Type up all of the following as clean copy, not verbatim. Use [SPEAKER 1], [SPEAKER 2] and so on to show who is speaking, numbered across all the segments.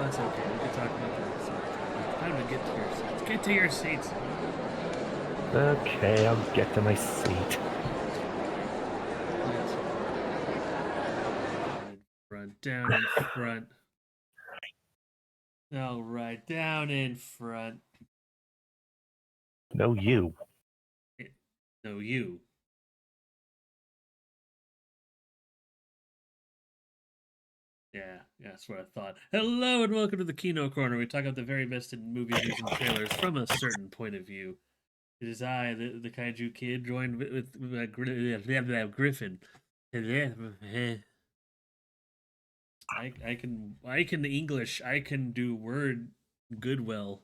[SPEAKER 1] it's okay. We can talk about that. It's time to get to your seats. Get to your seats.
[SPEAKER 2] Okay, I'll get to my seat.
[SPEAKER 1] Down in front. All right, down in front.
[SPEAKER 2] No, you.
[SPEAKER 1] No, you. Yeah, that's what I thought. Hello and welcome to the Kino Corner. We talk about the very best in movies, news, and trailers from a certain point of view. It is I, the Kaiju Kid, joined with Gryphon. I can English. I can do word good well.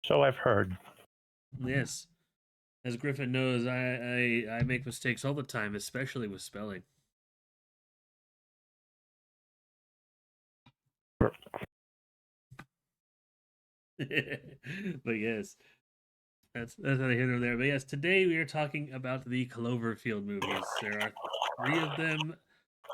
[SPEAKER 2] So I've heard.
[SPEAKER 1] Yes, as Griffin knows, I make mistakes all the time, especially with spelling. But yes, that's not here nor there. But yes, today we are talking about the Cloverfield movies. There are three of them.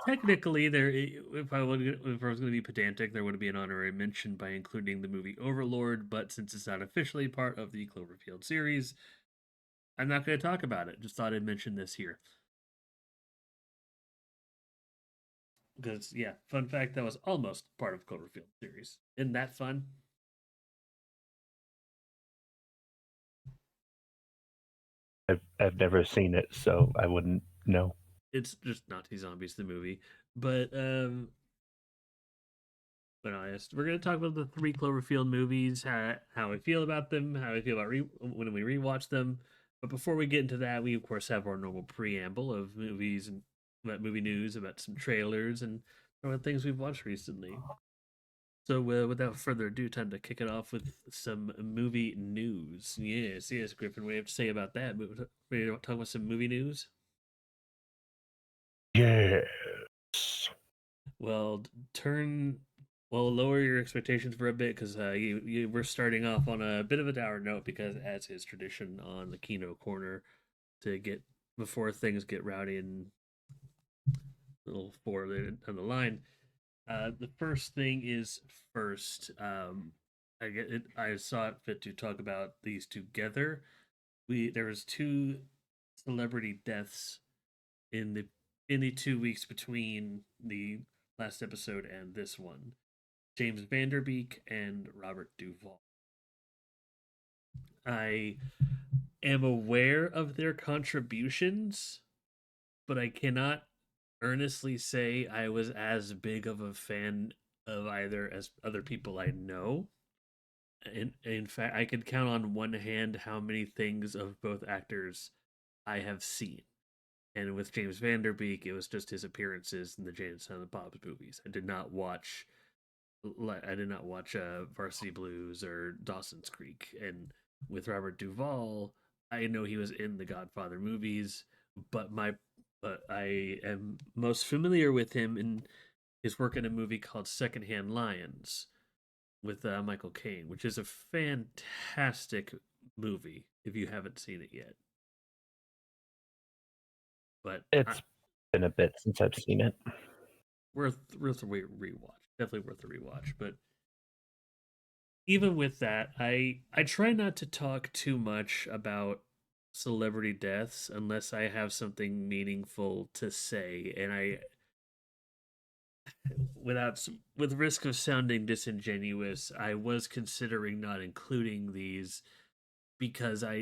[SPEAKER 1] Technically, there if I was going to be pedantic, there would be an honorary mention by including the movie Overlord. But since it's not officially part of the Cloverfield series, I'm not going to talk about it. Just thought I'd mention this here. Because yeah, fun fact, that was almost part of Cloverfield series. Isn't that fun?
[SPEAKER 2] I've never seen it, so I wouldn't know.
[SPEAKER 1] It's just Nazi Zombies the movie, but honest, we're gonna talk about the three Cloverfield movies, how I feel about them, how I feel about when we rewatch them. But before we get into that, we of course have our normal preamble of movies and about movie news, about some trailers, and about things we've watched recently. So, without further ado, time to kick it off with some movie news. Yes, Griffin. What do you have to say about that? We talk about some movie news.
[SPEAKER 2] Yes.
[SPEAKER 1] Well, lower your expectations for a bit because we're starting off on a bit of a dour note because, as is tradition on the Kino corner, to get before things get rowdy and a little forward on the line. The first thing is first. I get it. I saw it fit to talk about these together. There was two celebrity deaths in the 2 weeks between the last episode and this one. James Vanderbeek and Robert Duvall. I am aware of their contributions, but I cannot earnestly say I was as big of a fan of either as other people I know. In fact, I could count on one hand how many things of both actors I have seen. And with James Vanderbeek, it was just his appearances in the Jane and Silent Bob's movies. I did not watch Varsity Blues or Dawson's Creek. And with Robert Duvall, I know he was in the Godfather movies, but I am most familiar with him in his work in a movie called Secondhand Lions with Michael Caine, which is a fantastic movie if you haven't seen it yet. But
[SPEAKER 2] It's been a bit since I've seen it.
[SPEAKER 1] worth a rewatch. Definitely worth a rewatch. But even with that, I try not to talk too much about celebrity deaths unless I have something meaningful to say, and I with risk of sounding disingenuous, I was considering not including these because how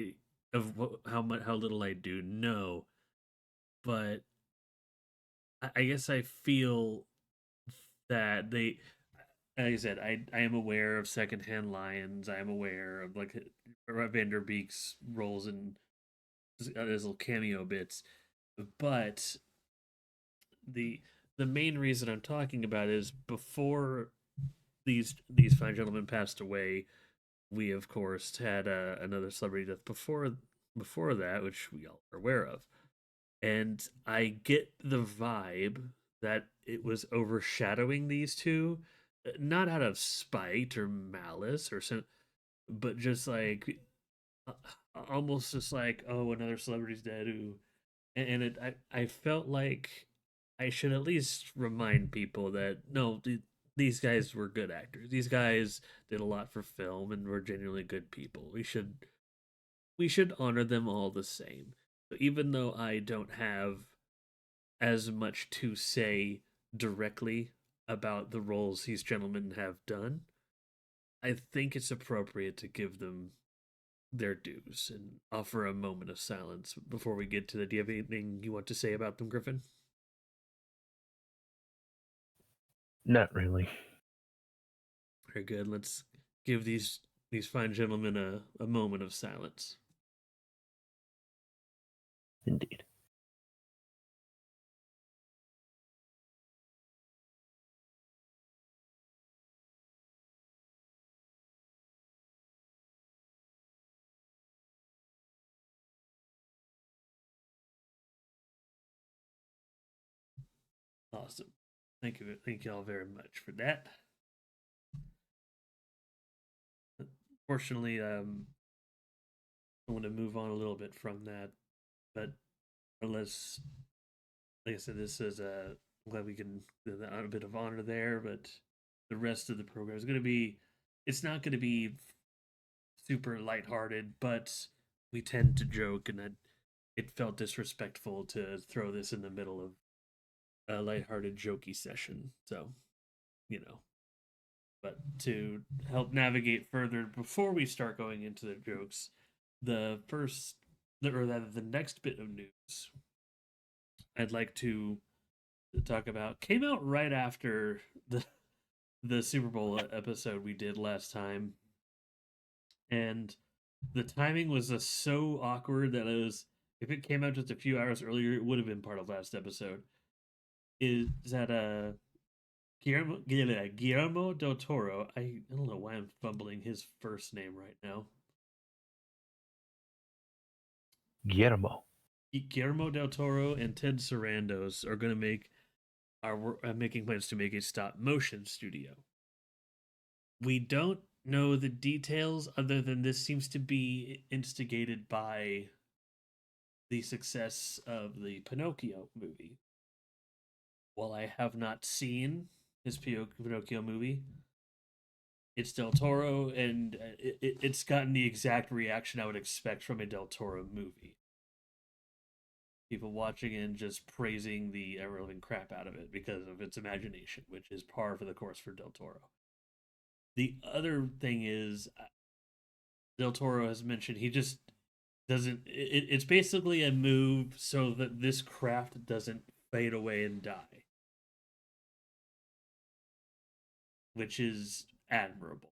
[SPEAKER 1] little I do know, but I guess I feel that like I said, I am aware of Secondhand Lions. I am aware of like Vanderbeek's roles in his little cameo bits, but the the main reason I'm talking about is before these fine gentlemen passed away, we of course had another celebrity death before that, which we all are aware of, and I get the vibe that it was overshadowing these two, not out of spite or malice or some, but just like uh, almost just like, oh, another celebrity's dead. Ooh. And I felt like I should at least remind people that no, these guys were good actors. These guys did a lot for film and were genuinely good people. We should honor them all the same. So even though I don't have as much to say directly about the roles these gentlemen have done, I think it's appropriate to give them their dues and offer a moment of silence before we get to the. Do you have anything you want to say about them, Griffin?
[SPEAKER 2] Not really.
[SPEAKER 1] Very good. Let's give these fine gentlemen a moment of silence.
[SPEAKER 2] Indeed.
[SPEAKER 1] Awesome. Thank you all very much for that. Fortunately, I want to move on a little bit from that, but unless, like I said, this is I'm glad we can do a bit of honor there, but the rest of the program is going to be, it's not going to be super lighthearted, but we tend to joke, and it felt disrespectful to throw this in the middle of a lighthearted, jokey session. So, you know, but to help navigate further before we start going into the jokes, the first, or rather, the next bit of news I'd like to talk about came out right after the Super Bowl episode we did last time, and the timing was so awkward that it was. If it came out just a few hours earlier, it would have been part of last episode. Is that Guillermo del Toro? I don't know why I'm fumbling his first name right now.
[SPEAKER 2] Guillermo.
[SPEAKER 1] Guillermo del Toro and Ted Sarandos are going to are making plans to make a stop motion studio. We don't know the details other than this seems to be instigated by the success of the Pinocchio movie. While I have not seen his Pinocchio movie, it's Del Toro, and it's gotten the exact reaction I would expect from a Del Toro movie. People watching and just praising the ever-living crap out of it because of its imagination, which is par for the course for Del Toro. The other thing is, Del Toro has mentioned he just doesn't. It's basically a move so that this craft doesn't fade away and die, which is admirable.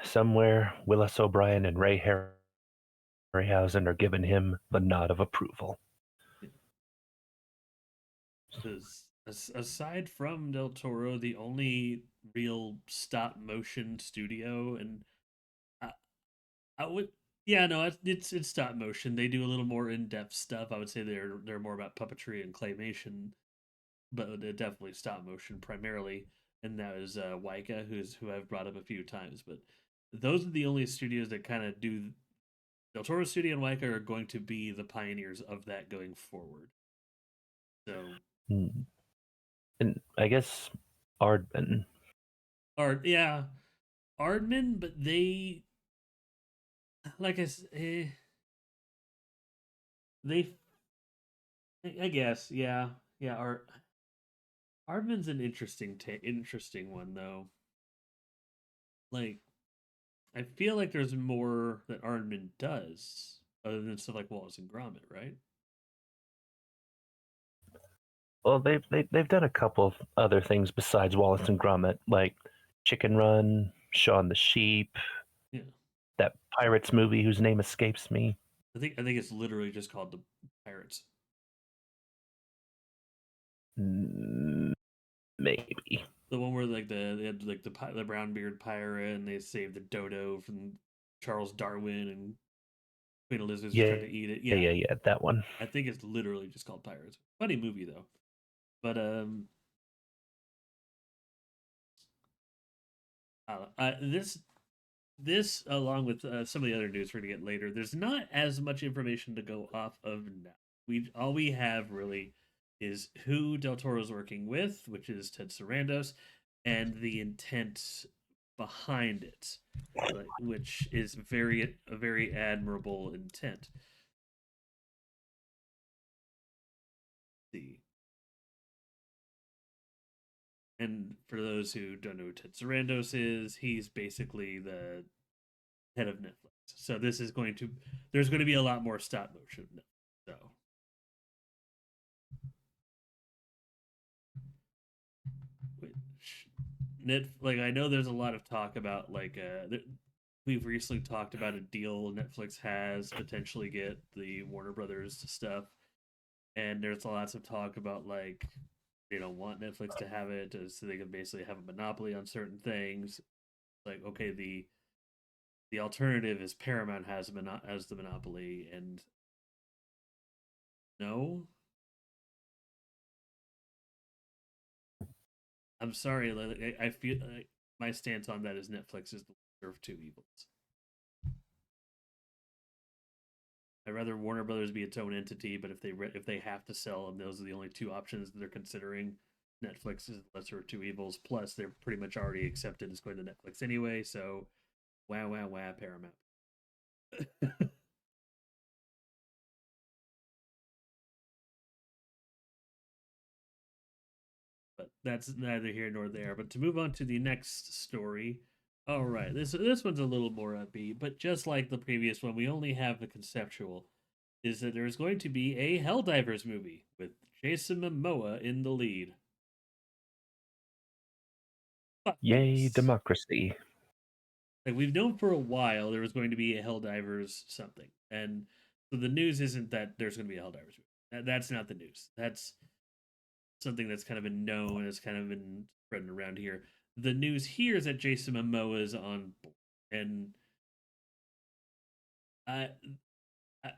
[SPEAKER 2] Somewhere Willis O'Brien and Ray Harryhausen are giving him the nod of approval.
[SPEAKER 1] Because aside from Del Toro, the only real stop motion studio, and I, I would, yeah, no, it's stop motion. They do a little more in depth stuff. I would say they're more about puppetry and claymation, but definitely stop motion primarily. And that is Waika, who I've brought up a few times. But those are the only studios that kind of do. Del Toro Studio and Waika are going to be the pioneers of that going forward. So,
[SPEAKER 2] And I guess Aardman.
[SPEAKER 1] Art, yeah, Aardman, but they, like I said, they, I guess, yeah, yeah. Aardman's an interesting one though. Like, I feel like there's more that Aardman does other than stuff like Wallace and Gromit, right?
[SPEAKER 2] Well, they've done a couple of other things besides Wallace and Gromit, like Chicken Run, Shaun the Sheep,
[SPEAKER 1] Yeah,
[SPEAKER 2] that Pirates movie whose name escapes me.
[SPEAKER 1] I think it's literally just called the Pirates.
[SPEAKER 2] Maybe.
[SPEAKER 1] The one where like they had like the brown beard pirate and they saved the dodo from Charles Darwin and Queen Elizabeth was
[SPEAKER 2] Yeah,
[SPEAKER 1] trying to eat it. Yeah,
[SPEAKER 2] yeah, that one.
[SPEAKER 1] I think it's literally just called Pirates. Funny movie though. But this this, along with some of the other news we're gonna get later, there's not as much information to go off of now. We all we have really is who Del Toro's working with, which is Ted Sarandos, and the intent behind it, like, which is a very admirable intent. See, and for those who don't know who Ted Sarandos is, he's basically the head of Netflix. So this is going to there's going to be a lot more stop motion. So which net like I know there's a lot of talk about we've recently talked about a deal Netflix has potentially get the Warner Brothers stuff, and there's lots of talk about like they don't want Netflix to have it, so they can basically have a monopoly on certain things. Like okay, the alternative is Paramount has the monopoly, and no, I'm sorry. Like, I feel like my stance on that is Netflix is the lesser of two evils. I'd rather Warner Brothers be its own entity, but if they have to sell and those are the only two options that they're considering, Netflix is the lesser of two evils. Plus, they're pretty much already accepted as going to Netflix anyway. So, wow, wow, wow, Paramount. But that's neither here nor there. But to move on to the next story. All right, this one's a little more upbeat, but just like the previous one, we only have the conceptual. Is that there's going to be a Helldivers movie with Jason Momoa in the lead. Fuck
[SPEAKER 2] Yay,
[SPEAKER 1] yes.
[SPEAKER 2] democracy.
[SPEAKER 1] Like we've known for a while there was going to be a Helldivers something, and so the news isn't that there's going to be a Helldivers movie. That's not the news. That's something that's kind of been known, has kind of been spreading around here. The news here is that Jason Momoa is on board, and I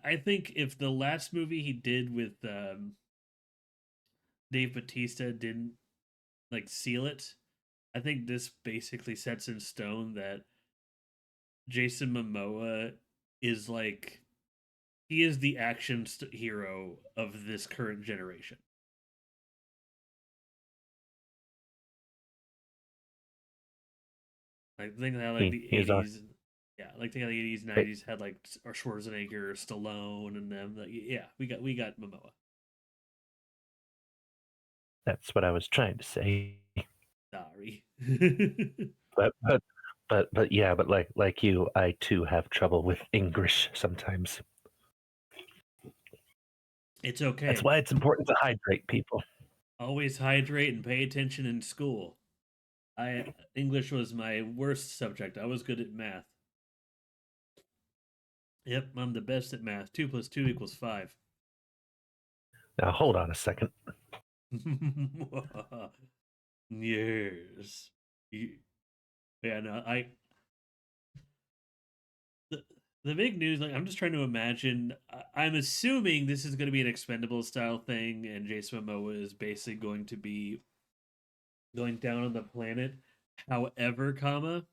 [SPEAKER 1] I think if the last movie he did with Dave Batista didn't like seal it, I think this basically sets in stone that Jason Momoa is like he is the hero of this current generation. Like think how like the
[SPEAKER 2] He's on.
[SPEAKER 1] '80s, yeah, like think how the '80s,
[SPEAKER 2] Wait,
[SPEAKER 1] '90s had like or Schwarzenegger, Stallone, and them. Like, yeah, we got Momoa.
[SPEAKER 2] that's what I was trying to say.
[SPEAKER 1] Sorry.
[SPEAKER 2] But yeah, but like you, I too have trouble with English sometimes.
[SPEAKER 1] It's
[SPEAKER 2] That's
[SPEAKER 1] okay.
[SPEAKER 2] why it's important to hydrate people.
[SPEAKER 1] Always hydrate and pay attention in school. I English was my worst subject. I was good at math. Yep, I'm the best at math. 2 + 2 = 5.
[SPEAKER 2] Now hold on a second.
[SPEAKER 1] Yes. Yeah, no, the, the big news, like I'm just trying to imagine I'm assuming this is going to be an expendable style thing and Jason Momoa is basically going to be going down on the planet. However, comma,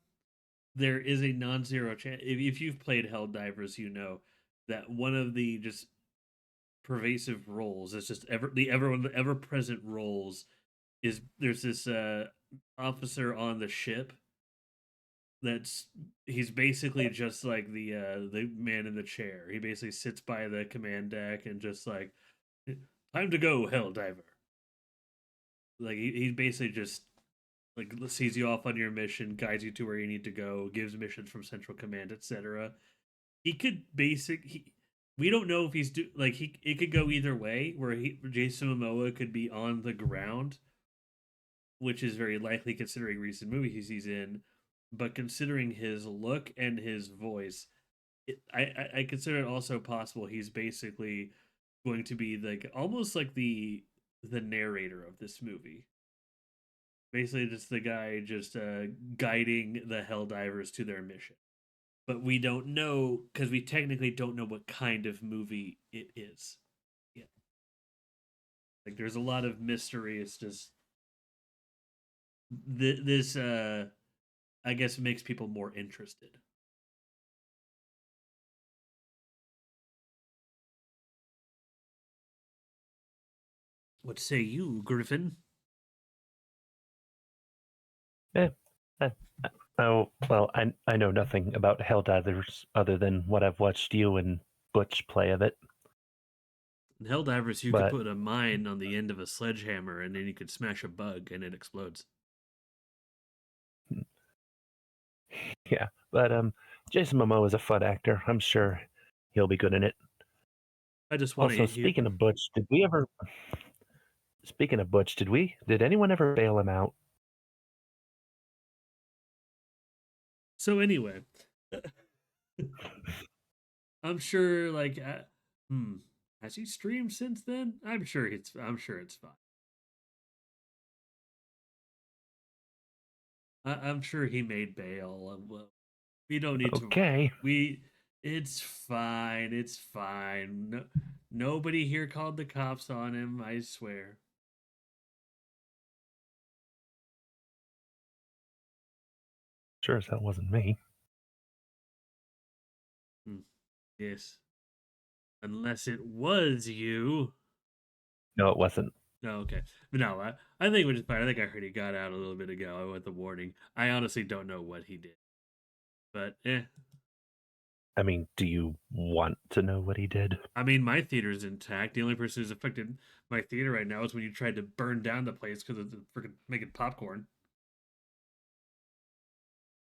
[SPEAKER 1] there is a non-zero chance if you've played Helldivers, you know that one of the just pervasive roles is just the ever present roles is there's this officer on the ship that's he's basically just like the man in the chair. He basically sits by the command deck and just like time to go, hell diver. Like he basically just like sees you off on your mission, guides you to where you need to go, gives missions from central command, etc. He could we don't know if like he it could go either way where Jason Momoa could be on the ground, which is very likely considering recent movies he's in, but considering his look and his voice, I consider it also possible he's basically going to be like almost like the narrator of this movie. Basically, just the guy just guiding the Helldivers to their mission. But we don't know because we technically don't know what kind of movie it is. Yeah, like there's a lot of mystery. It's just this I guess makes people more interested. What say you, Gryphon?
[SPEAKER 2] Eh, eh, oh, well, I know nothing about Helldivers other than what I've watched you and Butch play of it.
[SPEAKER 1] In Helldivers, you could
[SPEAKER 2] But
[SPEAKER 1] put a mine on the end of a sledgehammer, and then you could smash a bug, and it explodes.
[SPEAKER 2] yeah, but Jason Momoa is a fun actor. I'm sure he'll be good in it.
[SPEAKER 1] I just want
[SPEAKER 2] Also,
[SPEAKER 1] to hear.
[SPEAKER 2] speaking of Butch, did we ever? Speaking of Butch, did anyone ever bail him out?
[SPEAKER 1] So anyway, I'm sure. Has he streamed since then? I'm sure it's fine. I'm sure he made bail. Well, we don't need to.
[SPEAKER 2] Okay,
[SPEAKER 1] We. It's fine. It's fine. No, nobody here called the cops on him. I swear.
[SPEAKER 2] sure as hell wasn't me.
[SPEAKER 1] Hmm, yes, unless it was you.
[SPEAKER 2] No, it wasn't.
[SPEAKER 1] No, okay. But no, I think we're just fine. I think I heard he got out a little bit ago with the warning. I honestly don't know what he did. But
[SPEAKER 2] I mean, do you want to know what he did?
[SPEAKER 1] I mean, my theater's intact. The only person who's affected my theater right now is when you tried to burn down the place because of the freaking making popcorn.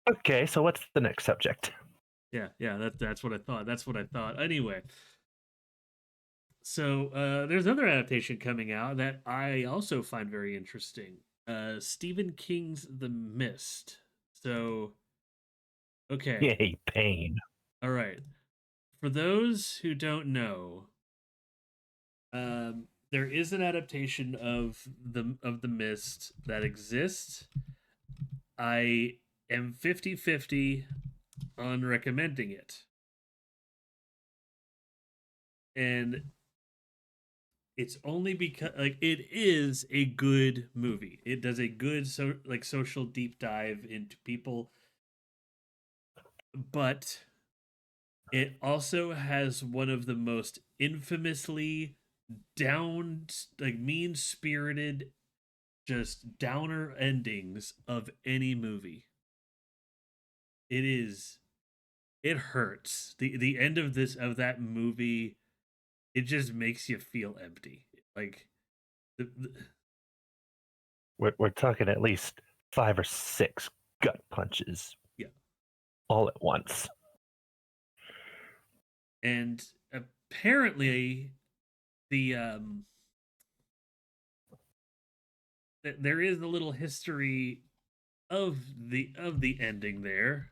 [SPEAKER 2] Okay, so what's the next subject?
[SPEAKER 1] Yeah, that's what I thought. That's what I thought. Anyway, so there's another adaptation coming out that I also find very interesting. Stephen King's The Mist. So, okay,
[SPEAKER 2] Yay, pain.
[SPEAKER 1] all right. For those who don't know, there is an adaptation of the Mist that exists. I am 50-50 on recommending it. And it's only because it is a good movie. It does a good social deep dive into people, but it also has one of the most infamously down mean-spirited just downer endings of any movie. It is it hurts. The end of that movie, it just makes you feel empty. Like the
[SPEAKER 2] We're talking at least 5 or 6 gut punches
[SPEAKER 1] yeah.
[SPEAKER 2] all at once.
[SPEAKER 1] And apparently the there is a little history of the ending there.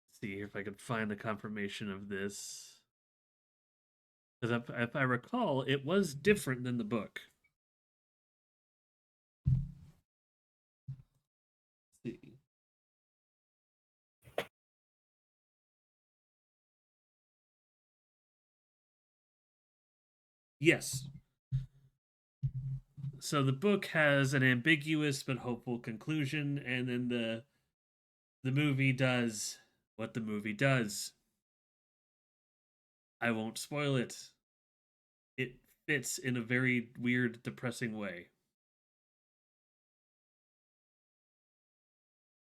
[SPEAKER 1] Let's see if I can find the confirmation of this. Because if I recall, it was different than the book. Let's see. Yes. So the book has an ambiguous but hopeful conclusion, and then the movie does what the movie does. I won't spoil it. It fits in a very weird, depressing way.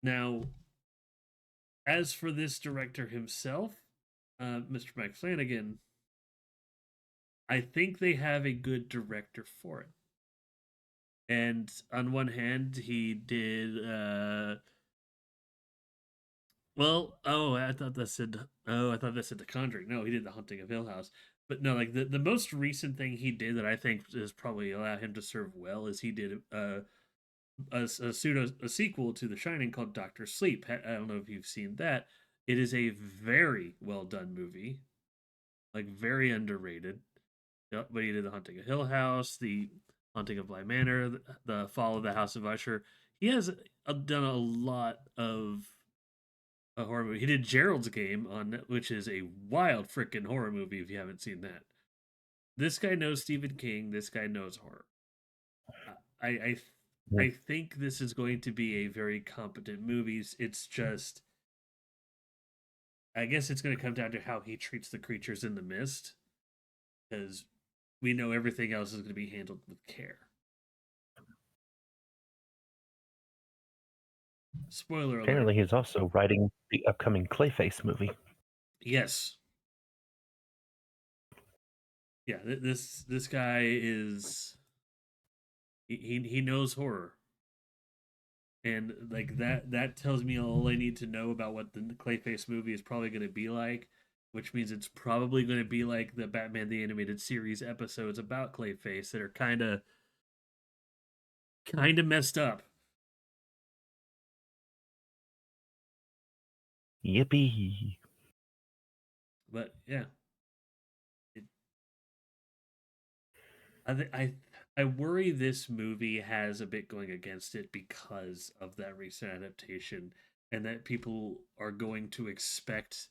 [SPEAKER 1] Now, as for this director himself, Mr. Mike Flanagan, I think they have a good director for it. And on one hand, he did. I thought that said The Conjuring. No, he did The Haunting of Hill House. But no, like the most recent thing he did that I think is probably allowed him to serve well is he did a sequel to The Shining called Doctor Sleep. I don't know if you've seen that. It is a very well done movie, like very underrated. Yep, but he did The Haunting of Hill House, The Haunting of Bly Manor, the Fall of the House of Usher. He has done a lot of a horror movie. He did Gerald's Game which is a wild freaking horror movie if you haven't seen that. This guy knows Stephen King. This guy knows horror. I I I think this is going to be a very competent movie. It's just I guess it's going to come down to how he treats the creatures in the mist, because we know everything else is going to be handled with care. Spoiler alert.
[SPEAKER 2] Apparently, he's also writing the upcoming Clayface movie.
[SPEAKER 1] Yes. Yeah, this guy is he knows horror. And like that tells me all I need to know about what the Clayface movie is probably going to be like, which means it's probably going to be like the Batman the Animated Series episodes about Clayface that are kind of messed up.
[SPEAKER 2] Yippee!
[SPEAKER 1] But yeah, it, I worry this movie has a bit going against it because of that recent adaptation, and that people are going to expect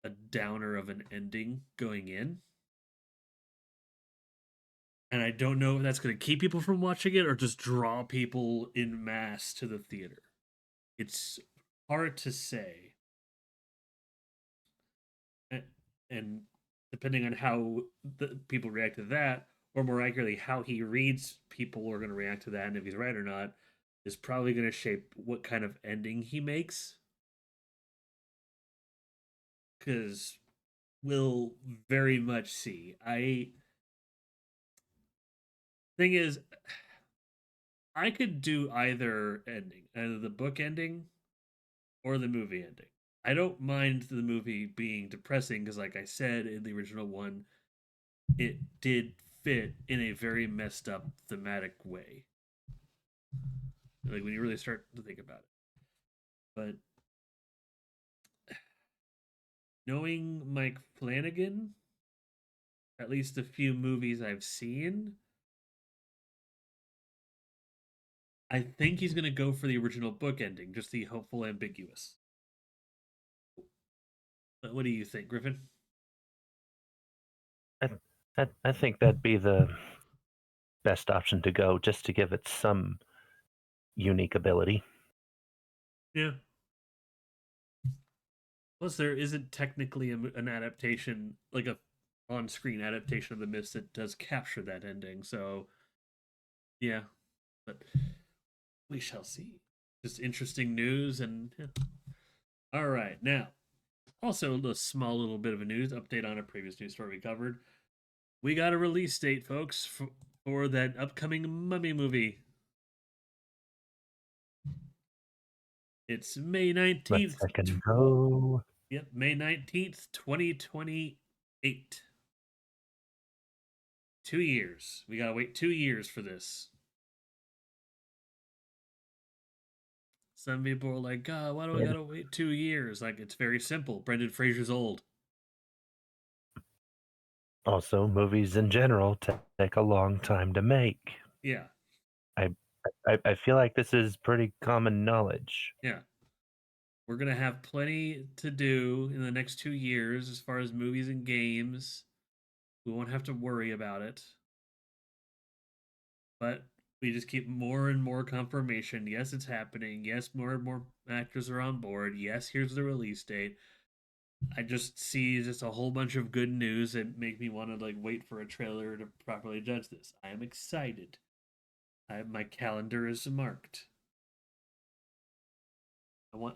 [SPEAKER 1] a downer of an ending going in. And I don't know if that's going to keep people from watching it or just draw people in mass to the theater. It's hard to say. And depending on how the people react to that, or more accurately, how he reads people are going to react to that, and if he's right or not, is probably going to shape what kind of ending he makes. Because we'll very much see. Thing is, I could do either ending, either the book ending or the movie ending. I don't mind the movie being depressing because, like I said in the original one, it did fit in a very messed up thematic way. Like when you really start to think about it. But knowing Mike Flanagan, at least the few movies I've seen, I think he's going to go for the original book ending, just the hopeful ambiguous. But what do you think, Gryphon?
[SPEAKER 2] I, I think that'd be the best option to go, just to give it some unique ability.
[SPEAKER 1] Yeah. Plus, there isn't technically an adaptation, like a on-screen adaptation of the Mist that does capture that ending. So, yeah, but we shall see. Just interesting news, and yeah. All right, now also a small little bit of a news update on a previous news story we covered. We got a release date, folks, for that upcoming Mummy movie. It's May
[SPEAKER 2] Let's
[SPEAKER 1] 19th.
[SPEAKER 2] second go.
[SPEAKER 1] Yep, May 19th, 2028. 2 years. We gotta wait 2 years for this. Some people are like, God, why do I
[SPEAKER 2] Yeah.
[SPEAKER 1] gotta wait 2 years? Like, it's very simple. Brendan Fraser's old.
[SPEAKER 2] Also, movies in general take a long time to make.
[SPEAKER 1] Yeah,
[SPEAKER 2] I, I feel like this is pretty common knowledge.
[SPEAKER 1] yeah. We're gonna have plenty to do in the next 2 years as far as movies and games. We won't have to worry about it. But we just keep more and more confirmation. Yes, it's happening. Yes, more and more actors are on board. Yes, here's the release date. I just see just a whole bunch of good news that make me want to like wait for a trailer to properly judge this. I am excited. My calendar is marked.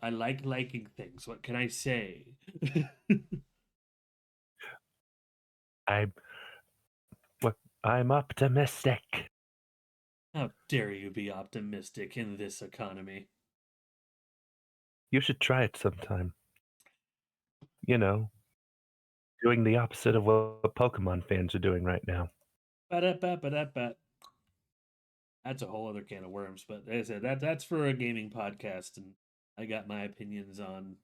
[SPEAKER 1] I like liking things. What can I say?
[SPEAKER 2] I, I'm optimistic.
[SPEAKER 1] How dare you be optimistic in this economy?
[SPEAKER 2] You should try it sometime. You know, doing the opposite of what Pokemon fans are doing right now.
[SPEAKER 1] Ba-da-ba-ba-da-ba. That's a whole other can of worms. But as I said, that's for a gaming podcast, and I got my opinions on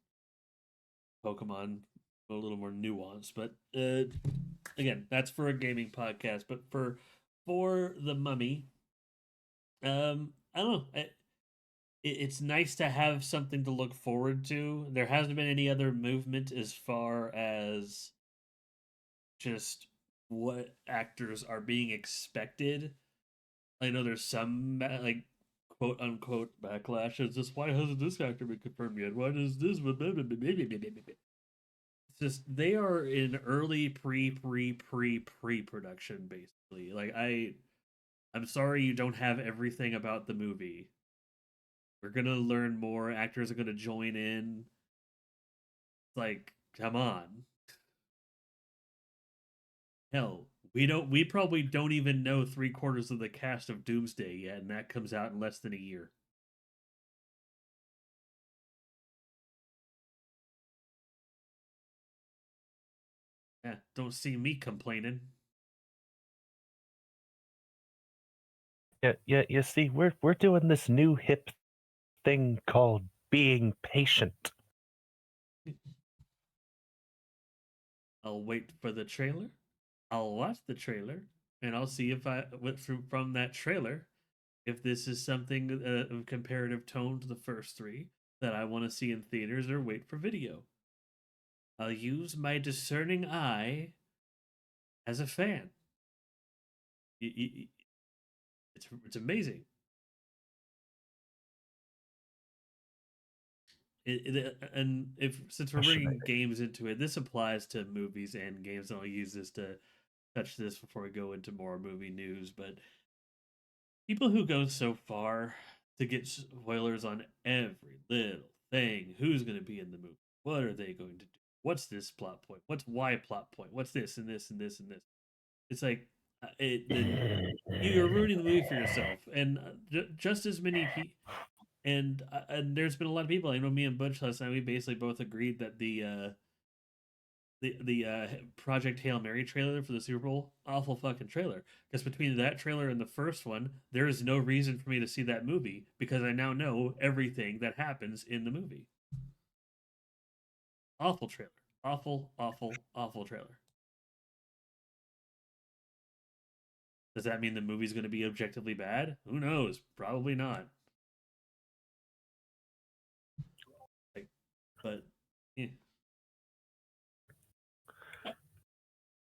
[SPEAKER 1] Pokemon a little more nuanced. But again, that's for a gaming podcast. But for the Mummy, I don't know. It's nice to have something to look forward to. There hasn't been any other movement as far as just what actors are being expected. I know there's some like quote unquote backlash. Is this why hasn't this actor been confirmed yet? Why does this? just they are in early pre-production basically. Like I'm sorry you don't have everything about the movie. We're gonna learn more. Actors are gonna join in. It's like, come on. Hell, we probably don't even know 3/4 of the cast of Doomsday yet, and that comes out in less than a year. Yeah, don't see me complaining.
[SPEAKER 2] Yeah, yeah. You see, we're doing this new hip thing called being patient.
[SPEAKER 1] I'll wait for the trailer. I'll watch the trailer, and I'll see if I from that trailer if this is something of comparative tone to the first three that I want to see in theaters or wait for video. I'll use my discerning eye as a fan. It's amazing. And if since we're bringing
[SPEAKER 2] Fascinating.
[SPEAKER 1] games into it, this applies to movies and games. And I'll use this to touch this before we go into more movie news. But people who go so far to get spoilers on every little thing, who's going to be in the movie, what are they going to do, what's this plot point, what's why plot point, what's this and this and this and this. It's like you're ruining the movie for yourself, and just as many people. And there's been a lot of people. I know me and Butch last night. We basically both agreed that the Project Hail Mary trailer for the Super Bowl, awful fucking trailer. Because between that trailer and the first one, there is no reason for me to see that movie because I now know everything that happens in the movie. Awful trailer. Awful, awful, awful trailer. Does that mean the movie's going to be objectively bad? Who knows? Probably not. Like, but yeah.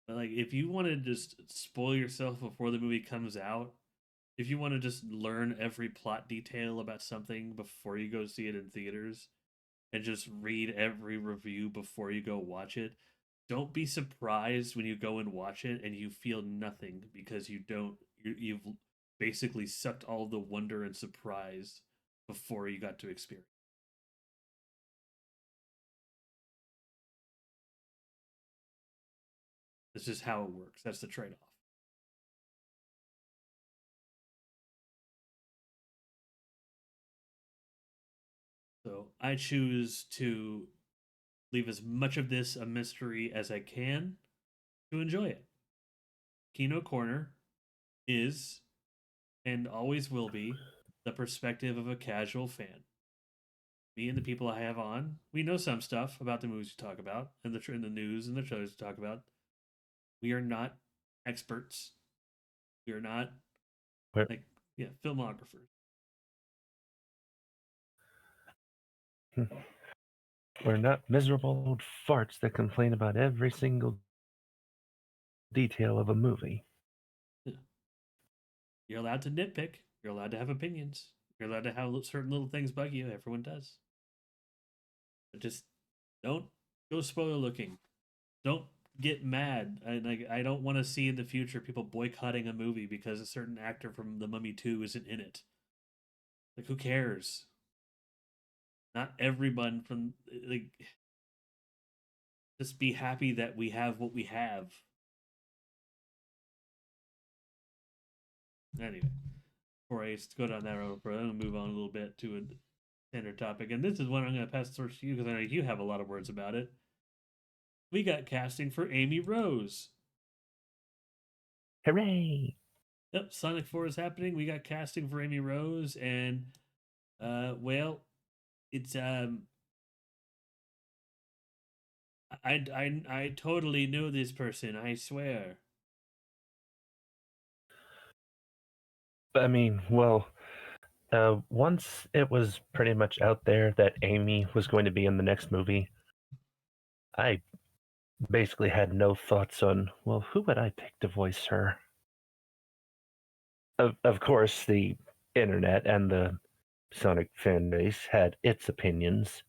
[SPEAKER 1] But like, if you want to just spoil yourself before the movie comes out, if you want to just learn every plot detail about something before you go see it in theaters and just read every review before you go watch it, don't be surprised when you go and watch it and you feel nothing because you've basically sucked all the wonder and surprise before you got to experience. This is how it works. That's the trade-off. So I choose to leave as much of this a mystery as I can to enjoy it. Kino Corner is and always will be the perspective of a casual fan. Me and the people I have on, we know some stuff about the movies we talk about and the news and the shows we talk about. We are not experts. We are not
[SPEAKER 2] We're,
[SPEAKER 1] like filmographers.
[SPEAKER 2] we're not miserable old farts that complain about every single detail of a movie.
[SPEAKER 1] Yeah. You're allowed to nitpick. You're allowed to have opinions. You're allowed to have certain little things bug you. Everyone does. But just don't go spoiler looking. Don't get mad. I don't want to see in the future people boycotting a movie because a certain actor from The Mummy 2 isn't in it. Like, who cares? Not everyone from like just be happy that we have what we have. Anyway, before I go down that road, I'm gonna move on a little bit to a standard topic, and this is one I'm gonna pass the torch to you because I know you have a lot of words about it. We got casting for Amy Rose.
[SPEAKER 2] Hooray!
[SPEAKER 1] Yep, Sonic 4 is happening. We got casting for Amy Rose, and well, it's I totally know this person. I swear.
[SPEAKER 2] I mean, well, once it was pretty much out there that Amy was going to be in the next movie, I basically had no thoughts on, well, who would I pick to voice her? Of course, the internet and the Sonic fan base had its opinions.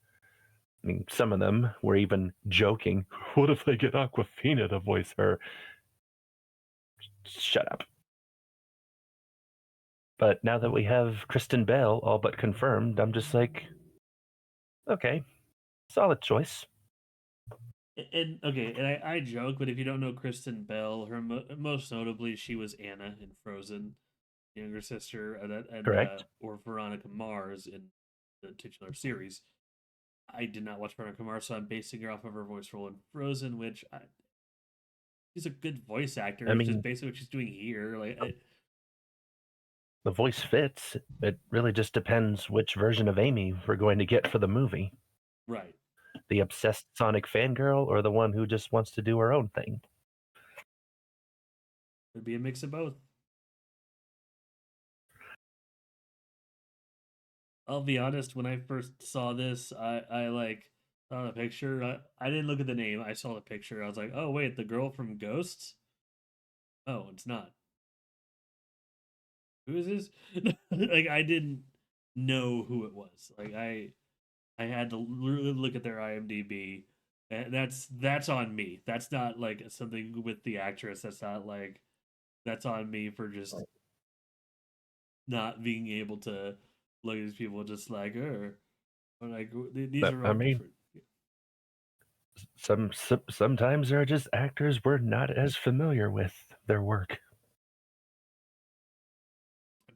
[SPEAKER 2] I mean, some of them were even joking. What if they get Aquafina to voice her? Shut up. But now that we have Kristen Bell all but confirmed, I'm just like, okay, solid choice.
[SPEAKER 1] And okay, and I joke, but if you don't know Kristen Bell, her most notably, she was Anna in Frozen, younger sister,
[SPEAKER 2] Correct.
[SPEAKER 1] or Veronica Mars in the titular series. I did not watch Veronica Mars, so I'm basing her off of her voice role in Frozen, she's a good voice actor,
[SPEAKER 2] I
[SPEAKER 1] which is
[SPEAKER 2] mean,
[SPEAKER 1] basically what she's doing here.
[SPEAKER 2] the voice fits. It really just depends which version of Amy we're going to get for the movie.
[SPEAKER 1] Right,
[SPEAKER 2] The obsessed Sonic fangirl or the one who just wants to do her own thing.
[SPEAKER 1] it'd be a mix of both. I'll be honest. When I first saw this, I like saw the picture. I didn't look at the name. I saw the picture. I was like, oh wait, the girl from Ghosts. Oh, it's not. Who is this? Like I didn't know who it was. I had to look at their IMDb. And that's on me. That's not like something with the actress. That's not like that's on me for just not being able to look at these people just like her. Like these
[SPEAKER 2] But,
[SPEAKER 1] are
[SPEAKER 2] I
[SPEAKER 1] all
[SPEAKER 2] mean,
[SPEAKER 1] different.
[SPEAKER 2] sometimes there are just actors we're not as familiar with their work.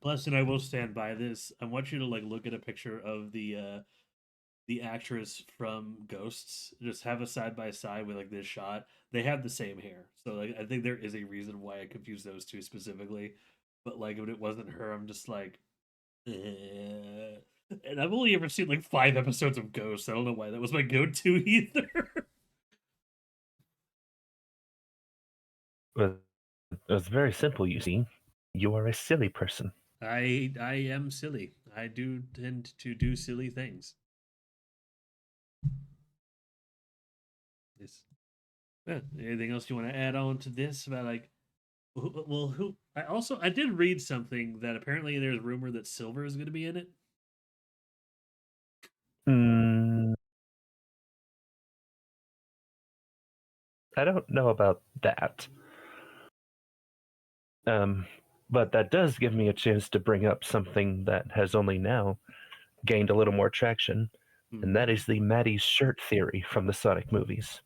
[SPEAKER 1] Plus, and I will stand by this. I want you to like look at a picture of the actress from Ghosts. Just have a side by side with like this shot. They have the same hair, so like I think there is a reason why I confused those two specifically. But like when it wasn't her, I'm just like, eh. And I've only ever seen like 5 episodes of Ghosts. I don't know why that was my go-to either.
[SPEAKER 2] But it's very simple, you see. You are a silly person.
[SPEAKER 1] I am silly. I do tend to do silly things. Yes. Yeah. Anything else you want to add on to this about like well, who I did read something that apparently there's rumor that Silver is going to be in it.
[SPEAKER 2] Mm, I don't know about that. Um, but that does give me a chance to bring up something that has only now gained a little more traction, and that
[SPEAKER 1] Hmm.
[SPEAKER 2] is the Maddie's shirt theory from the Sonic movies.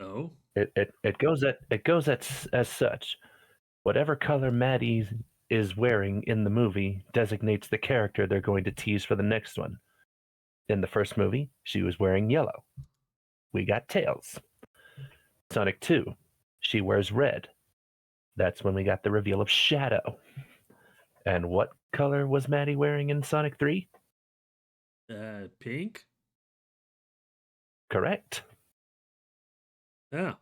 [SPEAKER 1] Oh,
[SPEAKER 2] It goes as such. Whatever color Maddie is wearing in the movie designates the character they're going to tease for the next one. In the first movie, she was wearing yellow. We got Tails. Sonic 2, she wears red. That's when we got the reveal of Shadow. And what color was Maddie wearing in Sonic 3?
[SPEAKER 1] pink.
[SPEAKER 2] Correct.
[SPEAKER 1] Yeah.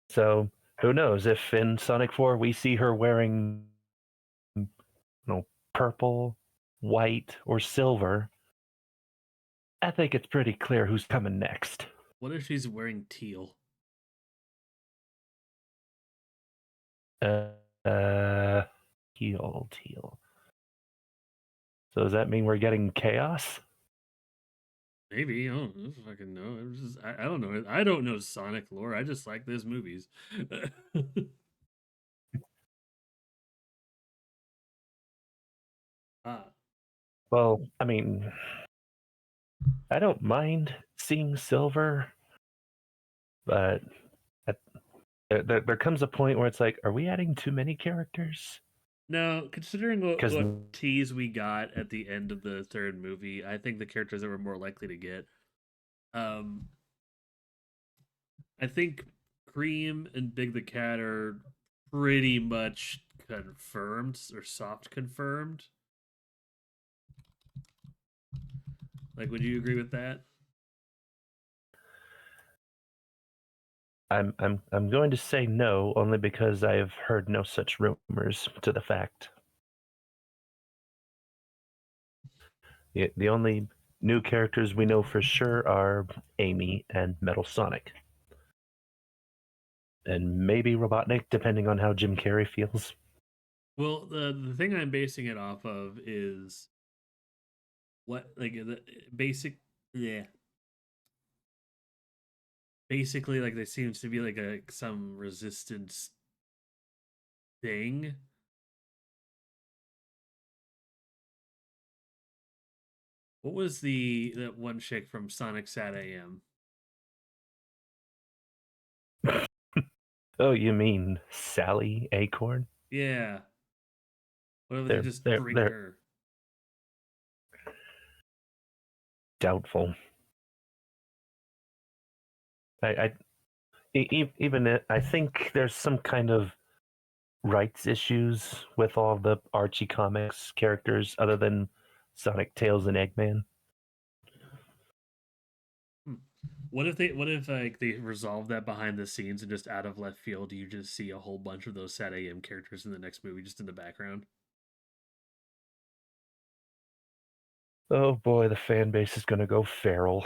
[SPEAKER 2] So who knows if in Sonic 4 we see her wearing, purple, white, or silver. I think it's pretty clear who's coming next.
[SPEAKER 1] What if she's wearing teal?
[SPEAKER 2] Uh, uh teal. So does that mean we're getting chaos?
[SPEAKER 1] Maybe I don't fucking know. I don't know. I don't know Sonic lore. I just like those movies. Ah,
[SPEAKER 2] Well, I mean, I don't mind seeing silver, but at, there comes a point where it's like, are we adding too many characters?
[SPEAKER 1] no, considering
[SPEAKER 2] Because
[SPEAKER 1] what tease we got at the end of the third movie, I think the characters that we're more likely to get. Um, I think Cream and Big the Cat are pretty much confirmed or soft confirmed. Like, would you agree with that?
[SPEAKER 2] I'm going to say no, only because I have heard no such rumors to the fact. The only new characters we know for sure are Amy and Metal Sonic, and maybe Robotnik, depending on how Jim Carrey feels.
[SPEAKER 1] Well, the thing I'm basing it off of is what like the basic yeah basically like there seems to be like a some resistance thing. What was the that one chick from Sonic Sat AM?
[SPEAKER 2] Oh, you mean Sally Acorn?
[SPEAKER 1] Yeah, what if they
[SPEAKER 2] They're
[SPEAKER 1] just
[SPEAKER 2] they're
[SPEAKER 1] bring
[SPEAKER 2] they're
[SPEAKER 1] her?
[SPEAKER 2] doubtful. I even I think there's some kind of rights issues with all the Archie comics characters other than Sonic, Tails, and Eggman.
[SPEAKER 1] Hmm. What if like they resolve that behind the scenes and just out of left field you just see a whole bunch of those Sat AM characters in the next movie just in the background?
[SPEAKER 2] Oh boy, the fan base is gonna go feral.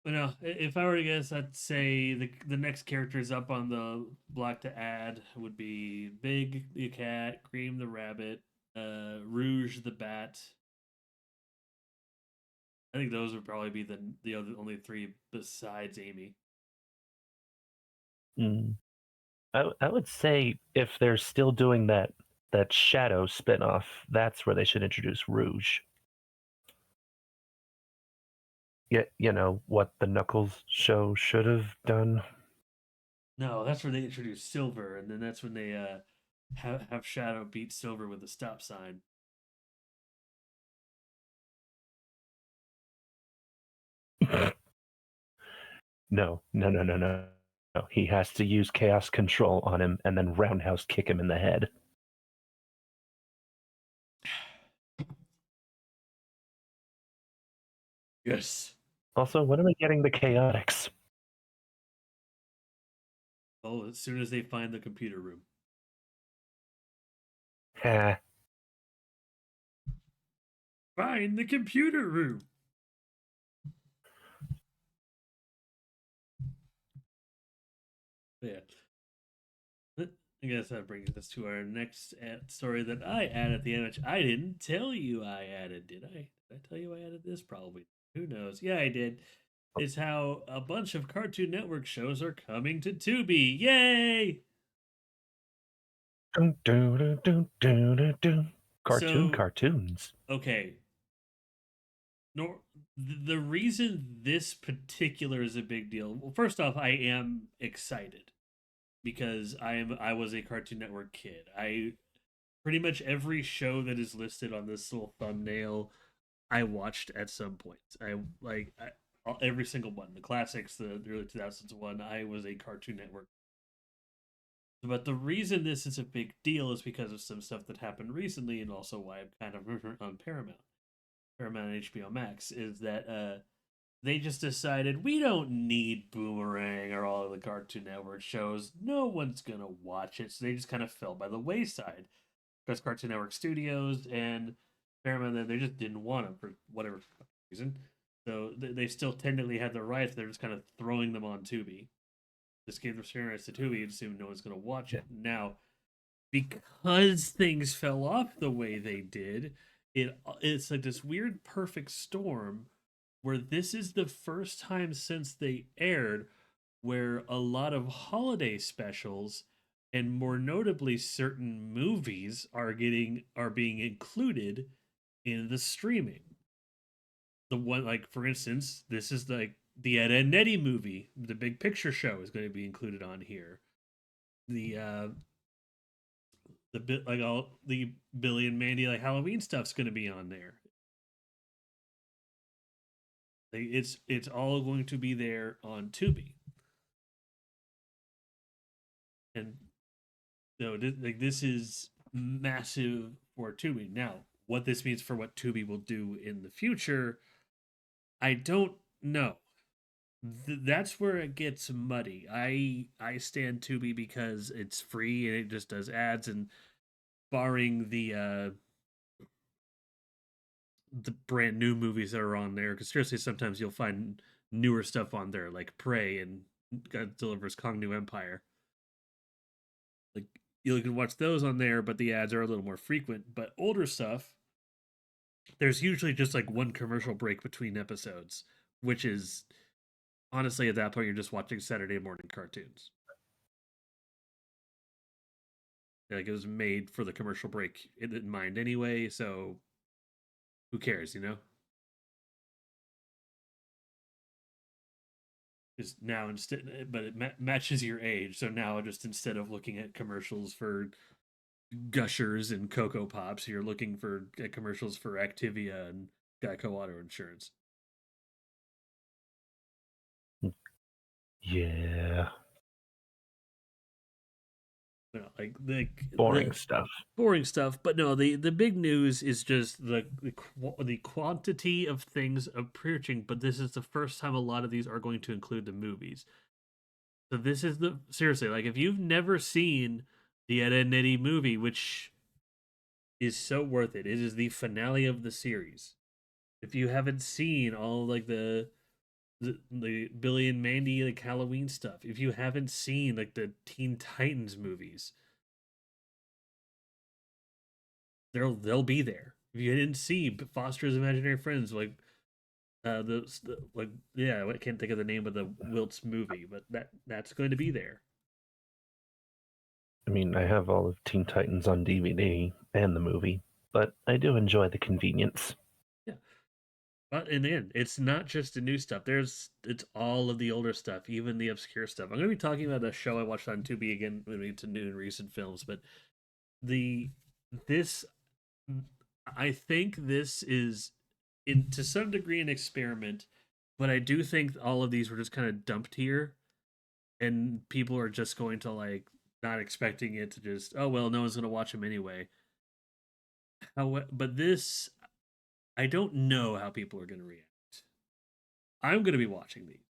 [SPEAKER 1] But no, if I were to guess, I'd say the next characters up on the block to add would be Big the cat, Cream the rabbit, Rouge the bat. I think those would probably be the other only three besides Amy.
[SPEAKER 2] Mm. I would say if they're still doing that Shadow spinoff, that's where they should introduce Rouge. You know what the Knuckles show should have done.
[SPEAKER 1] No, that's where they introduce Silver, and then that's when they have Shadow beat Silver with a stop sign.
[SPEAKER 2] No, no, no, no, no. No. He has to use chaos control on him and then roundhouse kick him in the head.
[SPEAKER 1] Yes.
[SPEAKER 2] Also, when are we getting the chaotics?
[SPEAKER 1] Oh, as soon as they find the computer room.
[SPEAKER 2] Ha.
[SPEAKER 1] Find the computer room. Yeah. I guess that brings us to our next story that I added at the end, which I didn't tell you I added, did I? Did I tell you I added this? Probably. Who knows? Yeah, I did. Is how a bunch of Cartoon Network shows are coming to Tubi. Yay!
[SPEAKER 2] Dun, dun, dun, dun, dun, dun, dun.
[SPEAKER 1] So,
[SPEAKER 2] Cartoons.
[SPEAKER 1] okay. Nor the reason this particular is a big deal. Well, first off, I am excited because I was a Cartoon Network kid. I pretty much every show that is listed on this little thumbnail I watched at some point. Every single one, the classics, the early 2000s one. I was a Cartoon Network. But the reason this is a big deal is because of some stuff that happened recently, and also why I'm kind of on Paramount and HBO Max, is that they just decided we don't need Boomerang or all of the Cartoon Network shows. No one's gonna watch it, so they just kind of fell by the wayside because Cartoon Network Studios and Paramount they just didn't want them for whatever reason. So they still technically had the rights. They're just kind of throwing them on Tubi. Just gave the sharing rights to Tubi and assume no one's going to watch it. Now, because things fell off the way they did, it's like this weird perfect storm where this is the first time since they aired where a lot of holiday specials and more notably certain movies are being included in the streaming. The one like for instance, this is like the Ed and Nettie movie, the Big Picture Show is going to be included on here. The bit like all the Billy and Mandy like Halloween stuff's going to be on there. Like, it's all going to be there on Tubi, and so like this is massive for Tubi. Now, what this means for what Tubi will do in the future, I don't know. That's where it gets muddy. I stand Tubi because it's free and it just does ads and barring the brand new movies that are on there because seriously sometimes you'll find newer stuff on there like Prey and Godzilla vs Kong New Empire. Like You can watch those on there, but the ads are a little more frequent. But older stuff, there's usually just like one commercial break between episodes, which is honestly at that point you're just watching Saturday morning cartoons. Like it was made for the commercial break in mind anyway, so who cares, you know? Just now instead, but it matches your age. So now just instead of looking at commercials for Gushers and Cocoa Pops, you're looking for commercials for Activia and Geico Auto Insurance.
[SPEAKER 2] Yeah.
[SPEAKER 1] No, like
[SPEAKER 2] Boring
[SPEAKER 1] the
[SPEAKER 2] stuff.
[SPEAKER 1] boring stuff. But no, the big news is just the quantity of things approaching. But this is the first time a lot of these are going to include the movies. So this is the seriously like if you've never seen the Ed and Eddie movie, which is so worth it. It is the finale of the series. If you haven't seen all like the Billy and Mandy like Halloween stuff, if you haven't seen like the Teen Titans movies, they'll be there. If you didn't see Foster's Imaginary Friends, like the like yeah, I can't think of the name of the Wilts movie, but that's going to be there.
[SPEAKER 2] I mean, I have all of Teen Titans on DVD and the movie, but I do enjoy the convenience.
[SPEAKER 1] Yeah. But in the end, it's not just the new stuff. It's all of the older stuff, even the obscure stuff. I'm going to be talking about a show I watched on Tubi again when we get to new and recent films, but the this I think this is in to some degree an experiment, but I do think all of these were just kind of dumped here, and people are just going to like not expecting it to just oh well, no one's going to watch them anyway. But this I don't know how people are going to react. I'm going to be watching these.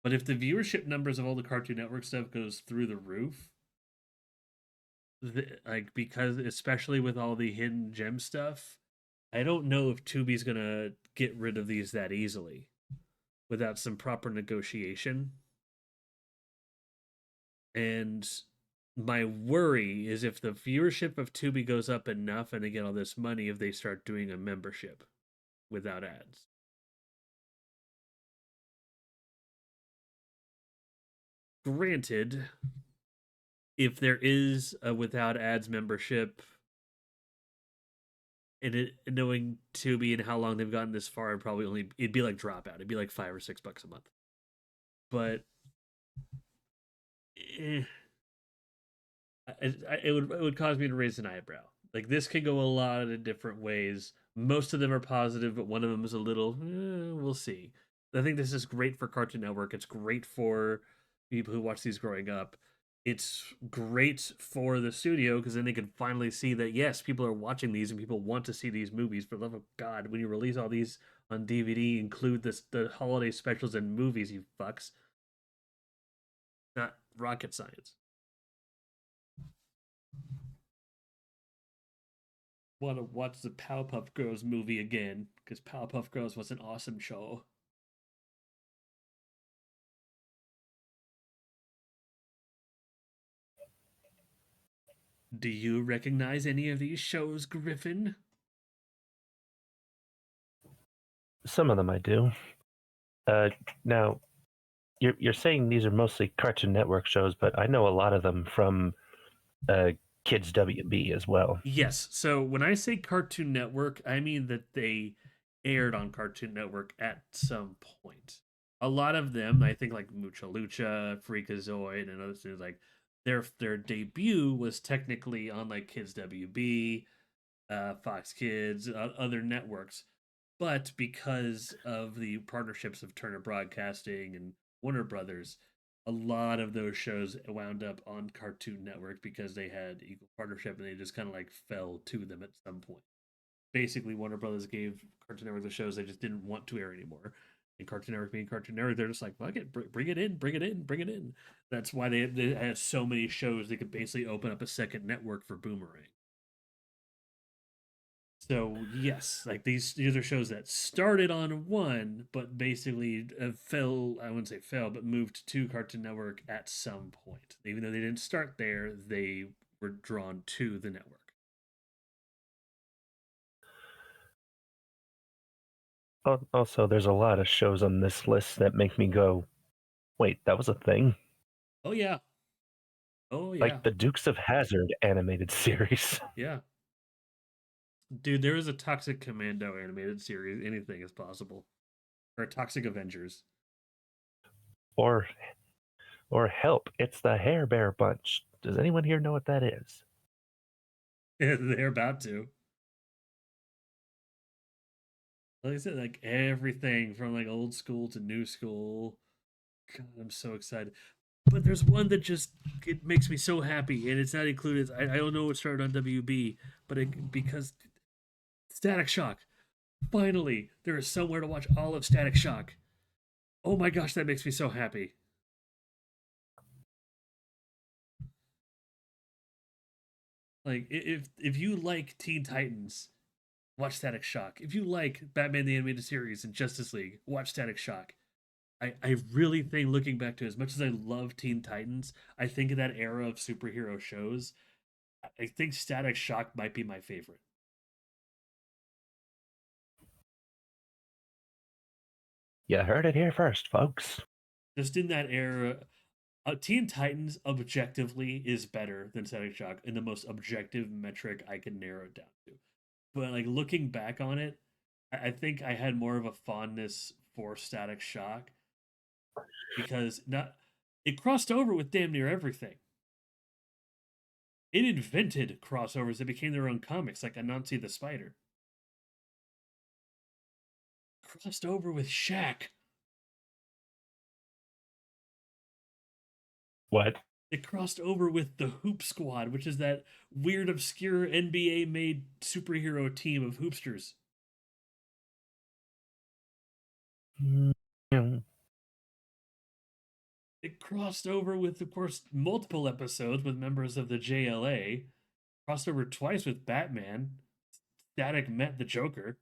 [SPEAKER 1] But if the viewership numbers of all the Cartoon Network stuff goes through the roof, like because especially with all the hidden gem stuff, I don't know if Tubi's going to get rid of these that easily without some proper negotiation. And my worry is if the viewership of Tubi goes up enough and they get all this money, if they start doing a membership without ads. Granted, if there is a without ads membership, and it knowing Tubi and how long they've gotten this far, it'd be like Dropout. It'd be like $5 or $6 a month. But eh, it would cause me to raise an eyebrow. Like this could go a lot of different ways. Most of them are positive, but one of them is a little. We'll see. I think this is great for Cartoon Network. It's great for people who watch these growing up. It's great for the studio because then they can finally see that yes, people are watching these and people want to see these movies. For the love of God, when you release all these on DVD, include the holiday specials and movies, you fucks. Not rocket science. Want to watch the Powerpuff Girls movie again because Powerpuff Girls was an awesome show. Do you recognize any of these shows, Gryphon?
[SPEAKER 2] Some of them I do. Now, you're saying these are mostly Cartoon Network shows, but I know a lot of them from uh, Kids WB as well.
[SPEAKER 1] Yes. So when I say Cartoon Network, I mean that they aired on Cartoon Network at some point. A lot of them, I think, like Mucha Lucha, Freakazoid, and other things like their debut was technically on like Kids WB, Fox Kids, other networks. But because of the partnerships of Turner Broadcasting and Warner Brothers, a lot of those shows wound up on Cartoon Network because they had equal partnership and they just kind of like fell to them at some point. Basically, Warner Brothers gave Cartoon Network the shows they just didn't want to air anymore. And Cartoon Network being Cartoon Network, they're just like, fuck it, bring it in, bring it in, bring it in. That's why they had so many shows they could basically open up a second network for Boomerang. So yes, like these are shows that started on one, but basically fell. I wouldn't say fell, but moved to Cartoon Network at some point. Even though they didn't start there, they were drawn to the network.
[SPEAKER 2] Also, there's a lot of shows on this list that make me go, wait, that was a thing?
[SPEAKER 1] Oh yeah. Oh yeah.
[SPEAKER 2] Like the Dukes of Hazzard animated series.
[SPEAKER 1] Yeah. Dude, there is a Toxic Commando animated series. Anything is possible. Or Toxic Avengers.
[SPEAKER 2] or or help, it's the Hair Bear Bunch. Does anyone here know what that is?
[SPEAKER 1] They're about to. Like I said, like everything from like old school to new school. God, I'm so excited. But there's one that just it makes me so happy, and it's not included. I don't know what started on WB, but because Static Shock. Finally, there is somewhere to watch all of Static Shock. Oh my gosh, that makes me so happy. Like if you like Teen Titans, watch Static Shock. If you like Batman the Animated Series and Justice League, watch Static Shock. I really think looking back to as much as I love Teen Titans, I think of that era of superhero shows. I think Static Shock might be my favorite.
[SPEAKER 2] You heard it here first, folks.
[SPEAKER 1] Just in that era, Teen Titans objectively is better than Static Shock in the most objective metric I can narrow it down to. But like looking back on it, I think I had more of a fondness for Static Shock because not it crossed over with damn near everything. It invented crossovers that became their own comics, like Anansi the Spider. Crossed over with Shaq.
[SPEAKER 2] What?
[SPEAKER 1] It crossed over with the Hoop Squad, which is that weird, obscure NBA made superhero team of hoopsters.
[SPEAKER 2] Mm.
[SPEAKER 1] It crossed over with, of course, multiple episodes with members of the JLA. Crossed over twice with Batman. Static met the Joker.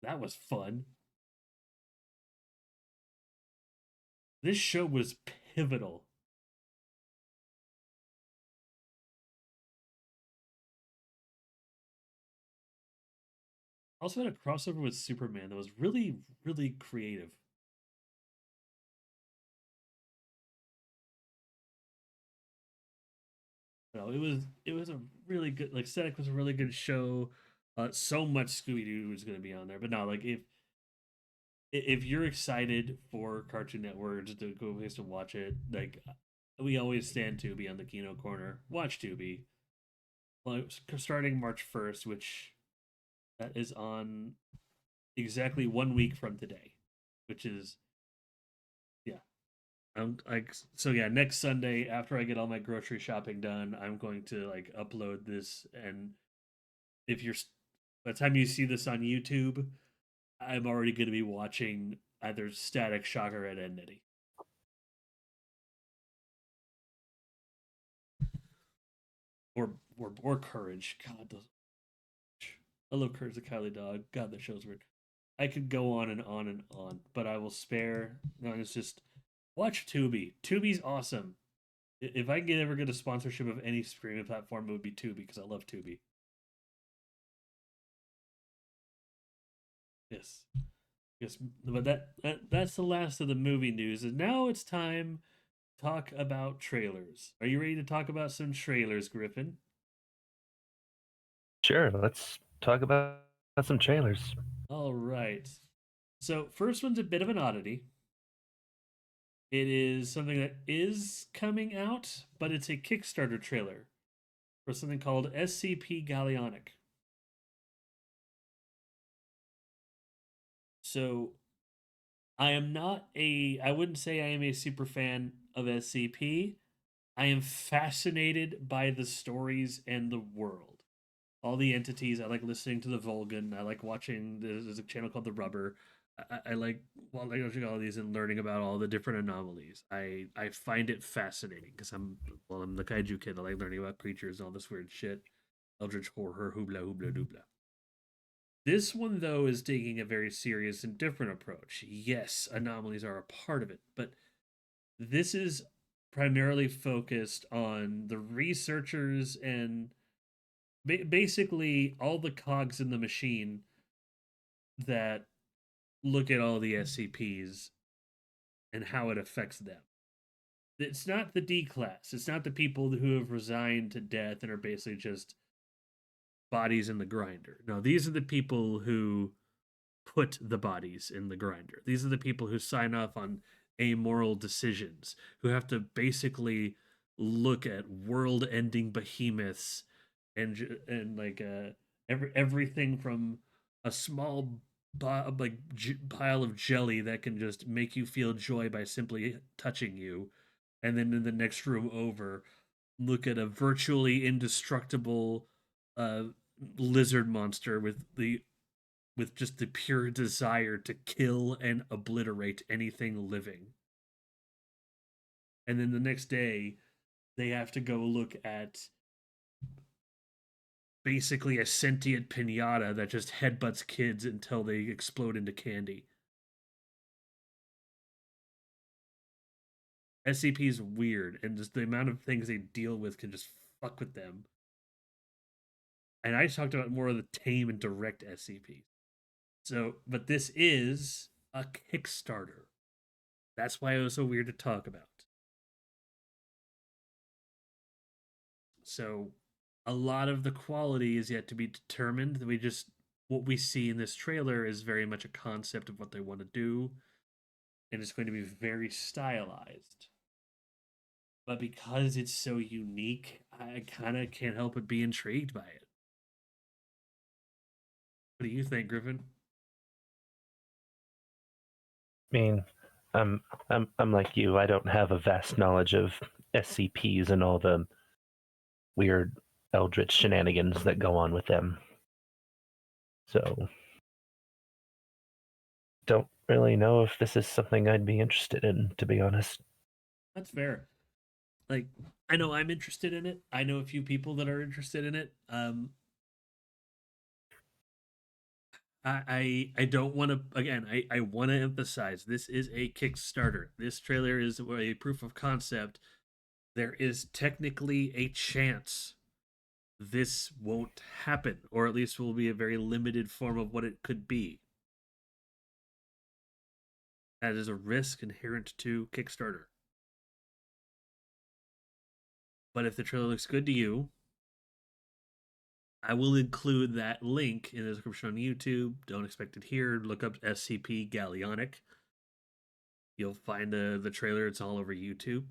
[SPEAKER 1] That was fun. This show was pivotal. Also had a crossover with Superman that was really, really creative. No, it was a really good like Static was a really good show. So much Scooby Doo was going to be on there, but no, like if you're excited for Cartoon Network to go place to watch it, like we always stand Tubi on the Kino corner. Watch Tubi. Well, starting March 1st, which that is on exactly 1 week from today, which is yeah. I'm like so yeah. Next Sunday, after I get all my grocery shopping done, I'm going to like upload this, and if you're by the time you see this on YouTube, I'm already going to be watching either Static Shock or Ed, Edd n Eddy. Or Courage. God, those. I love Courage the Cowardly Dog. God, that show's weird. I could go on and on and on, but I will spare. No, it's just watch Tubi. Tubi's awesome. If I ever get a sponsorship of any streaming platform, it would be Tubi because I love Tubi. Yes, yes. But that's the last of the movie news. And now it's time to talk about trailers. Are you ready to talk about some trailers, Gryphon?
[SPEAKER 2] Sure, let's talk about some trailers.
[SPEAKER 1] All right. So first one's a bit of an oddity. It is something that is coming out, but it's a Kickstarter trailer for something called SCP Gallionic. So I wouldn't say I am a super fan of SCP. I am fascinated by the stories and the world. All the entities. I like listening to the Vulgan. I like watching. There's a channel called The Rubber. I like watching all these and learning about all the different anomalies. I find it fascinating because I'm the kaiju kid. I like learning about creatures and all this weird shit. Eldritch horror, hoobla hoobla doobla. This one though is taking a very serious and different approach. Yes, anomalies are a part of it, but this is primarily focused on the researchers and basically all the cogs in the machine that look at all the SCPs and how it affects them. It's not the D class. It's not the people who have resigned to death and are basically just bodies in the grinder. No, these are the people who put the bodies in the grinder. These are the people who sign off on amoral decisions, who have to basically look at world-ending behemoths and like everything from a small pile of jelly that can just make you feel joy by simply touching you, and then in the next room over, look at a virtually indestructible uh, lizard monster with just the pure desire to kill and obliterate anything living. And then the next day, they have to go look at basically a sentient pinata that just headbutts kids until they explode into candy. SCP is weird, and just the amount of things they deal with can just fuck with them. And I talked about more of the tame and direct SCP. So, but this is a Kickstarter. That's why it was so weird to talk about. So a lot of the quality is yet to be determined. We just what we see in this trailer is very much a concept of what they want to do, and it's going to be very stylized. But because it's so unique, I kind of can't help but be intrigued by it. What do you think, Gryphon?
[SPEAKER 2] I mean, I'm like you. I don't have a vast knowledge of SCPs and all the weird eldritch shenanigans that go on with them. So, don't really know if this is something I'd be interested in, to be honest.
[SPEAKER 1] That's fair. Like, I know I'm interested in it. I know a few people that are interested in it. I don't want to again. I want to emphasize this is a Kickstarter. This trailer is a proof of concept. There is technically a chance this won't happen, or at least will be a very limited form of what it could be. That is a risk inherent to Kickstarter. But if the trailer looks good to you, I will include that link in the description on YouTube. Don't expect it here. Look up SCP Gallionic. You'll find the trailer. It's all over YouTube.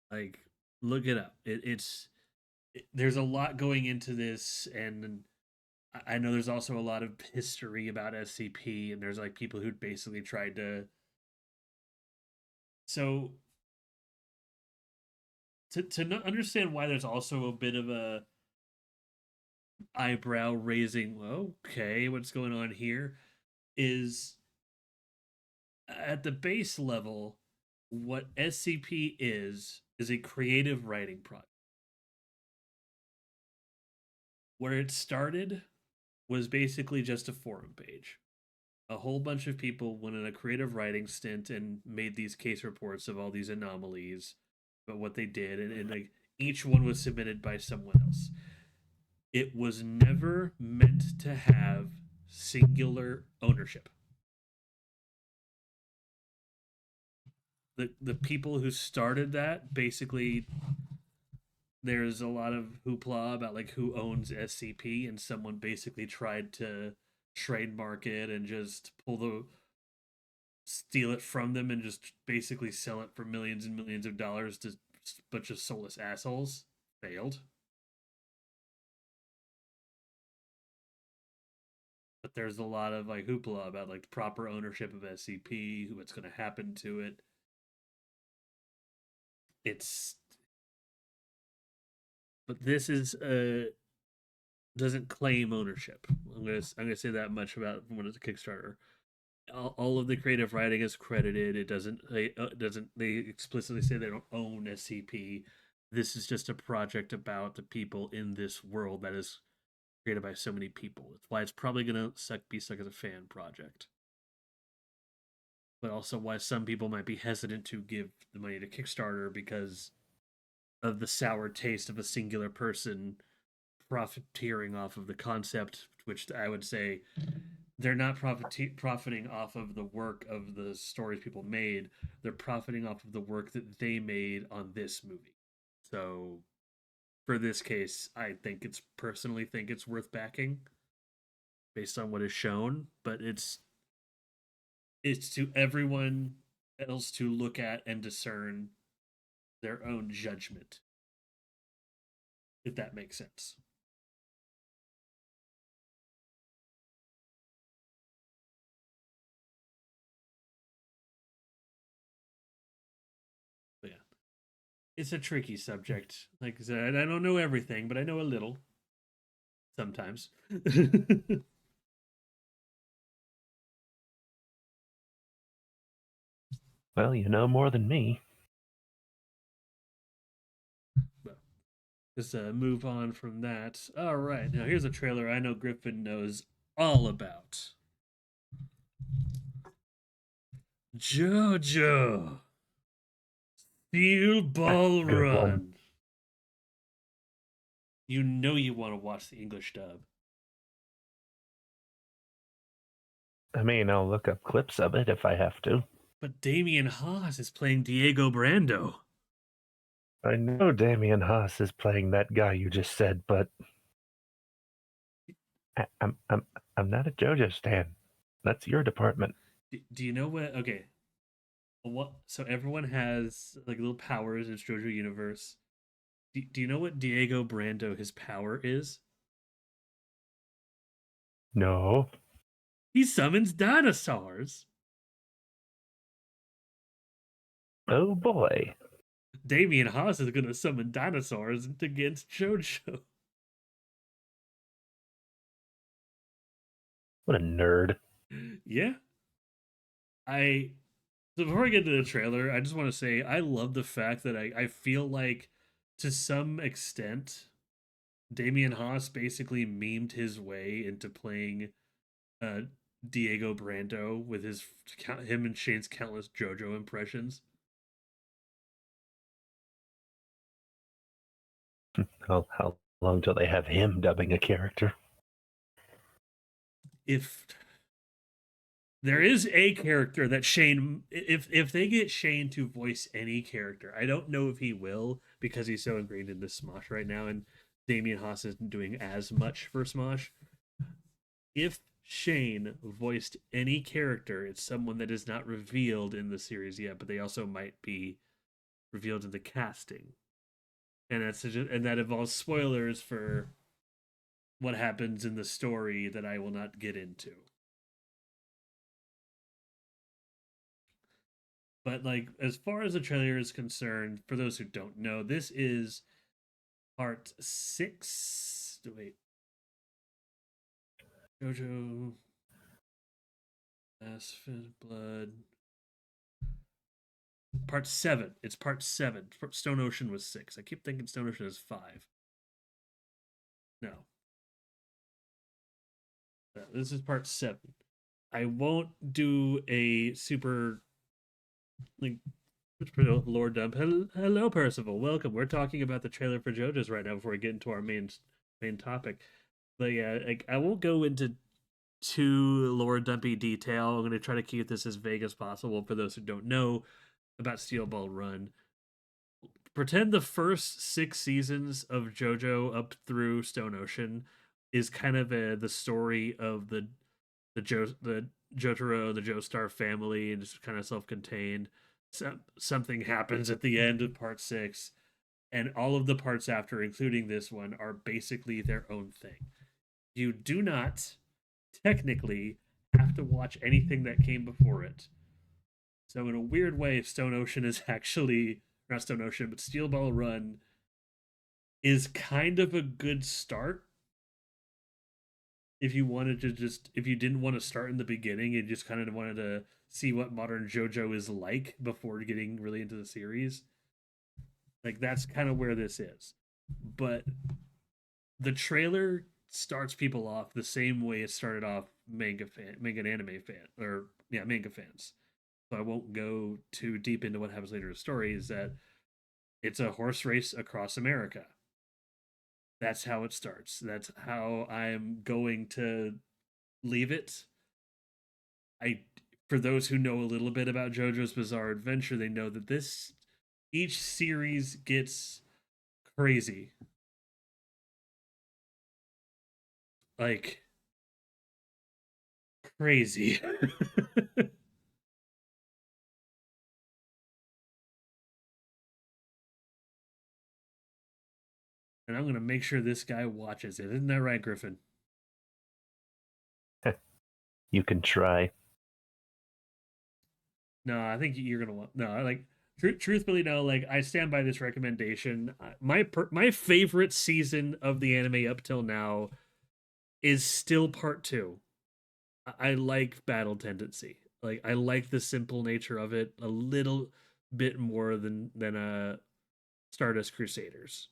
[SPEAKER 1] Like, look it up. There's a lot going into this, and I know there's also a lot of history about SCP, and there's like people who basically tried to. So to understand why there's also a bit of a eyebrow raising. Okay, what's going on here? Is at the base level, what SCP is a creative writing project. Where it started was basically just a forum page. A whole bunch of people went on a creative writing stint and made these case reports of all these anomalies, but what they did, and like each one was submitted by someone else. It was never meant to have singular ownership. The people who started that basically there's a lot of hoopla about like who owns SCP, and someone basically tried to trademark it and just pull the steal it from them and just basically sell it for millions and millions of dollars to a bunch of soulless assholes. Failed. But there's a lot of like hoopla about like the proper ownership of SCP, what's going to happen to it. It's but this is doesn't claim ownership. I'm gonna say that much about when it's a Kickstarter. All of the creative writing is credited. It doesn't they explicitly say they don't own SCP. This is just a project about the people in this world that is created by so many people. That's why it's probably gonna be stuck as a fan project. but also why some people might be hesitant to give the money to Kickstarter because of the sour taste of a singular person profiteering off of the concept, which I would say they're not profiting off of the work of the stories people made. They're profiting off of the work that they made on this movie. So for this case, I think it's personally think it's worth backing based on what is shown, but it's to everyone else to look at and discern their own judgment, if that makes sense. But yeah, it's a tricky subject. Like I said, I don't know everything, but I know a little sometimes.
[SPEAKER 2] Well, you know more than me.
[SPEAKER 1] Well, let's move on from that. All right, now here's a trailer I know Gryphon knows all about. JoJo Steel Ball
[SPEAKER 2] Good one.
[SPEAKER 1] Run. You know you want to watch the English dub.
[SPEAKER 2] I mean, I'll look up clips of it if I have to.
[SPEAKER 1] But Damian Haas is playing Diego Brando.
[SPEAKER 2] I know Damian Haas is playing that guy you just said, but I, I'm not a JoJo stan. That's your department.
[SPEAKER 1] Do you know what? Okay, what? So everyone has like little powers in JoJo universe. Do you know what Diego Brando his power is?
[SPEAKER 2] No.
[SPEAKER 1] He summons dinosaurs.
[SPEAKER 2] Oh boy.
[SPEAKER 1] Damian Haas is going to summon dinosaurs against JoJo.
[SPEAKER 2] What a nerd.
[SPEAKER 1] Yeah, I. So before I get to the trailer, I just want to say I love the fact that I feel like to some extent Damian Haas basically memed his way into playing uh, Diego Brando with him and Shane's countless JoJo impressions.
[SPEAKER 2] How long till they have him dubbing a character?
[SPEAKER 1] If there is a character that Shane, if they get Shane to voice any character, I don't know if he will because he's so ingrained into Smosh right now, and Damian Haas isn't doing as much for Smosh. If Shane voiced any character, it's someone that is not revealed in the series yet, but they also might be revealed in the casting, and that involves spoilers for what happens in the story that I will not get into. But like as far as the trailer is concerned, for those who don't know, this is part 6. Wait, JoJo Last Fifth Blood. Part 7. It's part 7. Stone Ocean was 6. I keep thinking Stone Ocean is 5. No. This is part 7. I won't do a super like Lord Dump. Hello, Percival. Welcome. We're talking about the trailer for JoJo's right now before we get into our main topic. But yeah, like I won't go into too lore dumpy detail. I'm going to try to keep this as vague as possible for those who don't know about Steel Ball Run. Pretend the first 6 seasons of JoJo up through Stone Ocean is kind of the story of the Jotaro, the Joestar family, and just kind of self-contained. Something happens at the end of part 6, and all of the parts after, including this one, are basically their own thing. You do not technically have to watch anything that came before it. So in a weird way, Stone Ocean is actually not Stone Ocean, but Steel Ball Run is kind of a good start if you wanted to just if you didn't want to start in the beginning and just kind of wanted to see what modern JoJo is like before getting really into the series. Like that's kind of where this is. But the trailer starts people off the same way it started off manga and anime fan or yeah, manga fans. so I won't go too deep into what happens later in the story, is that it's a horse race across America. That's how it starts. That's how I'm going to leave it. I For those who know a little bit about JoJo's Bizarre Adventure, they know that this each series gets crazy. Like crazy. And I'm going to make sure this guy watches it. Isn't that right, Gryphon?
[SPEAKER 2] You can try.
[SPEAKER 1] No, I think you're gonna want. No, I like. Truthfully, no. Like, I stand by this recommendation. My favorite season of the anime up till now is still part two. I like Battle Tendency. Like, I like the simple nature of it a little bit more than Stardust Crusaders.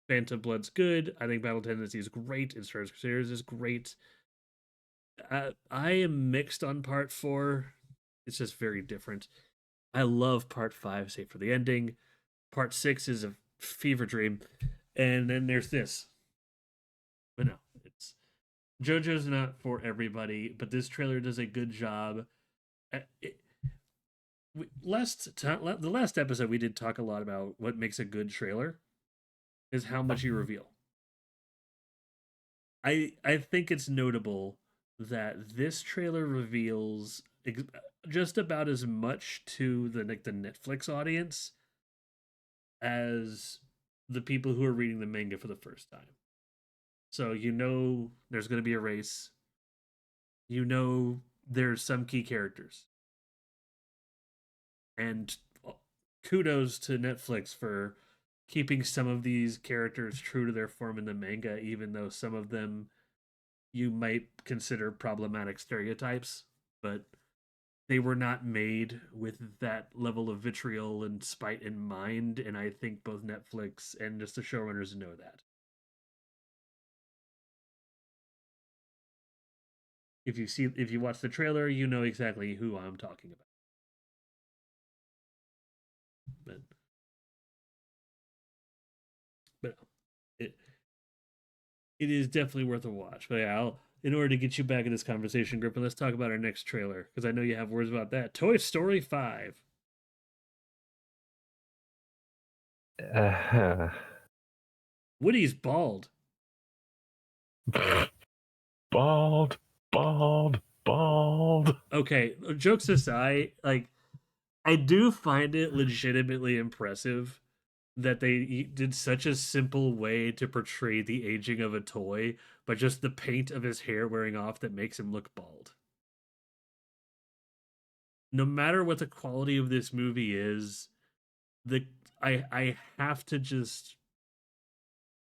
[SPEAKER 1] Phantom Blood's good. I think Battle Tendency is great, and Stardust Crusaders is great. I am mixed on part four. It's just very different. I love part five, save for the ending. Part six is a fever dream. And then there's this. But no, it's JoJo's not for everybody, but this trailer does a good job. It, the last episode we did talk a lot about what makes a good trailer is how much you reveal. I think it's notable that this trailer reveals just about as much to the Netflix audience as the people who are reading the manga for the first time. So you know there's going to be a race. You know there's some key characters. And kudos to Netflix for keeping some of these characters true to their form in the manga, even though some of them you might consider problematic stereotypes, but they were not made with that level of vitriol and spite in mind, and I think both Netflix and just the showrunners know that. If you watch the trailer, you know exactly who I'm talking about. But but it it is definitely worth a watch. But yeah, in order to get you back in this conversation, Griffin, let's talk about our next trailer because I know you have words about that. Toy Story 5.
[SPEAKER 2] Uh,
[SPEAKER 1] Woody's bald.
[SPEAKER 2] bald, bald, bald.
[SPEAKER 1] Okay, jokes aside, like I do find it legitimately impressive that they did such a simple way to portray the aging of a toy, but just the paint of his hair wearing off that makes him look bald. No matter what the quality of this movie is, the I have to just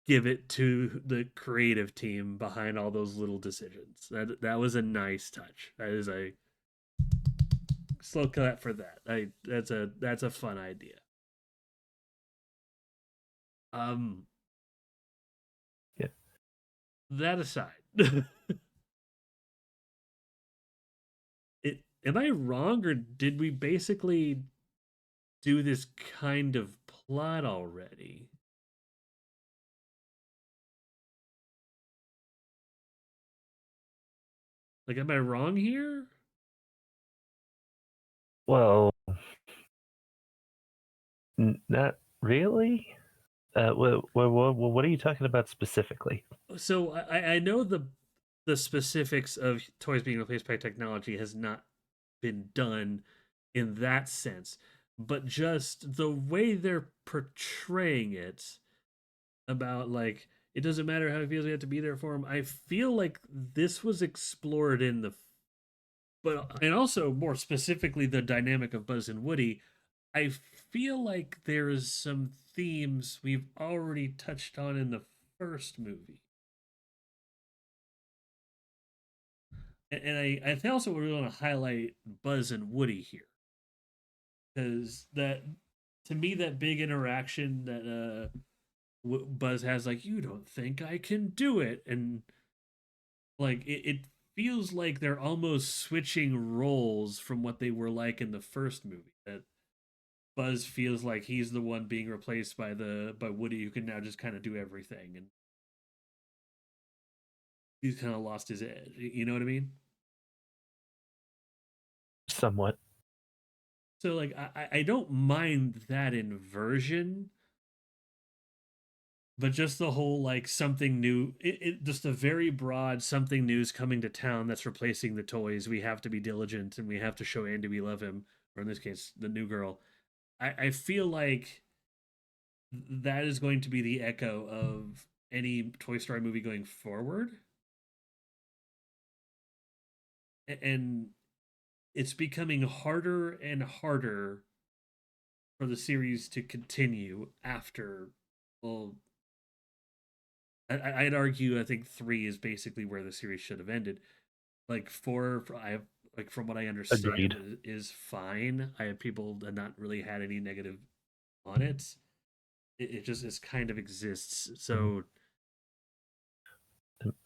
[SPEAKER 1] give it to the creative team behind all those little decisions. That was a nice touch. That is a slow clap for that. That's a fun idea. Um,
[SPEAKER 2] Yeah.
[SPEAKER 1] that aside, am I wrong or did we basically do this kind of plot already? Like, am I wrong here?
[SPEAKER 2] Well, not really. What are you talking about specifically?
[SPEAKER 1] So I know the specifics of toys being replaced by technology has not been done in that sense, but just the way they're portraying it about like it doesn't matter how he feels, we have to be there for him. I feel like this was explored in the but and also more specifically the dynamic of Buzz and Woody. I feel like there is some themes we've already touched on in the first movie. And I also really want to highlight Buzz and Woody here because that to me that big interaction that Buzz has, like, you don't think I can do it, and like it feels like they're almost switching roles from what they were like in the first movie. That Buzz feels like he's the one being replaced by Woody, who can now just kind of do everything, and he's kind of lost his edge. You know what I mean?
[SPEAKER 2] Somewhat.
[SPEAKER 1] So like I don't mind that inversion, but just the whole like something new, just a very broad something new's coming to town that's replacing the toys. We have to be diligent and we have to show Andy we love him, or in this case, the new girl. I feel like that is going to be the echo of any Toy Story movie going forward. And it's becoming harder and harder for the series to continue after, well, I'd argue I think 3 is basically where the series should have ended. Like 4, I have, like, from what I
[SPEAKER 2] Agreed.
[SPEAKER 1] understand, is fine. I have people that not really had any negative on it. It just is kind of exists.
[SPEAKER 2] Mhm.
[SPEAKER 1] So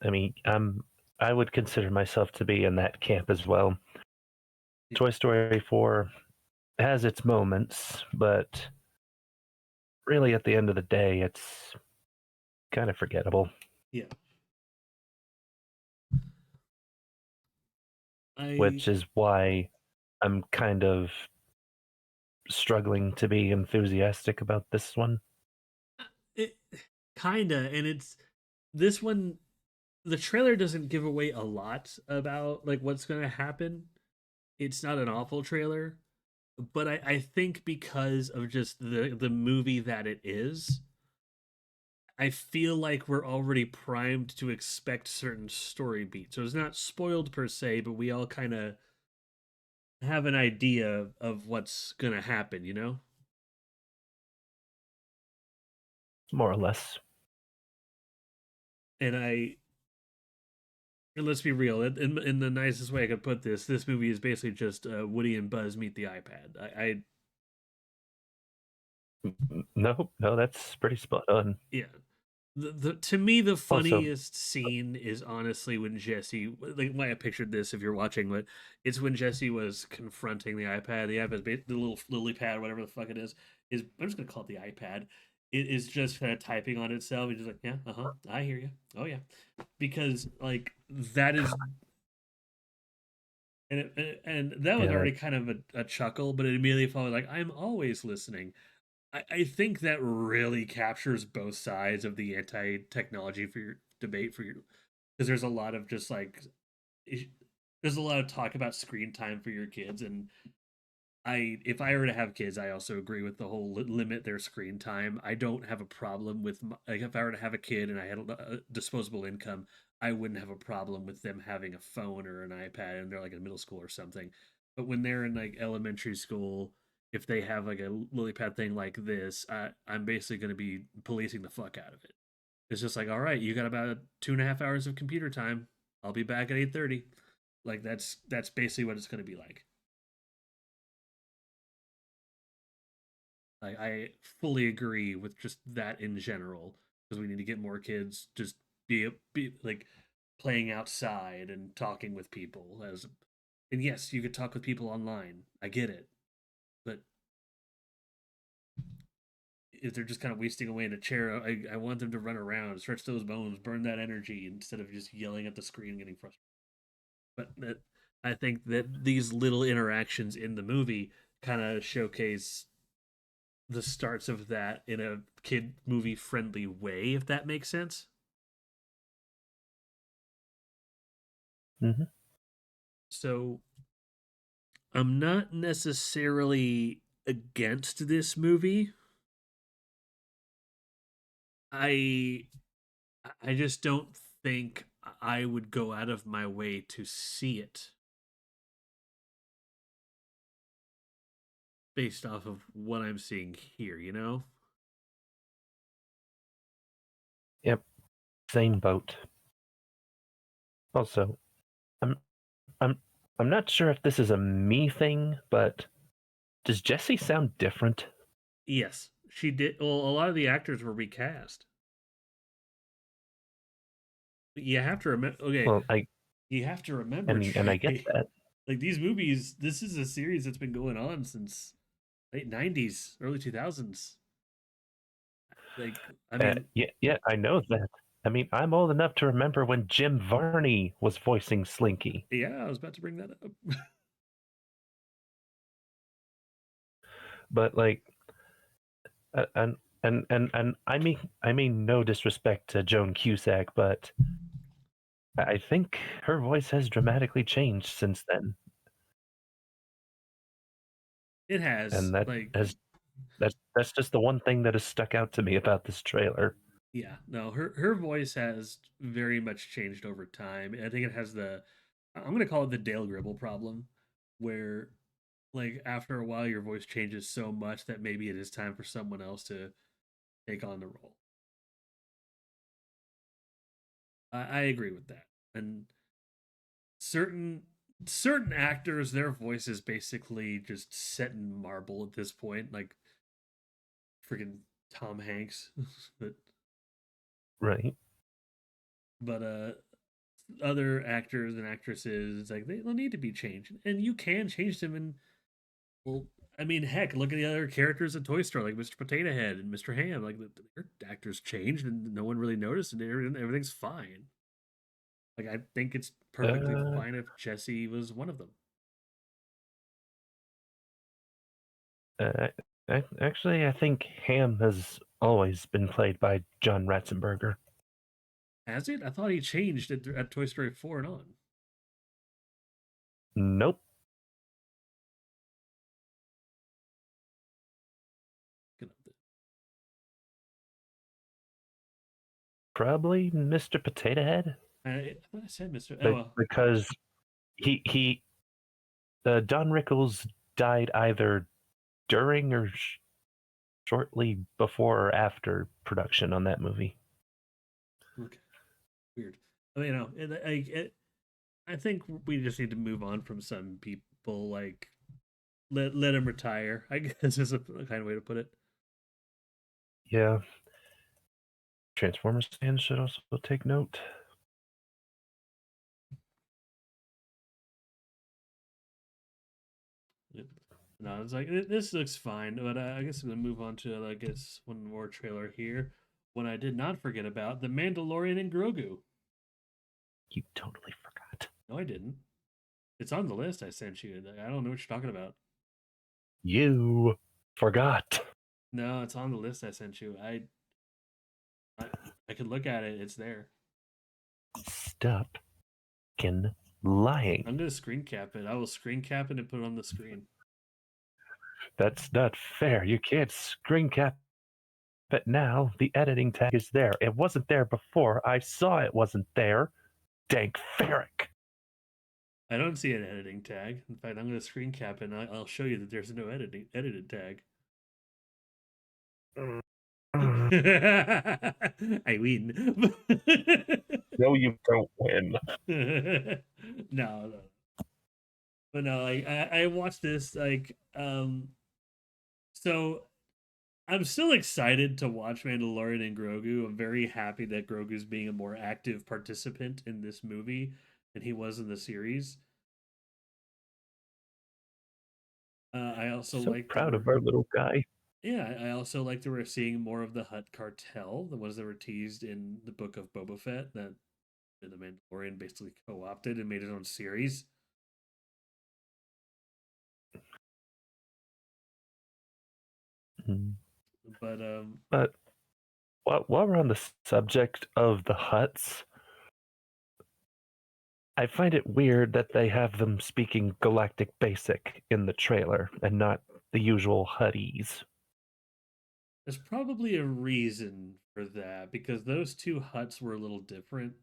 [SPEAKER 2] I mean, I would consider myself to be in that camp as well. Toy Story 4 has its moments, but really at the end of the day, it's kind of forgettable,
[SPEAKER 1] yeah, I
[SPEAKER 2] which is why I'm kind of struggling to be enthusiastic about this one.
[SPEAKER 1] it kinda, and it's this one. The trailer doesn't give away a lot about like what's going to happen. It's not an awful trailer, but I think because of just the movie that it is, I feel like we're already primed to expect certain story beats. So it's not spoiled per se, but we all kind of have an idea of what's gonna happen, you know?
[SPEAKER 2] More or less.
[SPEAKER 1] And let's be real, in the nicest way I could put this movie is basically just Woody and Buzz meet the iPad.
[SPEAKER 2] No, no, that's pretty spot on.
[SPEAKER 1] Yeah, the to me the
[SPEAKER 2] Also,
[SPEAKER 1] funniest scene is honestly when Jesse, like, why I pictured this if you're watching, but it's when Jesse was confronting the iPad. The iPad, the little lily pad, whatever the fuck it is I'm just gonna call it the iPad. It is just kind of typing on itself. It's just like, yeah, I hear you. Oh yeah, because like that is, and that was
[SPEAKER 2] yeah,
[SPEAKER 1] already kind of a chuckle, but it immediately followed like, I'm always listening. I think that really captures both sides of the anti-technology for your debate for your, because there's a lot of just like, there's a lot of talk about screen time for your kids, and if I were to have kids, I also agree with the whole limit their screen time. I don't have a problem with like, if I were to have a kid and I had a disposable income, I wouldn't have a problem with them having a phone or an iPad and they're like in middle school or something. But when they're in like elementary school, if they have like a lily pad thing like this, I'm basically going to be policing the fuck out of it. It's just like, all right, you got about 2.5 hours of computer time. I'll be back at 8:30. Like that's basically what it's going to be like. I fully agree with just that in general, because we need to get more kids just be like playing outside and talking with people. As, and yes, you could talk with people online. I get it, but if they're just kind of wasting away in a chair, I want them to run around, stretch those bones, burn that energy instead of just yelling at the screen and getting frustrated. But I think that these little interactions in the movie kind of showcase the starts of that in a kid movie friendly way, if that makes sense.
[SPEAKER 2] hmm
[SPEAKER 1] So I'm not necessarily against this movie. I I just don't think I would go out of my way to see it based off of what I'm seeing here, you know?
[SPEAKER 2] yep, same boat. Also, I'm I'm I'm not sure if this is a me thing, but does Jesse sound different?
[SPEAKER 1] Yes, she did. Well, a lot of the actors were recast. You have to remember. Okay,
[SPEAKER 2] Well, I
[SPEAKER 1] You have to remember,
[SPEAKER 2] and I get
[SPEAKER 1] Trey,
[SPEAKER 2] that.
[SPEAKER 1] like these movies, this is a series that's been going on since late 90s, early 2000s. Like, I mean,
[SPEAKER 2] Yeah, yeah, I know that. I mean, I'm old enough to remember when Jim Varney was voicing Slinky,
[SPEAKER 1] yeah, I was about to bring that up.
[SPEAKER 2] but like, and I mean no disrespect to Joan Cusack, but I think her voice has dramatically changed since then,
[SPEAKER 1] It has,
[SPEAKER 2] and that
[SPEAKER 1] like,
[SPEAKER 2] has that's just the one thing that has stuck out to me about this trailer.
[SPEAKER 1] yeah, no, her voice has very much changed over time. I think it has the, I'm gonna call it the Dale Gribble problem, where like after a while your voice changes so much that maybe it is time for someone else to take on the role. I agree with that. And certain certain actors, their voice is basically just set in marble at this point, like freaking Tom Hanks. but
[SPEAKER 2] Right.
[SPEAKER 1] but other actors and actresses, it's like they'll need to be changed, and you can change them. And well, I mean, heck, look at the other characters in Toy Story, like Mr. Potato Head and Mr. Ham. Like their actors changed, and no one really noticed, and everything's fine. Like I think it's perfectly
[SPEAKER 2] Uh,
[SPEAKER 1] fine if Jesse was one of them.
[SPEAKER 2] uh, Actually, I think Ham has always been played by John Ratzenberger.
[SPEAKER 1] Has it? I thought he changed at Toy Story 4 and on.
[SPEAKER 2] Nope. Probably Mr. Potato Head,
[SPEAKER 1] I thought I said Mr. Oh, well.
[SPEAKER 2] because he Don Rickles died either during or shortly before or after production on that movie.
[SPEAKER 1] Okay, weird. I mean, I think we just need to move on from some people. Like let him retire. I guess is a kind of way to put it.
[SPEAKER 2] Yeah, Transformers fans should also take note.
[SPEAKER 1] Yep. No, it's like this looks fine, but I guess I'm gonna move on to I guess one more trailer here. One I did not forget about: The Mandalorian and Grogu.
[SPEAKER 2] You totally forgot.
[SPEAKER 1] No, I didn't. It's on the list I sent you. I don't know what you're talking about.
[SPEAKER 2] You forgot.
[SPEAKER 1] No, it's on the list I sent you. I, I could look at it. It's there.
[SPEAKER 2] Stop lying.
[SPEAKER 1] I'm gonna screen cap it. I will screen cap it and put it on the screen.
[SPEAKER 2] That's not fair. You can't screen cap it now. The editing tag is there. It wasn't there before. I saw it wasn't there. Dank Ferrick.
[SPEAKER 1] I don't see an editing tag. In fact, I'm gonna screen cap it and I'll show you that there's no edited tag. I win.
[SPEAKER 2] No, you don't win.
[SPEAKER 1] no, no. But no, like I watched this so I'm still excited to watch Mandalorian and Grogu. I'm very happy that Grogu's being a more active participant in this movie than he was in the series. I also
[SPEAKER 2] So
[SPEAKER 1] like that
[SPEAKER 2] proud of our little guy.
[SPEAKER 1] yeah, I also like that we're seeing more of the Hutt cartel, the ones that were teased in the book of Boba Fett that the Mandalorian basically co-opted and made his own series.
[SPEAKER 2] Mm.
[SPEAKER 1] But
[SPEAKER 2] But while we're on the subject of the Hutts, I find it weird that they have them speaking Galactic Basic in the trailer and not the usual Hutties.
[SPEAKER 1] there's probably a reason for that because those two Hutts were a little different.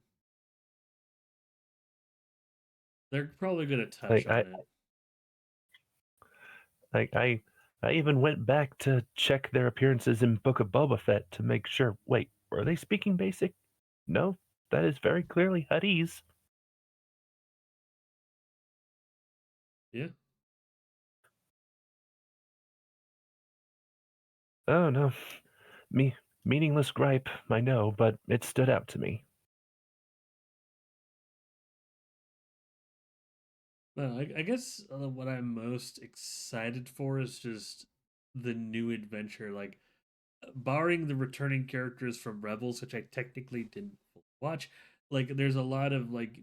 [SPEAKER 1] They're probably going to touch
[SPEAKER 2] Like
[SPEAKER 1] on it.
[SPEAKER 2] like I, I even went back to check their appearances in Book of Boba Fett to make sure. Wait, were they speaking Basic? No, that is very clearly Hutties.
[SPEAKER 1] Yeah.
[SPEAKER 2] Oh no, me meaningless gripe. I know, but it stood out to me.
[SPEAKER 1] Well, I guess what I'm most excited for is just the new adventure. Like, barring the returning characters from Rebels, which I technically didn't watch, like, there's a lot of, like,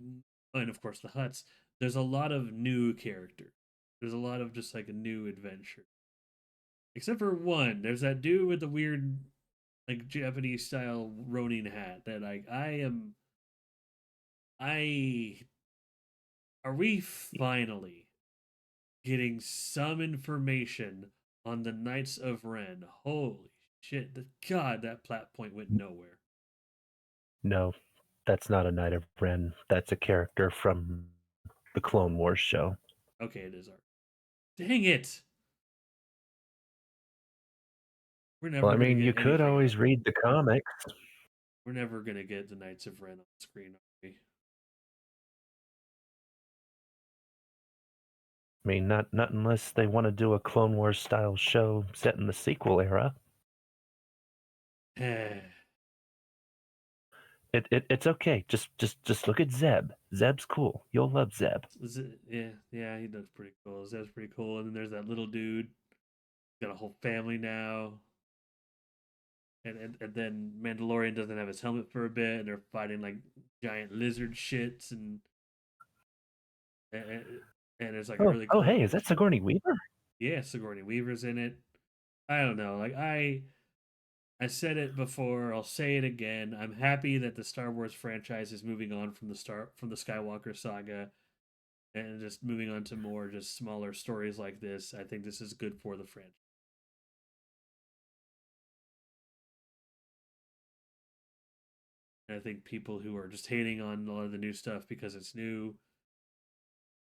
[SPEAKER 1] and of course the Huts, there's a lot of new characters. There's a lot of just, like, a new adventure. Except for one. There's that dude with the weird, like, Japanese style Ronin hat that, like, I. Are we finally getting some information on the Knights of Ren? Holy shit. God, that plot point went nowhere.
[SPEAKER 2] No, that's not a Knight of Ren. That's a character from the Clone Wars show.
[SPEAKER 1] Okay, it is art. Dang it! We're
[SPEAKER 2] Well,
[SPEAKER 1] never
[SPEAKER 2] I
[SPEAKER 1] gonna
[SPEAKER 2] mean,
[SPEAKER 1] get
[SPEAKER 2] you could
[SPEAKER 1] anything
[SPEAKER 2] always
[SPEAKER 1] else.
[SPEAKER 2] read the comics.
[SPEAKER 1] We're never gonna get the Knights of Ren on screen, are we?
[SPEAKER 2] I mean, not unless they want to do a Clone Wars style show set in the sequel era. It's okay. Just look at Zeb. Zeb's cool. You'll love Zeb.
[SPEAKER 1] Yeah, yeah, he looks pretty cool. That's pretty cool. And then there's that little dude. Got a whole family now. And then Mandalorian doesn't have his helmet for a bit, and they're fighting like giant lizard shits, and, and it's like a really
[SPEAKER 2] Oh,
[SPEAKER 1] cool.
[SPEAKER 2] hey, is that Sigourney Weaver?
[SPEAKER 1] Yeah, Sigourney Weaver's in it. I don't know. Like, I said it before. I'll say it again. I'm happy that the Star Wars franchise is moving on from the Skywalker saga and just moving on to more just smaller stories like this. I think this is good for the franchise. And I think people who are just hating on a lot of the new stuff because it's new,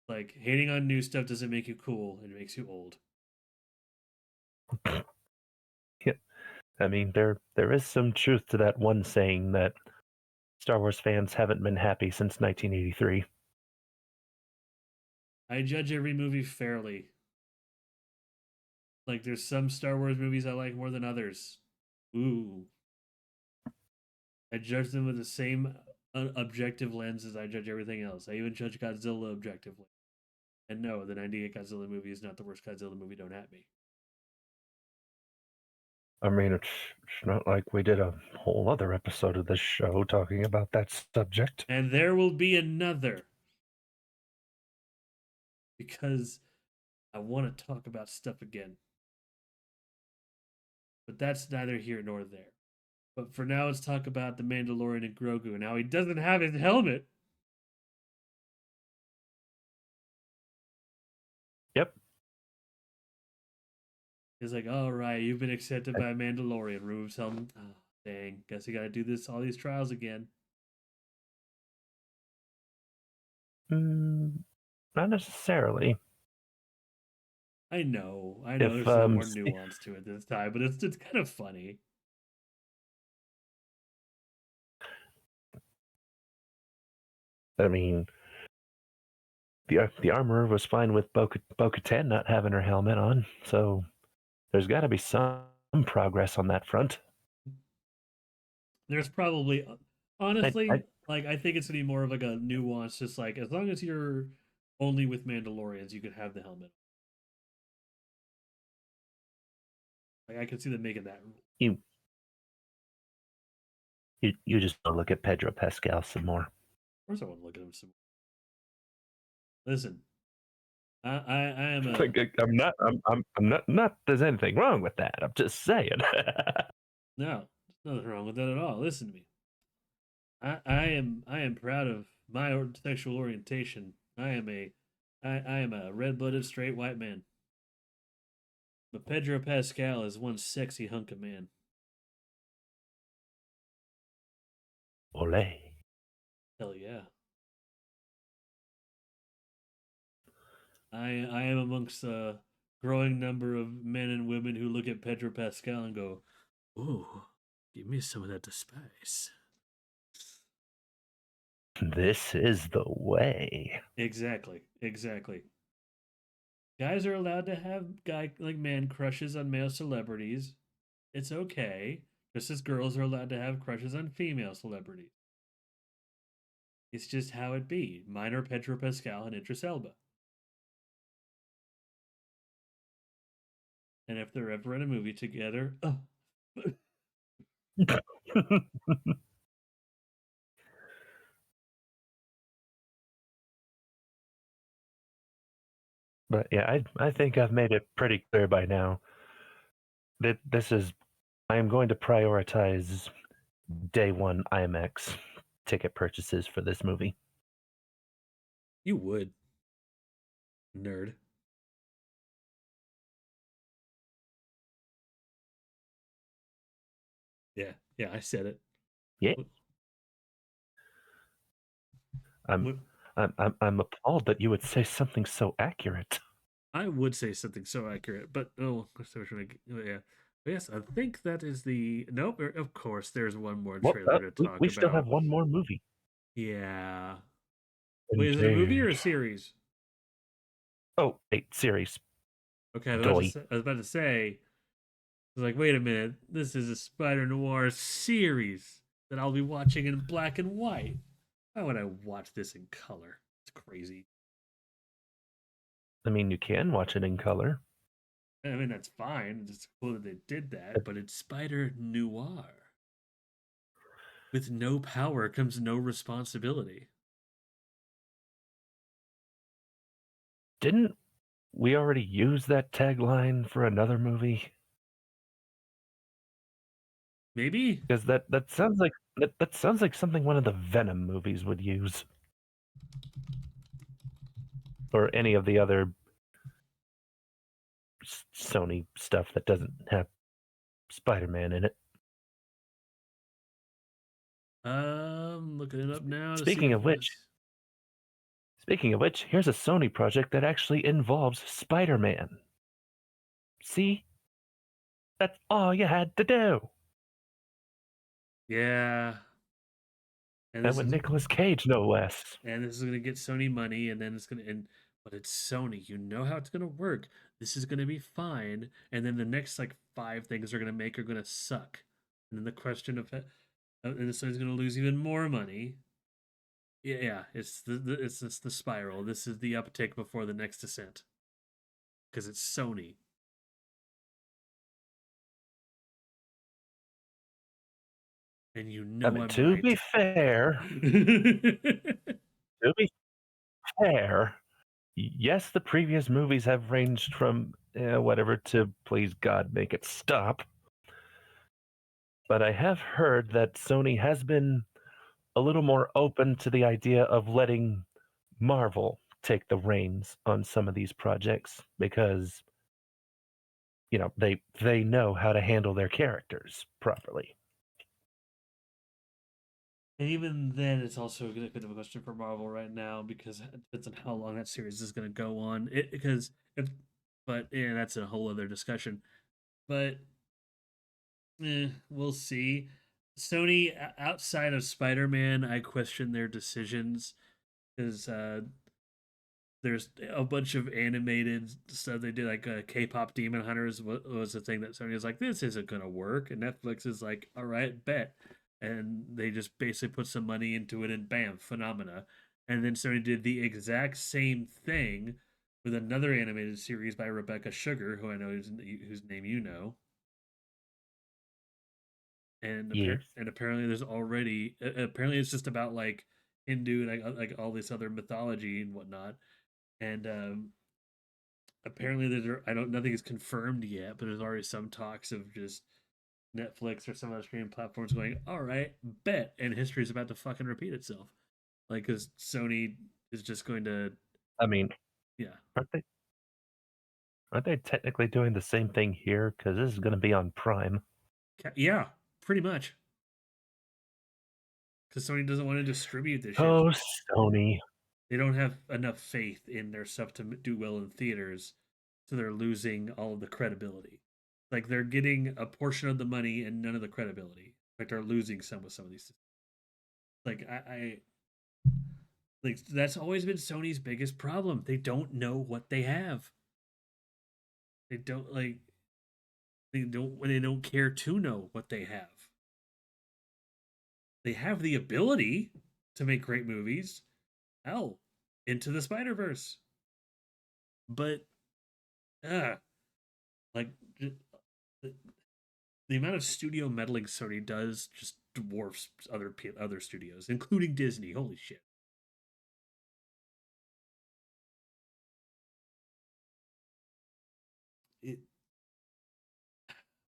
[SPEAKER 1] like, hating on new stuff doesn't make you cool. It makes you old.
[SPEAKER 2] Yeah. I mean, there is some truth to that one saying that Star Wars fans haven't been happy since 1983.
[SPEAKER 1] I judge every movie fairly. Like, there's some Star Wars movies I like more than others. Ooh. I judge them with the same objective lens as I judge everything else. I even judge Godzilla objectively. And no, the 98 Godzilla movie is not the worst Godzilla movie, don't at me.
[SPEAKER 2] I mean, it's not like we did a whole other episode of this show talking about that subject.
[SPEAKER 1] And there will be another because I want to talk about stuff again. But that's neither here nor there. But for now, let's talk about the Mandalorian and Grogu and how he doesn't have his helmet.
[SPEAKER 2] Yep.
[SPEAKER 1] He's like, all right, you've been accepted by Mandalorian. Removes helmet. Oh, dang. Guess you got to do all these trials again.
[SPEAKER 2] Not necessarily.
[SPEAKER 1] I know.
[SPEAKER 2] If
[SPEAKER 1] There's a little more nuance to it this time, but it's kind of funny.
[SPEAKER 2] I mean, the armorer was fine with Bo-Katan not having her helmet on, so there's got to be some progress on that front.
[SPEAKER 1] There's probably,
[SPEAKER 2] I,
[SPEAKER 1] honestly,
[SPEAKER 2] I,
[SPEAKER 1] like, I think it's gonna be more of like a nuance. Just like, as long as you're only with Mandalorians, you can have the helmet. Like, I can see them making that rule.
[SPEAKER 2] you you just want to look at Pedro Pascal some more.
[SPEAKER 1] Of course, I want to look at him some more. Listen, I am a
[SPEAKER 2] Like, I'm not. There's anything wrong with that. I'm just saying.
[SPEAKER 1] no. There's nothing wrong with that at all. Listen to me. I am proud of my sexual orientation. I am a red-blooded straight white man. But Pedro Pascal is one sexy hunk of man.
[SPEAKER 2] Ole.
[SPEAKER 1] Hell yeah. I am amongst a growing number of men and women who look at Pedro Pascal and go, "Ooh, give me some of that to spice."
[SPEAKER 2] This is the way.
[SPEAKER 1] Exactly, exactly. Guys are allowed to have man crushes on male celebrities. It's okay, just as girls are allowed to have crushes on female celebrities. It's just how it be. Mine are Pedro Pascal and Idris Elba. And if they're ever in a movie together,
[SPEAKER 2] But yeah, I think I've made it pretty clear by now that I am going to prioritize day one IMAX ticket purchases for this movie.
[SPEAKER 1] you would, nerd. Yeah, yeah, I said it.
[SPEAKER 2] Yeah, I'm
[SPEAKER 1] What-
[SPEAKER 2] I'm appalled that you would say something so accurate.
[SPEAKER 1] I would say something so accurate, but oh, yeah. But yes, I think that is the nope. Of course, there's one more
[SPEAKER 2] Well,
[SPEAKER 1] trailer to
[SPEAKER 2] we
[SPEAKER 1] talk
[SPEAKER 2] still have
[SPEAKER 1] about.
[SPEAKER 2] one more movie.
[SPEAKER 1] Yeah. Wait, is it a movie or
[SPEAKER 2] Indeed.
[SPEAKER 1] a series?
[SPEAKER 2] Oh, wait, series.
[SPEAKER 1] Okay,
[SPEAKER 2] Doy.
[SPEAKER 1] I was about to say, I was like, wait a minute, this is a Spider Noir series that I'll be watching in black and white. Why would I watch this in color? It's crazy.
[SPEAKER 2] I mean, you can watch it in color.
[SPEAKER 1] I mean, that's fine. It's cool that they did that, but it's Spider Noir. With no power comes no responsibility.
[SPEAKER 2] Didn't we already use that tagline for another movie?
[SPEAKER 1] Maybe?
[SPEAKER 2] Because that sounds like that sounds like something one of the Venom movies would use, or any of the other Sony stuff that doesn't have Spider-Man in it.
[SPEAKER 1] Looking it up now to see
[SPEAKER 2] Speaking
[SPEAKER 1] if
[SPEAKER 2] of which,
[SPEAKER 1] this.
[SPEAKER 2] here's a Sony project that actually involves Spider-Man. See, that's all you had to do.
[SPEAKER 1] Yeah. And
[SPEAKER 2] And
[SPEAKER 1] this
[SPEAKER 2] with
[SPEAKER 1] is
[SPEAKER 2] Nicolas Cage, no less.
[SPEAKER 1] gonna get Sony money, and then it's gonna end. But it's Sony. You know how it's gonna work. This is gonna be fine, and then the next like five things they're gonna make are gonna suck. And then the question of and Sony's gonna lose even more money. Yeah, yeah. It's just the spiral. This is the uptick before the next descent because it's Sony, and you
[SPEAKER 2] I
[SPEAKER 1] know
[SPEAKER 2] mean,
[SPEAKER 1] I'm
[SPEAKER 2] to be
[SPEAKER 1] right.
[SPEAKER 2] fair, to be fair, yes, the previous movies have ranged from whatever to please God make it stop. But I have heard that Sony has been a little more open to the idea of letting Marvel take the reins on some of these projects because they know how to handle their characters properly.
[SPEAKER 1] And even then, it's also a bit of a question for Marvel right now because it depends on how long that series is going to go on. Because if, but yeah, that's a whole other discussion. But we'll see. Sony outside of Spider Man, I question their decisions because there's a bunch of animated stuff they did, like K-pop Demon Hunters was the thing that Sony was like, this isn't gonna work, and Netflix is like, all right, bet, and they just basically put some money into it, and bam, phenomena. And then Sony did the exact same thing with another animated series by Rebecca Sugar, who I know whose name you know, and
[SPEAKER 2] Yes.
[SPEAKER 1] apparently there's already apparently it's just about like Hindu and like all this other mythology and whatnot, and apparently I don't nothing is confirmed yet, but there's already some talks of just Netflix or some other streaming platforms going, all right, bet, and history is about to fucking repeat itself, like because Sony is just going to,
[SPEAKER 2] I mean,
[SPEAKER 1] yeah,
[SPEAKER 2] aren't they technically doing the same thing here? Because this is going to be on Prime.
[SPEAKER 1] yeah, pretty much, because Sony doesn't want to distribute this shit.
[SPEAKER 2] Oh, Sony.
[SPEAKER 1] They don't have enough faith in their stuff to do well in theaters, so they're losing all of the credibility. Like they're getting a portion of the money and none of the credibility. Like they're losing some with some of these. Like I like that's always been Sony's biggest problem. They don't know what they have. They don't like they don't care to know what they have. They have the ability to make great movies. Hell, Into the Spider Verse, but uh like the amount of studio meddling Sony does just dwarfs other studios, including Disney. Holy shit! It,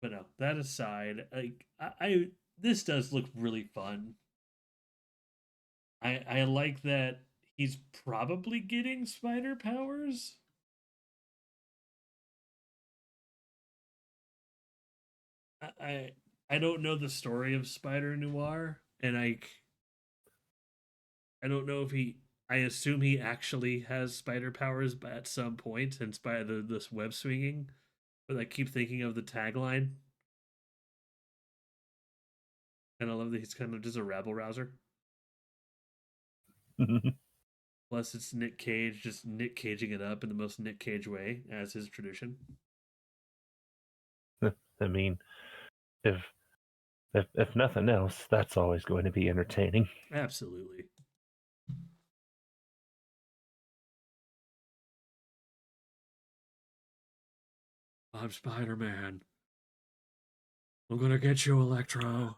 [SPEAKER 1] but no, that aside, like I this does look really fun. I like that he's probably getting spider powers. I I don't know the story of Spider Noir, and I don't know if he. I assume he actually has spider powers at some point, and by this web swinging. But I keep thinking of the tagline, and I love that he's kind of just a rabble rouser. Plus, it's Nick Cage, just Nick Caging it up in the most Nick Cage way, as his tradition.
[SPEAKER 2] I mean, if if nothing else, that's always going to be entertaining.
[SPEAKER 1] Absolutely. I'm Spider Man. I'm gonna get you, Electro.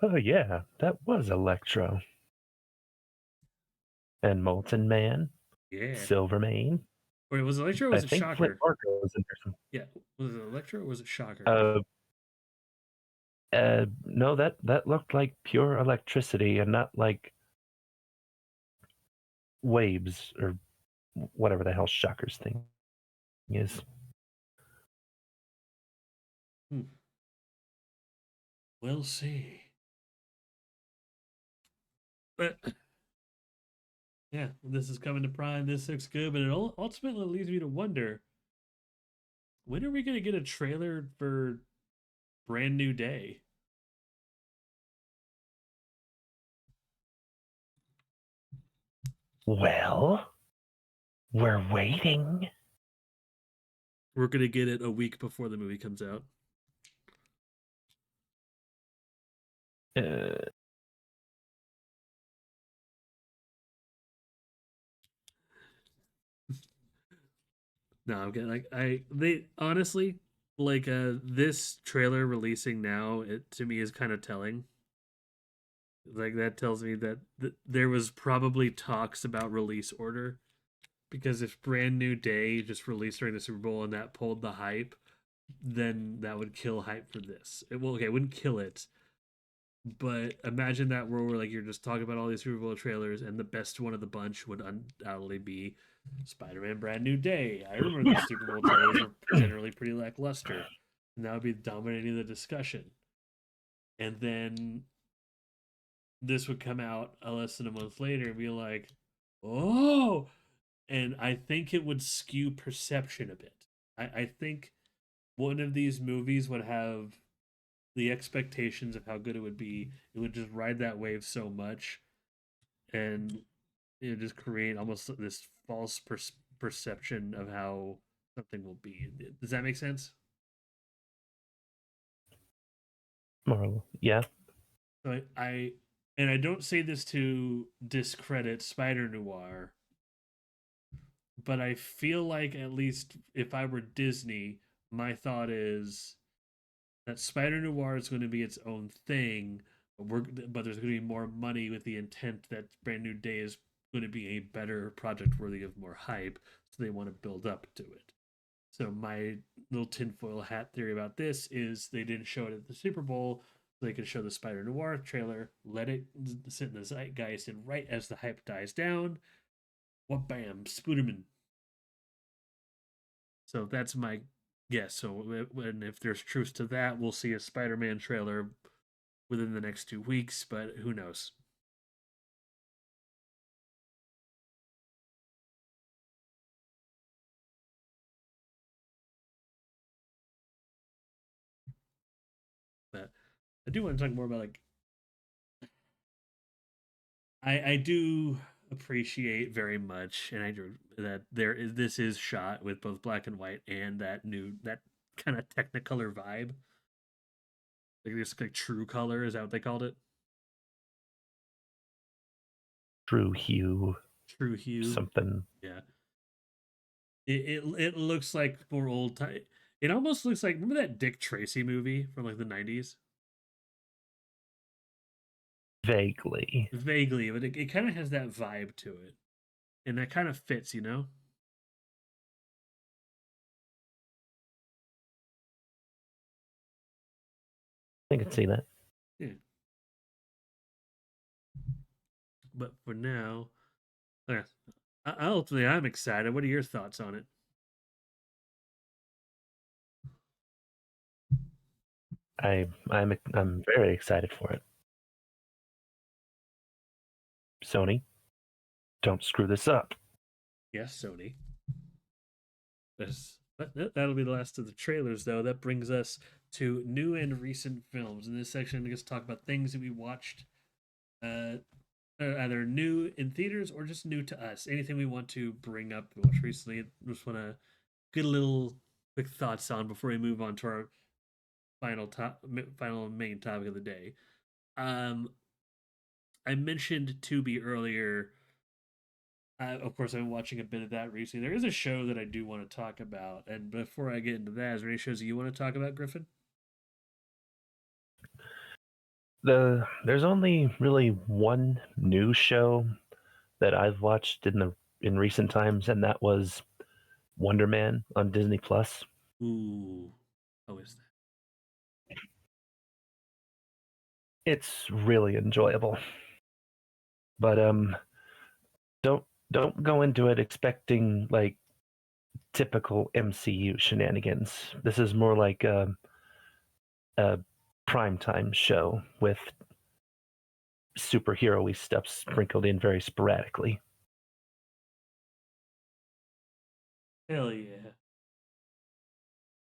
[SPEAKER 2] Oh yeah, that was Electro and Molten Man,
[SPEAKER 1] Yeah.
[SPEAKER 2] Silvermane.
[SPEAKER 1] Wait, was it Electro or
[SPEAKER 2] I
[SPEAKER 1] was it
[SPEAKER 2] think Flint
[SPEAKER 1] Shocker?
[SPEAKER 2] Marko was in there.
[SPEAKER 1] Yeah. Was it Electro or was it Shocker?
[SPEAKER 2] Uh, no, that looked like pure electricity and not like waves or whatever the hell Shocker's thing is.
[SPEAKER 1] Hmm. We'll see. But yeah, this is coming to Prime. This looks good, but it ultimately leads me to wonder, when are we going to get a trailer for Brand New Day?
[SPEAKER 2] Well, we're waiting.
[SPEAKER 1] We're going to get it a week before the movie comes out.
[SPEAKER 2] Uh,
[SPEAKER 1] No, I'm getting like they honestly like this trailer releasing now. It to me is kind of telling. Like that tells me that there was probably talks about release order, because if Brand New Day just released during the Super Bowl and that pulled the hype, then that would kill hype for this. Well, okay, it wouldn't kill it, but imagine that world where like you're just talking about all these Super Bowl trailers, and the best one of the bunch would undoubtedly be Spider-Man: Brand New Day. I remember the Super Bowl trailers were generally pretty lackluster, and that would be dominating the discussion. And then this would come out less than a month later and be like, "Oh!" And I think it would skew perception a bit. I think one of these movies would have the expectations of how good it would be. It would just ride that wave so much, and it would just create almost this false perception of how something will be. Does that make sense?
[SPEAKER 2] Marvel, yeah.
[SPEAKER 1] So and I don't say this to discredit Spider Noir, but I feel like, at least if I were Disney, my thought is that Spider Noir is going to be its own thing, but there's going to be more money, with the intent that Brand New Day is going to be a better project worthy of more hype, so they want to build up to it. So my little tinfoil hat theory about this is they didn't show it at the Super Bowl, so they could show the Spider Noir trailer, let it sit in the zeitgeist, and right as the hype dies down, what bam, Spooderman. So that's my guess. So when if there's truth to that, we'll see a Spider-Man trailer within the next 2 weeks, but who knows? But I do want to talk more about, like, I do appreciate very much, and I do that this is shot with both black and white and that kind of Technicolor vibe. Like this, like true color, is that what they called it?
[SPEAKER 2] True hue,
[SPEAKER 1] True hue.
[SPEAKER 2] something.
[SPEAKER 1] Yeah. It looks like more old time. It almost looks like, remember that Dick Tracy movie from like the 90s?
[SPEAKER 2] Vaguely.
[SPEAKER 1] Vaguely, but it kind of has that vibe to it. And that kind of fits, you know?
[SPEAKER 2] I can see that.
[SPEAKER 1] Yeah. But for now, yeah, ultimately, I'm excited. What are your thoughts on it?
[SPEAKER 2] I'm very excited for it. Sony, don't screw this up.
[SPEAKER 1] Yes, Sony. That'll be the last of the trailers, though. That brings us to new and recent films. In this section, we just talk about things that we watched, uh, either new in theaters or just new to us. Anything we want to bring up, we watched recently. Just want to get a little quick thoughts on before we move on to our final main topic of the day. Um, I mentioned Tubi earlier. Of course, I've been watching a bit of that recently. There is a show that I do want to talk about, and before I get into that, is there any shows that you want to talk about, Gryphon?
[SPEAKER 2] There's only really one new show that I've watched in recent times, and that was Wonder Man on Disney Plus.
[SPEAKER 1] Ooh, how is that?
[SPEAKER 2] It's really enjoyable, but don't don't go into it expecting like typical MCU shenanigans. This is more like a primetime show with superhero-y stuff sprinkled in very sporadically.
[SPEAKER 1] Hell yeah!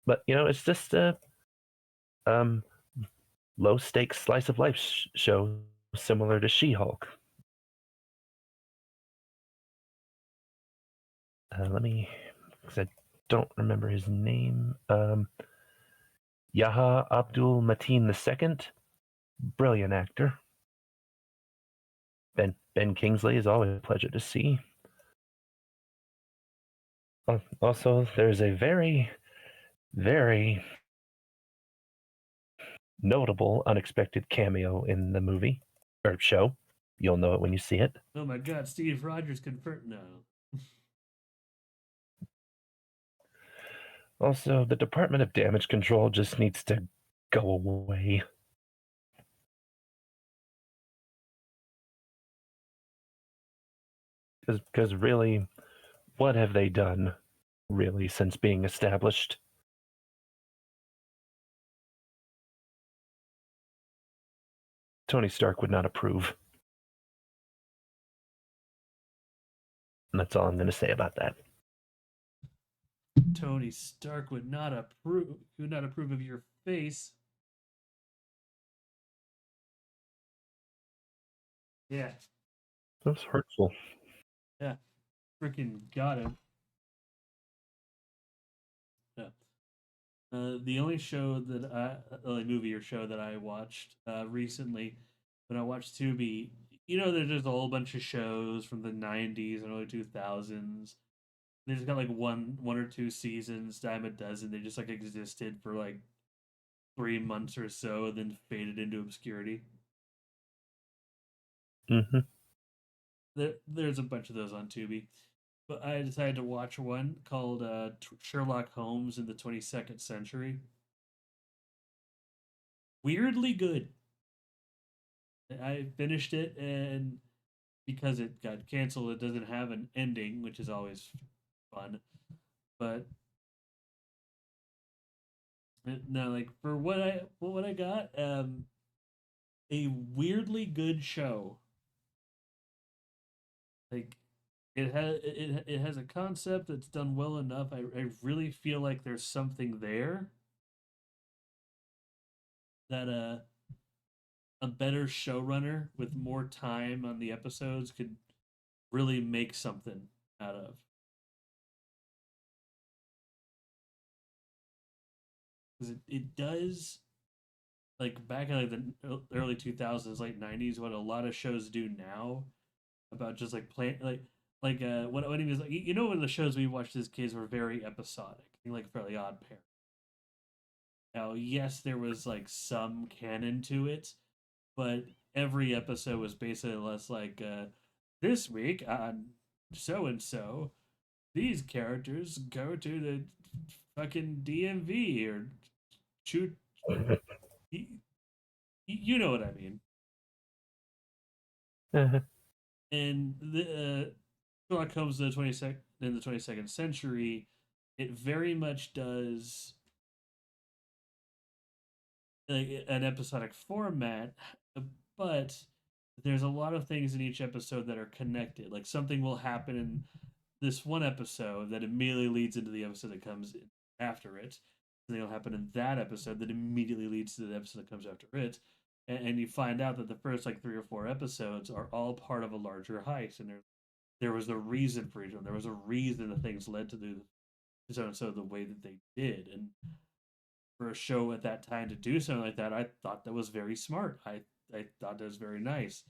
[SPEAKER 2] But it's just a um, low stakes slice of life show similar to She-Hulk. Let me, because I don't remember his name. Yaha Abdul Mateen II, brilliant actor. Ben Kingsley is always a pleasure to see. Also, there's a very, very notable unexpected cameo in the movie or show. You'll know it when you see it.
[SPEAKER 1] Oh my God, Steve Rogers confirmed. No,
[SPEAKER 2] Also, the Department of Damage Control just needs to go away. Because really, what have they done, really, since being established? Tony Stark would not approve. And that's all I'm going to say about that.
[SPEAKER 1] Tony Stark would not approve. Would not approve of your face. Yeah,
[SPEAKER 2] That's hurtful.
[SPEAKER 1] yeah, freaking got him. Yeah. The only show that only movie or show that I watched recently, when I watched Tubi, there's just a whole bunch of shows from the '90s and early 2000s. They just got like one or two seasons, dime a dozen. They just like existed for like 3 months or so, and then faded into obscurity.
[SPEAKER 2] Hmm.
[SPEAKER 1] There's a bunch of those on Tubi, but I decided to watch one called Sherlock Holmes in the 22nd Century. Weirdly good. I finished it, and because it got canceled, it doesn't have an ending, which is always fun. But no, like for what I got, a weirdly good show. Like it has a concept that's done well enough. I really feel like there's something there that a better showrunner with more time on the episodes could really make something out of. Because it does, like back in like the early 2000s, late 90s, what a lot of shows do now about just like playing, like like what he was like. You know, when the shows we watched as kids were very episodic, like Fairly Odd Parents. Now, yes, there was like some canon to it, but every episode was basically less like this week on so and so, these characters go to the fucking DMV or shoot. You, you know what I mean.
[SPEAKER 2] Uh-huh.
[SPEAKER 1] And the Sherlock Holmes in the 22nd century, it very much does like an episodic format, but there's a lot of things in each episode that are connected. Like something will happen in this one episode that immediately leads into the episode that comes after it. Something will happen in that episode that immediately leads to the episode that comes after it. And you find out that the first like 3 or 4 episodes are all part of a larger heist, and there was a reason for each one. There was a reason that things led to the so and so the way that they did, and for a show at that time to do something like that, I thought that was very smart. I thought that was very nice.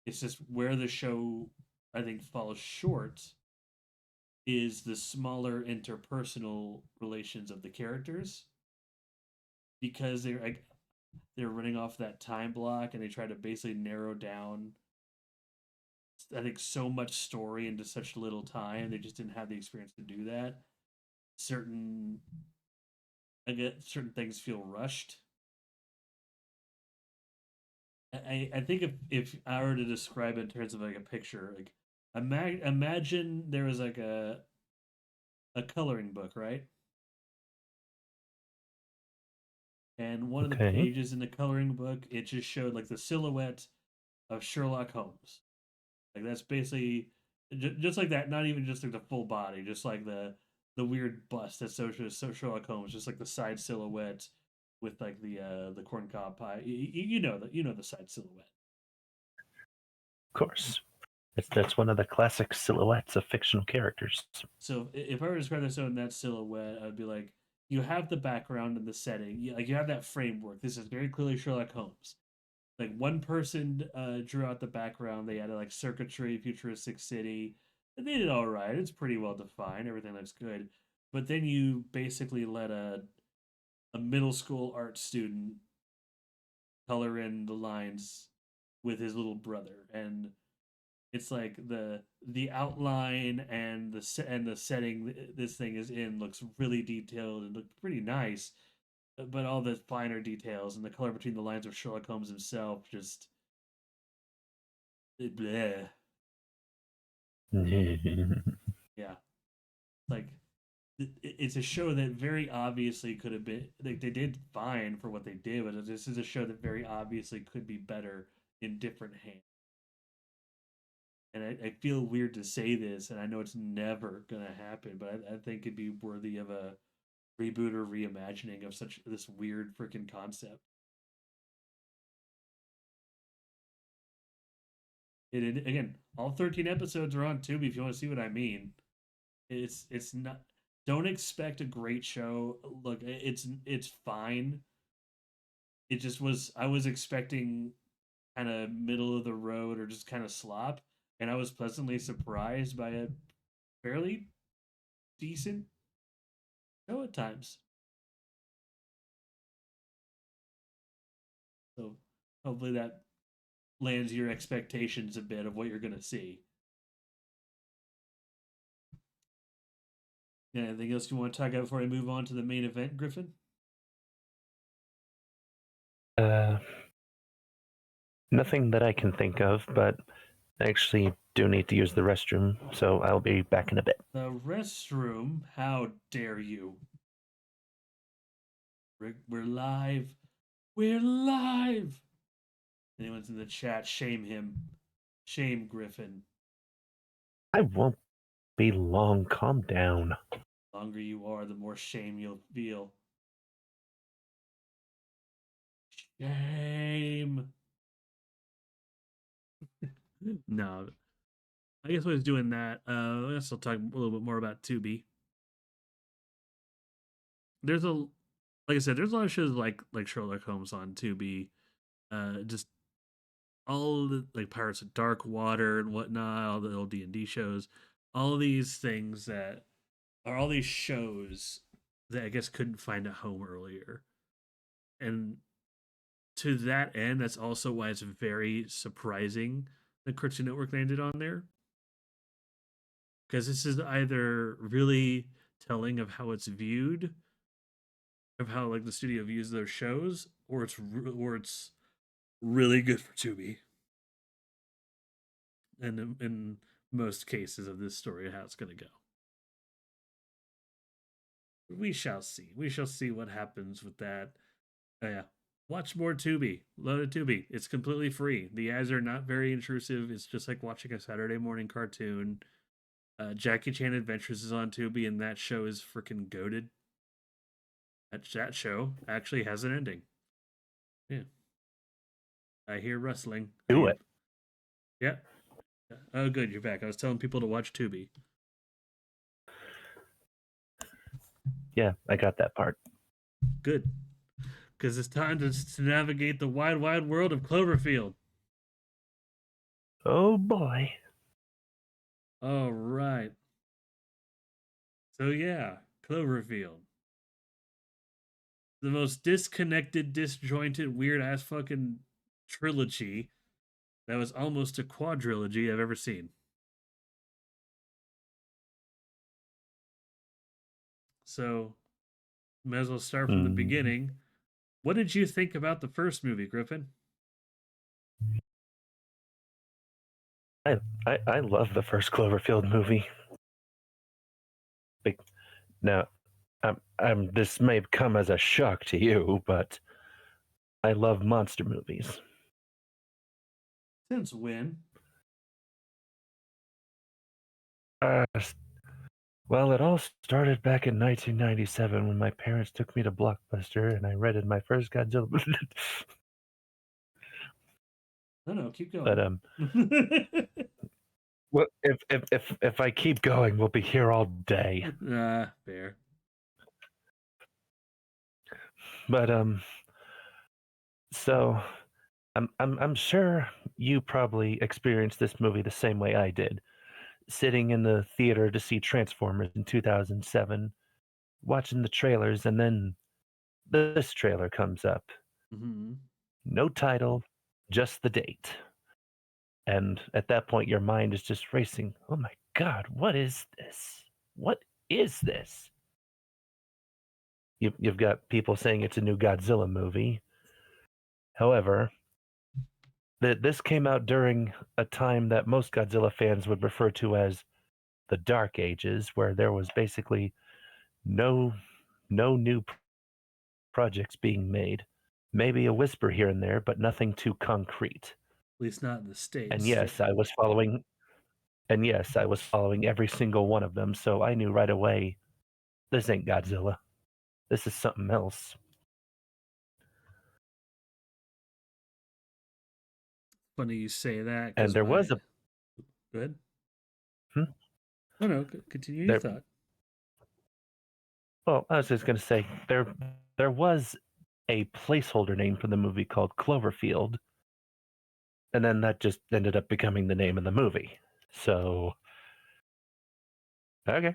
[SPEAKER 1] It's just where the show I think falls short is the smaller interpersonal relations of the characters because they're running off that time block and they try to basically narrow down I think so much story into such little time. They just didn't have the experience to do that. Certain I get certain things feel rushed. I think if I were to describe it in terms of like a picture, like imagine there was like a coloring book, right? And one of the
[SPEAKER 2] Okay.
[SPEAKER 1] pages in the coloring book, it just showed like the silhouette of Sherlock Holmes. Like that's basically just like that. Not even just like the full body, just like the weird bust that's so Sherlock Holmes, just like the side silhouette with like the corn cob pie. You know the side silhouette.
[SPEAKER 2] Of course. That's one of the classic silhouettes of fictional characters.
[SPEAKER 1] So if I were to describe this in that silhouette, I'd be like, you have the background and the setting, like you have that framework. This is very clearly Sherlock Holmes. Like one person drew out the background. They added like circuitry, futuristic city, and they did all right. It's pretty well defined. Everything looks good. But then you basically let a middle school art student color in the lines with his little brother, and it's like the outline and the setting this thing is in looks really detailed and look pretty nice, but all the finer details and the color between the lines of Sherlock Holmes himself just bleh. Yeah, like it's a show that very obviously could have been like they did fine for what they did, but this is a show that very obviously could be better in different hands. And I feel weird to say this, and I know it's never gonna happen, but I think it'd be worthy of a reboot or reimagining of such this weird freaking concept. Again, all 13 episodes are on Tubi if you want to see what I mean. It's not. Don't expect a great show. Look, it's fine. It just was. I was expecting kind of middle of the road or just kind of slop, and I was pleasantly surprised by a fairly decent show at times. So hopefully that lands your expectations a bit of what you're gonna see. Yeah, anything else you want to talk about before I move on to the main event, Griffin?
[SPEAKER 2] Uh, Nothing that I can think of, but I actually do need to use the restroom, so I'll be back in a bit.
[SPEAKER 1] The restroom? How dare you? We're live. We're live. Anyone's in the chat, shame him. Shame Griffin.
[SPEAKER 2] I won't be long. Calm down.
[SPEAKER 1] The longer you are, the more shame you'll feel. Shame. No, I guess when I was doing that, I guess I'll talk a little bit more about Tubi. There's a, like I said, there's a lot of shows like Sherlock Holmes on Tubi. Just all the like Pirates of Dark Water and whatnot, all the old D&D shows. all these things that are all these shows that I guess couldn't find a home earlier. And to that end, that's also why it's very surprising that Cartoon Network landed on there. Because this is either really telling of how it's viewed, of how like the studio views their shows, or it's really good for Tubi. And in most cases of this story, how it's going to go. We shall see. We shall see what happens with that. Yeah. Watch more Tubi. Load a Tubi. It's completely free. The ads are not very intrusive. It's just like watching a Saturday morning cartoon. Jackie Chan Adventures is on Tubi, and that show is freaking goated. That show actually has an ending. Yeah. I hear rustling.
[SPEAKER 2] Do it.
[SPEAKER 1] Yeah. Oh, good. You're back. I was telling people to watch Tubi.
[SPEAKER 2] Yeah, I got that part.
[SPEAKER 1] Good. Because it's time to navigate the wide, wide world of Cloverfield.
[SPEAKER 2] Oh boy.
[SPEAKER 1] All right. So, yeah, Cloverfield. The most disconnected, disjointed, weird ass fucking trilogy that was almost a quadrilogy I've ever seen. So, might as well start from the beginning. What did you think about the first movie, Gryphon?
[SPEAKER 2] I love the first Cloverfield movie. Like, now, this may come as a shock to you, but I love monster movies.
[SPEAKER 1] Since when?
[SPEAKER 2] Uh, well, it all started back in 1997 when my parents took me to Blockbuster and I rented my first Godzilla.
[SPEAKER 1] No, keep
[SPEAKER 2] But
[SPEAKER 1] going.
[SPEAKER 2] well, if I keep going, we'll be here all day.
[SPEAKER 1] Fair.
[SPEAKER 2] But so I'm sure you probably experienced this movie the same way I did, sitting in the theater to see Transformers in 2007, watching the trailers, and then this trailer comes up.
[SPEAKER 1] Mm-hmm.
[SPEAKER 2] No title, just the date. And at that point, your mind is just racing. Oh my God, what is this? What is this? You've got people saying it's a new Godzilla movie. However, this came out during a time that most Godzilla fans would refer to as the Dark Ages, where there was basically no new projects being made. Maybe a whisper here and there, but nothing too concrete.
[SPEAKER 1] At least not in the
[SPEAKER 2] And
[SPEAKER 1] States.
[SPEAKER 2] yes, I was following. And yes, I was following every single one of them, so I knew right away this ain't Godzilla. This is something else.
[SPEAKER 1] Funny you say that
[SPEAKER 2] And
[SPEAKER 1] because
[SPEAKER 2] there was
[SPEAKER 1] my.
[SPEAKER 2] a
[SPEAKER 1] Good.
[SPEAKER 2] hmm,
[SPEAKER 1] No, continue your
[SPEAKER 2] there.
[SPEAKER 1] thought.
[SPEAKER 2] Well, I was just going to say there was a placeholder name for the movie called Cloverfield, and then that just ended up becoming the name of the movie. So okay,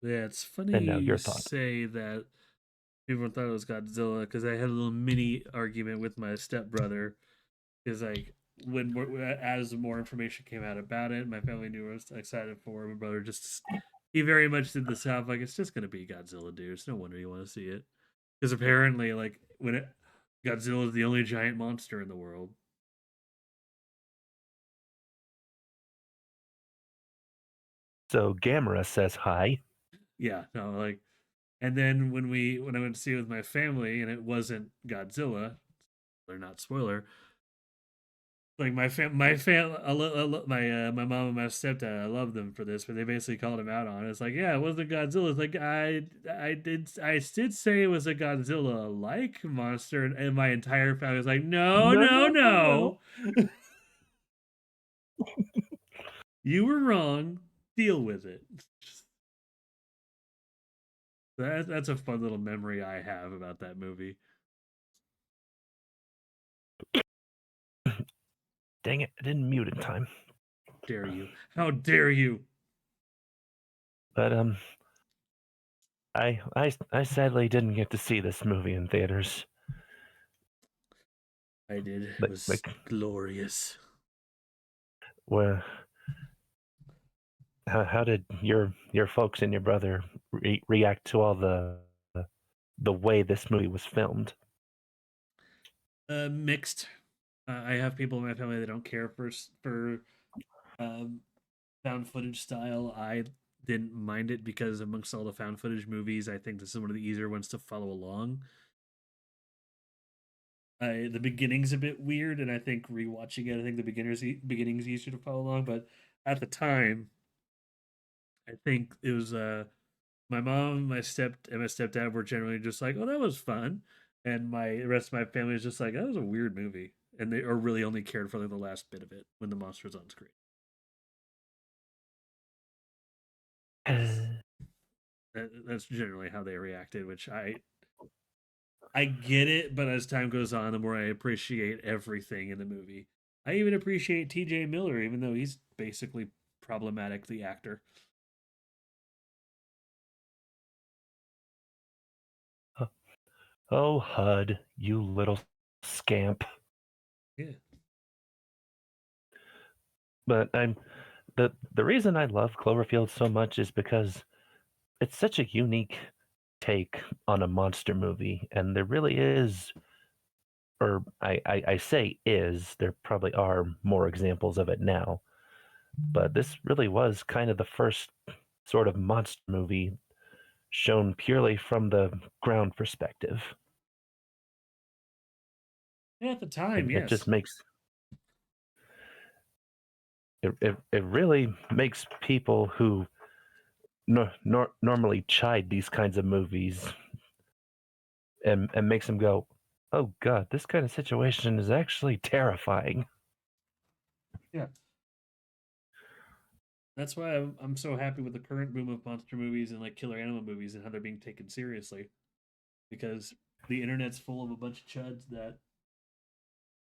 [SPEAKER 1] Yeah, it's funny
[SPEAKER 2] and now
[SPEAKER 1] you
[SPEAKER 2] your thought.
[SPEAKER 1] say that everyone thought it was Godzilla because I had a little mini argument with my stepbrother because like as more information came out about it, my family knew I was excited for it. My brother just he very much did the south like it's just gonna be Godzilla, dude. It's no wonder you want to see it because apparently like Godzilla is the only giant monster in the world.
[SPEAKER 2] So Gamera says hi.
[SPEAKER 1] Yeah, no, like, and then when I went to see it with my family and it wasn't Godzilla, or not spoiler, like my mom and my stepdad, I love them for this, but they basically called him out on it. It's like, yeah, it wasn't Godzilla. It's like I did say it was a Godzilla like monster, and my entire family was like, no,
[SPEAKER 2] No,
[SPEAKER 1] no,
[SPEAKER 2] no, no, no.
[SPEAKER 1] no, you were wrong. Deal with it. That's a fun little memory I have about that movie.
[SPEAKER 2] Dang it, I didn't mute in time.
[SPEAKER 1] Dare you? How dare you?
[SPEAKER 2] But I sadly didn't get to see this movie in theaters.
[SPEAKER 1] I did. It
[SPEAKER 2] Like,
[SPEAKER 1] was
[SPEAKER 2] like
[SPEAKER 1] glorious.
[SPEAKER 2] well, how did your folks and your brother react to all the way this movie was filmed?
[SPEAKER 1] Mixed. I have people in my family that don't care for um, found footage style. I didn't mind it because amongst all the found footage movies, I think this is one of the easier ones to follow along. The beginning's a bit weird, and I think rewatching it, I think the beginning's easier to follow along. But at the time, I think it was my mom, and my stepdad were generally just like, "Oh, that was fun," and the rest of my family was just like, "That was a weird movie," and they or really only cared for like the last bit of it when the monster was on screen. Is that's generally how they reacted, which I get it, but as time goes on, the more I appreciate everything in the movie. I even appreciate T.J. Miller, even though he's basically problematic, the actor.
[SPEAKER 2] Oh, HUD, you little scamp.
[SPEAKER 1] Yeah,
[SPEAKER 2] But the reason I love Cloverfield so much is because it's such a unique take on a monster movie, and there really is, or I say is, there probably are more examples of it now, but this really was kind of the first sort of monster movie shown purely from the ground perspective.
[SPEAKER 1] yeah at the time,
[SPEAKER 2] It just
[SPEAKER 1] yes.
[SPEAKER 2] makes it really makes people who normally chide these kinds of movies and makes them go, "Oh God, this kind of situation is actually terrifying."
[SPEAKER 1] Yeah, that's why I'm so happy with the current boom of monster movies and like killer animal movies and how they're being taken seriously because the internet's full of a bunch of chuds that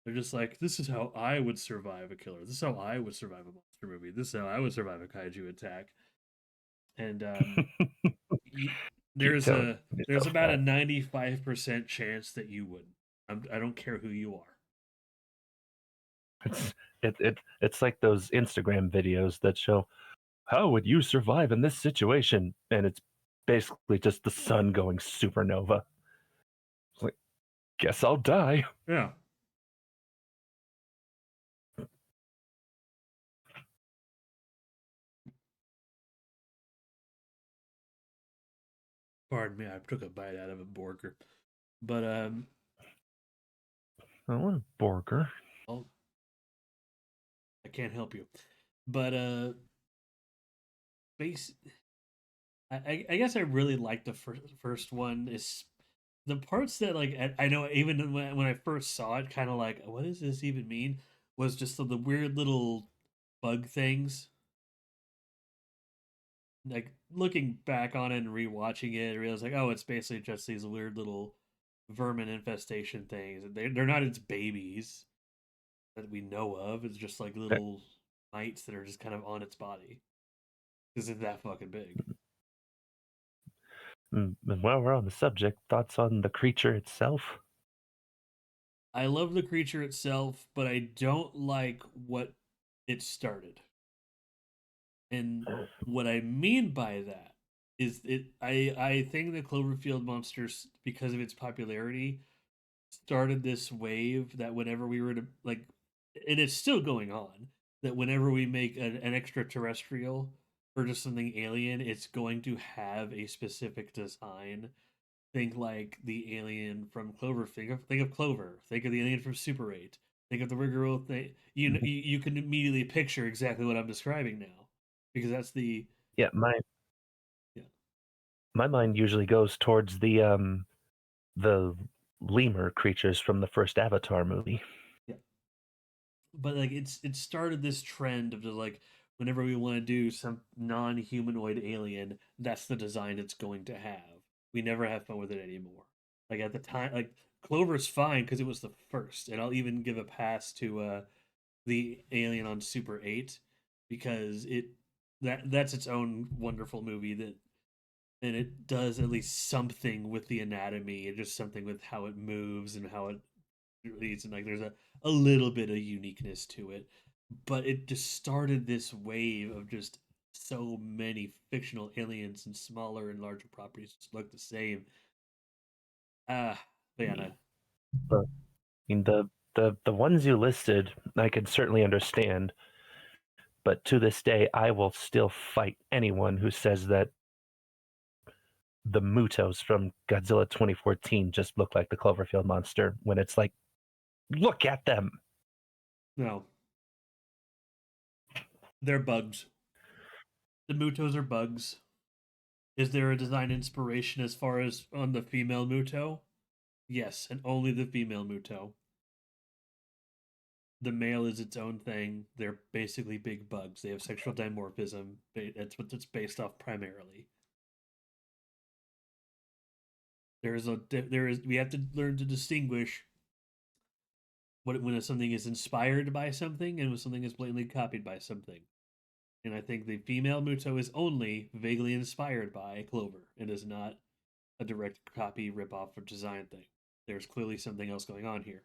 [SPEAKER 1] they're just like, this is how I would survive a killer. This is how I would survive a monster movie. This is how I would survive a kaiju attack. And y-
[SPEAKER 2] Keep
[SPEAKER 1] there's
[SPEAKER 2] telling
[SPEAKER 1] a there's
[SPEAKER 2] yourself
[SPEAKER 1] about a
[SPEAKER 2] that.
[SPEAKER 1] 95% chance that you would. I don't care who you are.
[SPEAKER 2] It's it's like those Instagram videos that show how would you survive in this situation, and it's basically just the sun going supernova. It's like, guess I'll die.
[SPEAKER 1] Yeah. Pardon me, I took a bite out of a burger. But
[SPEAKER 2] I want a burger.
[SPEAKER 1] I'll, I can't help you. But base I guess I really like the first one. Is the parts that like I know even when I first saw it, kind of like what does this even mean? Was just the weird little bug things. Like looking back on it and rewatching it, I realized like oh, it's basically just these weird little vermin infestation things. They're not its babies that we know of. It's just like
[SPEAKER 2] Uh,
[SPEAKER 1] little mites that are just kind of on its body because it's that fucking big.
[SPEAKER 2] And while we're on the subject, thoughts on the creature itself?
[SPEAKER 1] I love the creature itself, but I don't like what it started. And what I mean by that is I think the Cloverfield monsters, because of its popularity, started this wave that whenever we were to like and it's still going on, that whenever we make an extraterrestrial or just something alien, it's going to have a specific design. Think like the alien from Clover. Think of Clover. Think of the alien from Super 8. Think of the rigmarole thing. You can immediately picture exactly what I'm describing now, because that's the
[SPEAKER 2] Yeah,
[SPEAKER 1] yeah
[SPEAKER 2] my mind usually goes towards the lemur creatures from the first Avatar movie.
[SPEAKER 1] yeah. But like it started this trend of just like whenever we want to do some non-humanoid alien, that's the design it's going to have. We never have fun with it anymore. Like at the time, like Clover's fine because it was the first, and I'll even give a pass to the Alien on Super 8 because that's its own wonderful movie that and it does at least something with the anatomy and just something with how it moves and how it leads and like there's a little bit of uniqueness to it. But it just started this wave of just so many fictional aliens and smaller and larger properties just look the same. But yeah, no.
[SPEAKER 2] But, I mean, the ones you listed, I can certainly understand. But to this day, I will still fight anyone who says that the Mutos from Godzilla 2014 just look like the Cloverfield monster when it's like, look at them.
[SPEAKER 1] No, they're bugs. The Mutos are bugs. Is there a design inspiration as far as on the female Muto? Yes, and only the female Muto. The male is its own thing. They're basically big bugs. They have sexual dimorphism. That's what it's based off primarily. There is we have to learn to distinguish when something is inspired by something and when something is blatantly copied by something. And I think the female Muto is only vaguely inspired by Clover. It is not a direct copy, rip off, or design thing. There's clearly something else going on here.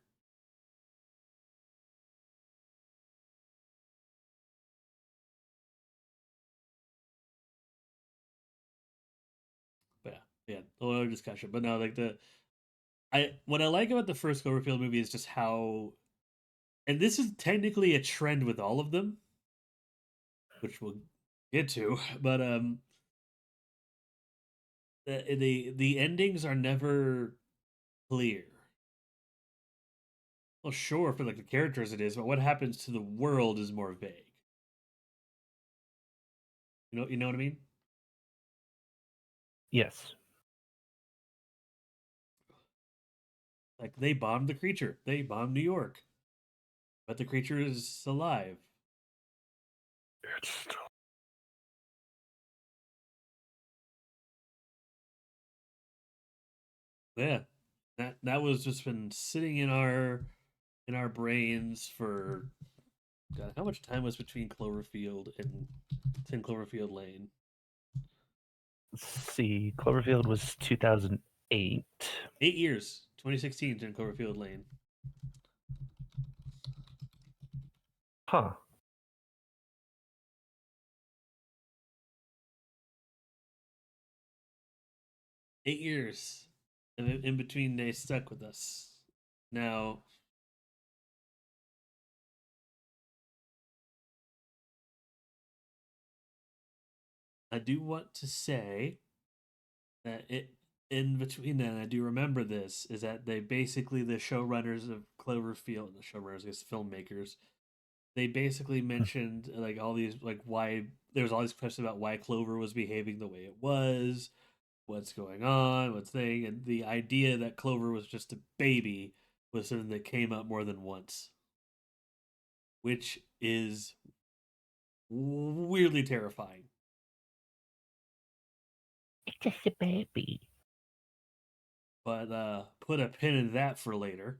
[SPEAKER 1] But yeah, a lot of discussion. But no, like I what I like about the first Cloverfield movie is just how, and this is technically a trend with all of them, which we'll get to. But the endings are never clear. Well, sure, for like the characters it is, but what happens to the world is more vague. You know what I mean?
[SPEAKER 2] Yes.
[SPEAKER 1] Like they bombed the creature, they bombed New York, but the creature is alive.
[SPEAKER 2] It's still...
[SPEAKER 1] Yeah, that was just been sitting in our brains for God. How much time was between Cloverfield and 10 Cloverfield Lane?
[SPEAKER 2] Let's see, Cloverfield was 2008.
[SPEAKER 1] 8 years. 2016, 10 Cloverfield Lane.
[SPEAKER 2] Huh.
[SPEAKER 1] 8 years, and in between they stuck with us. Now, I do want to say that it in between that, and I do remember this, is that they basically the showrunners of Cloverfield, the showrunners, I guess filmmakers, they basically mentioned like all these like why there was all these questions about why Clover was behaving the way it was, what's going on, what's thing, and the idea that Clover was just a baby was something that came up more than once, which is weirdly terrifying.
[SPEAKER 2] It's just a baby.
[SPEAKER 1] But put a pin in that for later.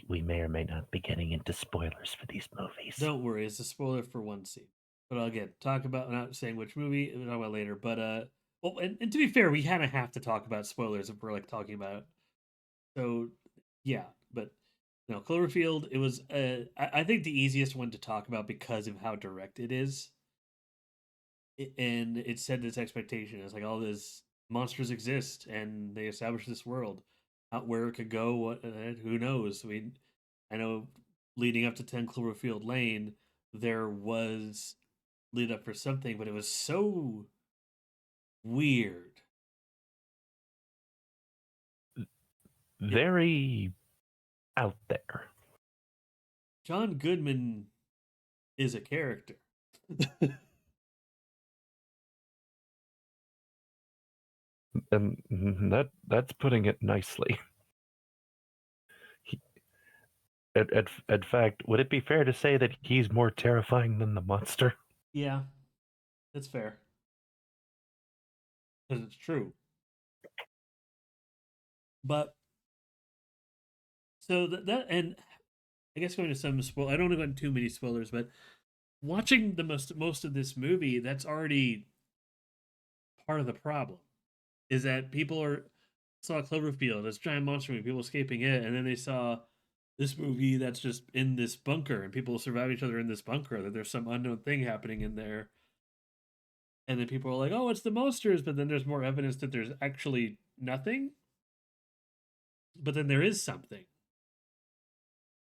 [SPEAKER 2] we may or may not be getting into spoilers for these movies.
[SPEAKER 1] Don't worry, it's a spoiler for one scene. But again, talk about I'm not saying which movie, we'll talk about later. But well, and to be fair, we kind of have to talk about spoilers if we're like talking about it. So yeah, but no, Cloverfield. It was I think the easiest one to talk about because of how direct it is, and it set this expectation. It's like all this monsters exist, and they establish this world. Out where it could go, what who knows? I know leading up to 10 Cloverfield Lane, there was lead up for something, but it was so weird. It,
[SPEAKER 2] Very out there.
[SPEAKER 1] John Goodman is a character.
[SPEAKER 2] And that's putting it nicely. He, in fact, would it be fair to say that he's more terrifying than the monster?
[SPEAKER 1] Yeah, that's fair. because it's true. But so that and I guess going to some spoil. I don't want to go into too many spoilers, but watching the most of this movie, that's already part of the problem. Is that people are saw Cloverfield, this giant monster movie, people escaping it, and then they saw this movie that's just in this bunker, and people survive each other in this bunker. That there's some unknown thing happening in there, and then people are like, "Oh, it's the monsters," but then there's more evidence that there's actually nothing. But then there is something,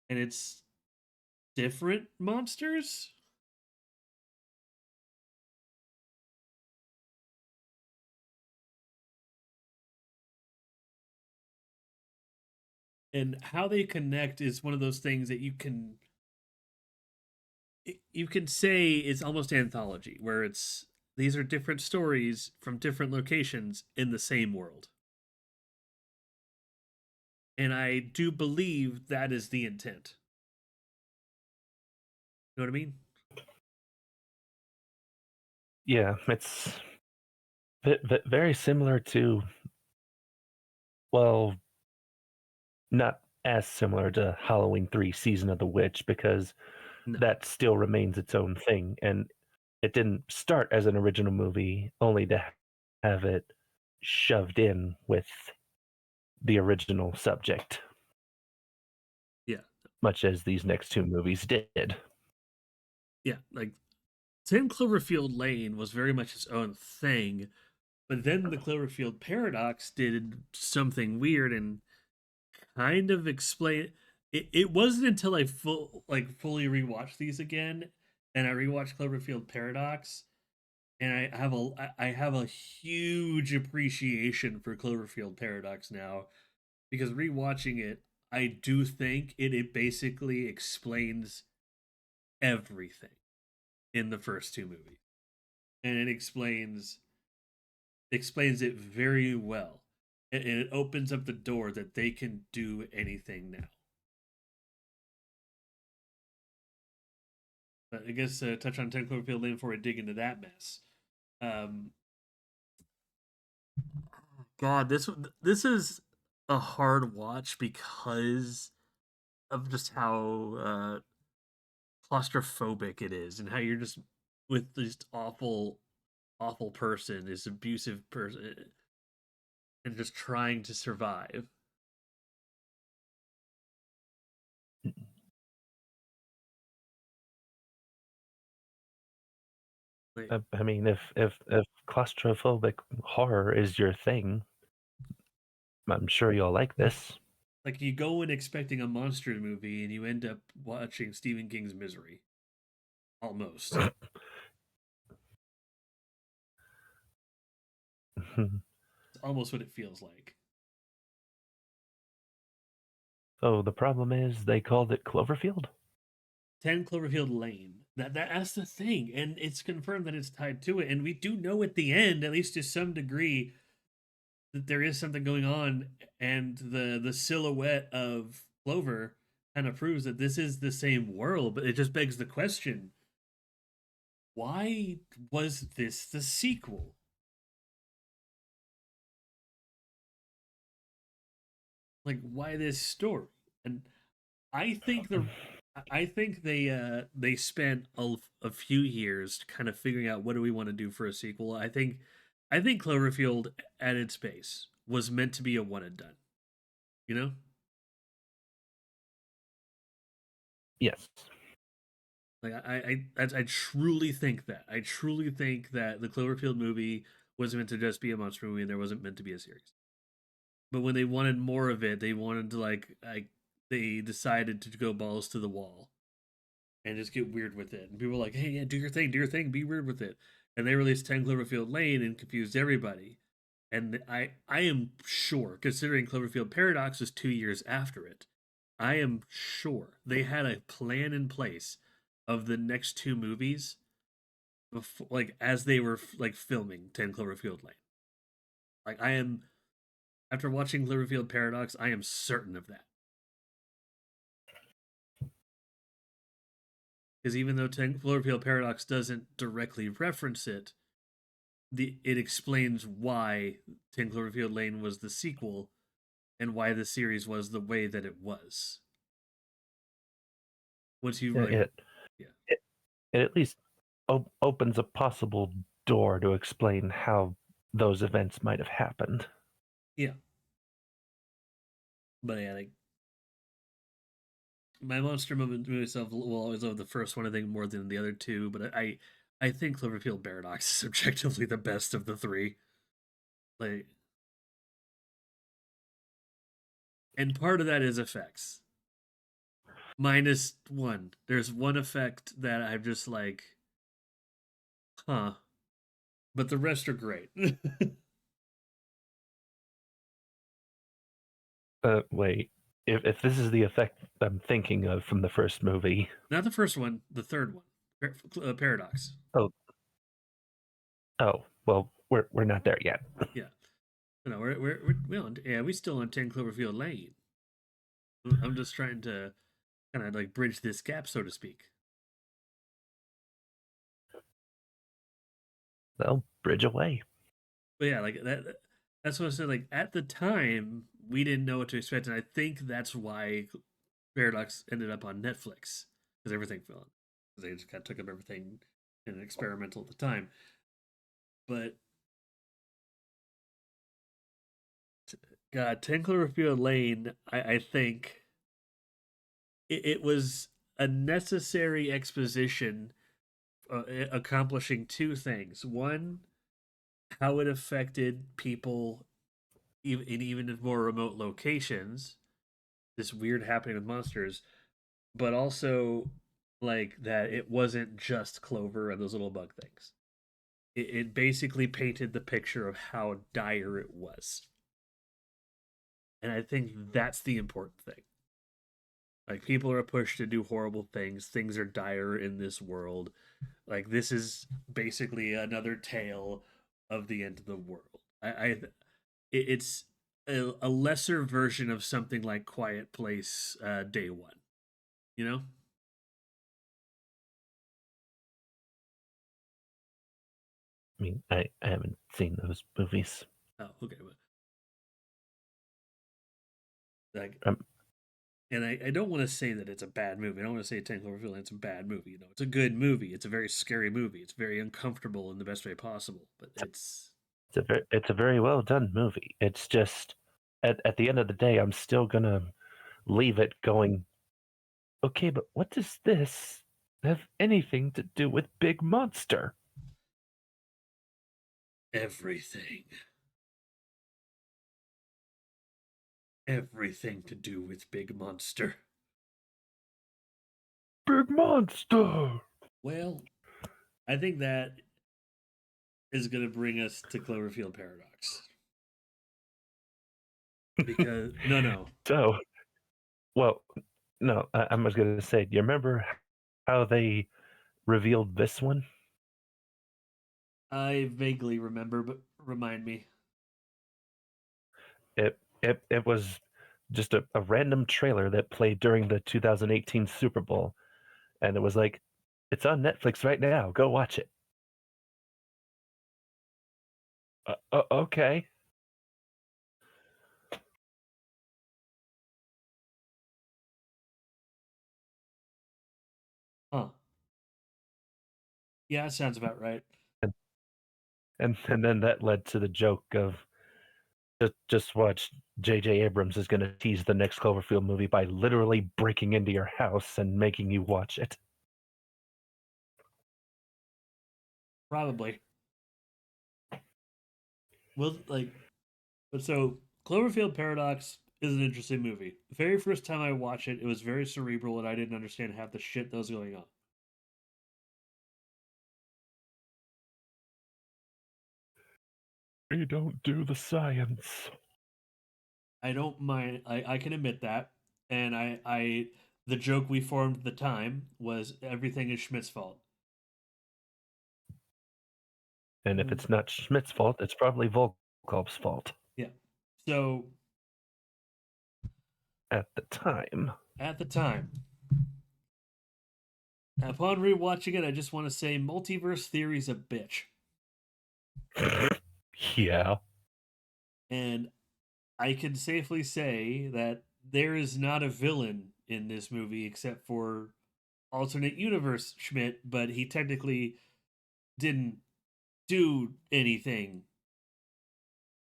[SPEAKER 1] and it's different monsters. And how they connect is one of those things that you can say is almost anthology, where it's these are different stories from different locations in the same world. And I do believe that is the intent. You know what I mean?
[SPEAKER 2] Yeah, it's very similar to, well, not as similar to Halloween 3 Season of the Witch, because
[SPEAKER 1] No.
[SPEAKER 2] that still remains its own thing. And it didn't start as an original movie, only to have it shoved in with the original subject,
[SPEAKER 1] Yeah.
[SPEAKER 2] much as these next two movies did.
[SPEAKER 1] Yeah. Like 10 Cloverfield Lane was very much its own thing, but then the Cloverfield Paradox did something weird and kind of explain it wasn't until I fully rewatched these again and I rewatched Cloverfield Paradox and I have a huge appreciation for Cloverfield Paradox now because rewatching it I do think it basically explains everything in the first two movies and it explains it very well and it opens up the door that they can do anything now. But I guess touch on 10 Cloverfield Lane before I dig into that mess. Um, God, this is a hard watch because of just how claustrophobic it is, and how you're just with this awful person, this abusive person, and just trying to survive. Like,
[SPEAKER 2] I mean, if claustrophobic horror is your thing, I'm sure you'll like this.
[SPEAKER 1] like you go in expecting a monster movie, and you end up watching Stephen King's Misery. Almost. It's almost what it feels like.
[SPEAKER 2] So the problem is they called it Cloverfield?
[SPEAKER 1] 10 Cloverfield Lane. That's the thing, and it's confirmed that it's tied to it. And we do know at the end, at least to some degree, that there is something going on, and the silhouette of Clover kind of proves that this is the same world. But it just begs the question: why was this the sequel? Like, why this story? And I think the I think they spent a few years kind of figuring out what do we want to do for a sequel. I think Cloverfield at its base was meant to be a one and done. You know,
[SPEAKER 2] Yes.
[SPEAKER 1] like I truly think that. I truly think that the Cloverfield movie was meant to just be a monster movie and there wasn't meant to be a series. But when they wanted more of it, they wanted to they decided to go balls to the wall and just get weird with it. And people were like, "Hey, yeah, do your thing, be weird with it." And they released 10 Cloverfield Lane and confused everybody. And I am sure, considering Cloverfield Paradox was 2 years after it, I am sure they had a plan in place of the next two movies, before, like as they were like filming 10 Cloverfield Lane. Like I am, after watching Cloverfield Paradox, I am certain of that. Because even though 10 Cloverfield Paradox doesn't directly reference it, it explains why 10 Cloverfield Lane was the sequel and why the series was the way that it was. Once you like,
[SPEAKER 2] It
[SPEAKER 1] yeah,
[SPEAKER 2] it, it at least opens a possible door to explain how those events might have happened.
[SPEAKER 1] yeah, but yeah, like my monster movie myself will always love the first one, I think, more than the other two. But I think Cloverfield Paradox is objectively the best of the three. Like, and part of that is effects. Minus one. There's one effect that I'm just like, huh. But the rest are great.
[SPEAKER 2] Wait, if this is the effect I'm thinking of from the first movie,
[SPEAKER 1] Not the first one, the third one. Paradox.
[SPEAKER 2] oh well, we're not there yet.
[SPEAKER 1] Yeah. No, we're on, yeah, we still on 10 Cloverfield Lane. I'm just trying to kind of like bridge this gap, so to speak.
[SPEAKER 2] Well, bridge away.
[SPEAKER 1] But yeah, like that's what I said. Like at the time, we didn't know what to expect, and I think that's why Paradox ended up on Netflix because everything fell on. Because they just kind of took up everything and experimental at the time. But God, 10 Cloverfield Lane, I think it was a necessary exposition accomplishing two things. One, how it affected people even in more remote locations, this weird happening with monsters, but also like that it wasn't just Clover and those little bug things. It basically painted the picture of how dire it was. And I think that's the important thing. Like people are pushed to do horrible things. Things are dire in this world. Like this is basically another tale of the end of the world. It's a lesser version of something like Quiet Place, Day One. You know?
[SPEAKER 2] I mean, I haven't seen those movies.
[SPEAKER 1] Oh, okay. But like,
[SPEAKER 2] Um,
[SPEAKER 1] and I don't want to say that it's a bad movie. I don't want to say 10 Cloverfield Lane it's a bad movie. You know, it's a good movie. It's a very scary movie. It's very uncomfortable in the best way possible. But
[SPEAKER 2] it's a very well done movie. It's just at the end of the day, I'm still gonna leave it going. Okay, but what does this have anything to do with Big Monster?
[SPEAKER 1] everything, everything to do with Big Monster.
[SPEAKER 2] Big Monster.
[SPEAKER 1] Well, I think that is going to bring us to Cloverfield Paradox. Because no,
[SPEAKER 2] So, well, no, I was gonna say, do you remember how they revealed this one?
[SPEAKER 1] I vaguely remember, but remind me.
[SPEAKER 2] It was just a random trailer that played during the 2018 Super Bowl, and it was like, it's on Netflix right now. Go watch it. Okay.
[SPEAKER 1] Huh? Yeah, sounds about right.
[SPEAKER 2] And, and then that led to the joke of just watch. J.J. Abrams is going to tease the next Cloverfield movie by literally breaking into your house and making you watch it.
[SPEAKER 1] Probably. Well, like, but so Cloverfield Paradox is an interesting movie. The very first time I watched it, it was very cerebral, and I didn't understand half the shit that was going on.
[SPEAKER 2] You don't do the science.
[SPEAKER 1] I don't mind. I can admit that, and the joke we formed at the time was everything is Schmidt's fault.
[SPEAKER 2] And if
[SPEAKER 1] Mm.
[SPEAKER 2] it's not Schmidt's fault, it's probably Volkov's fault
[SPEAKER 1] Yeah. So
[SPEAKER 2] at the time.
[SPEAKER 1] at the time, upon rewatching it, I just want to say multiverse theory's a bitch.
[SPEAKER 2] Yeah.
[SPEAKER 1] And I can safely say that there is not a villain in this movie except for alternate universe Schmidt, but he technically didn't do anything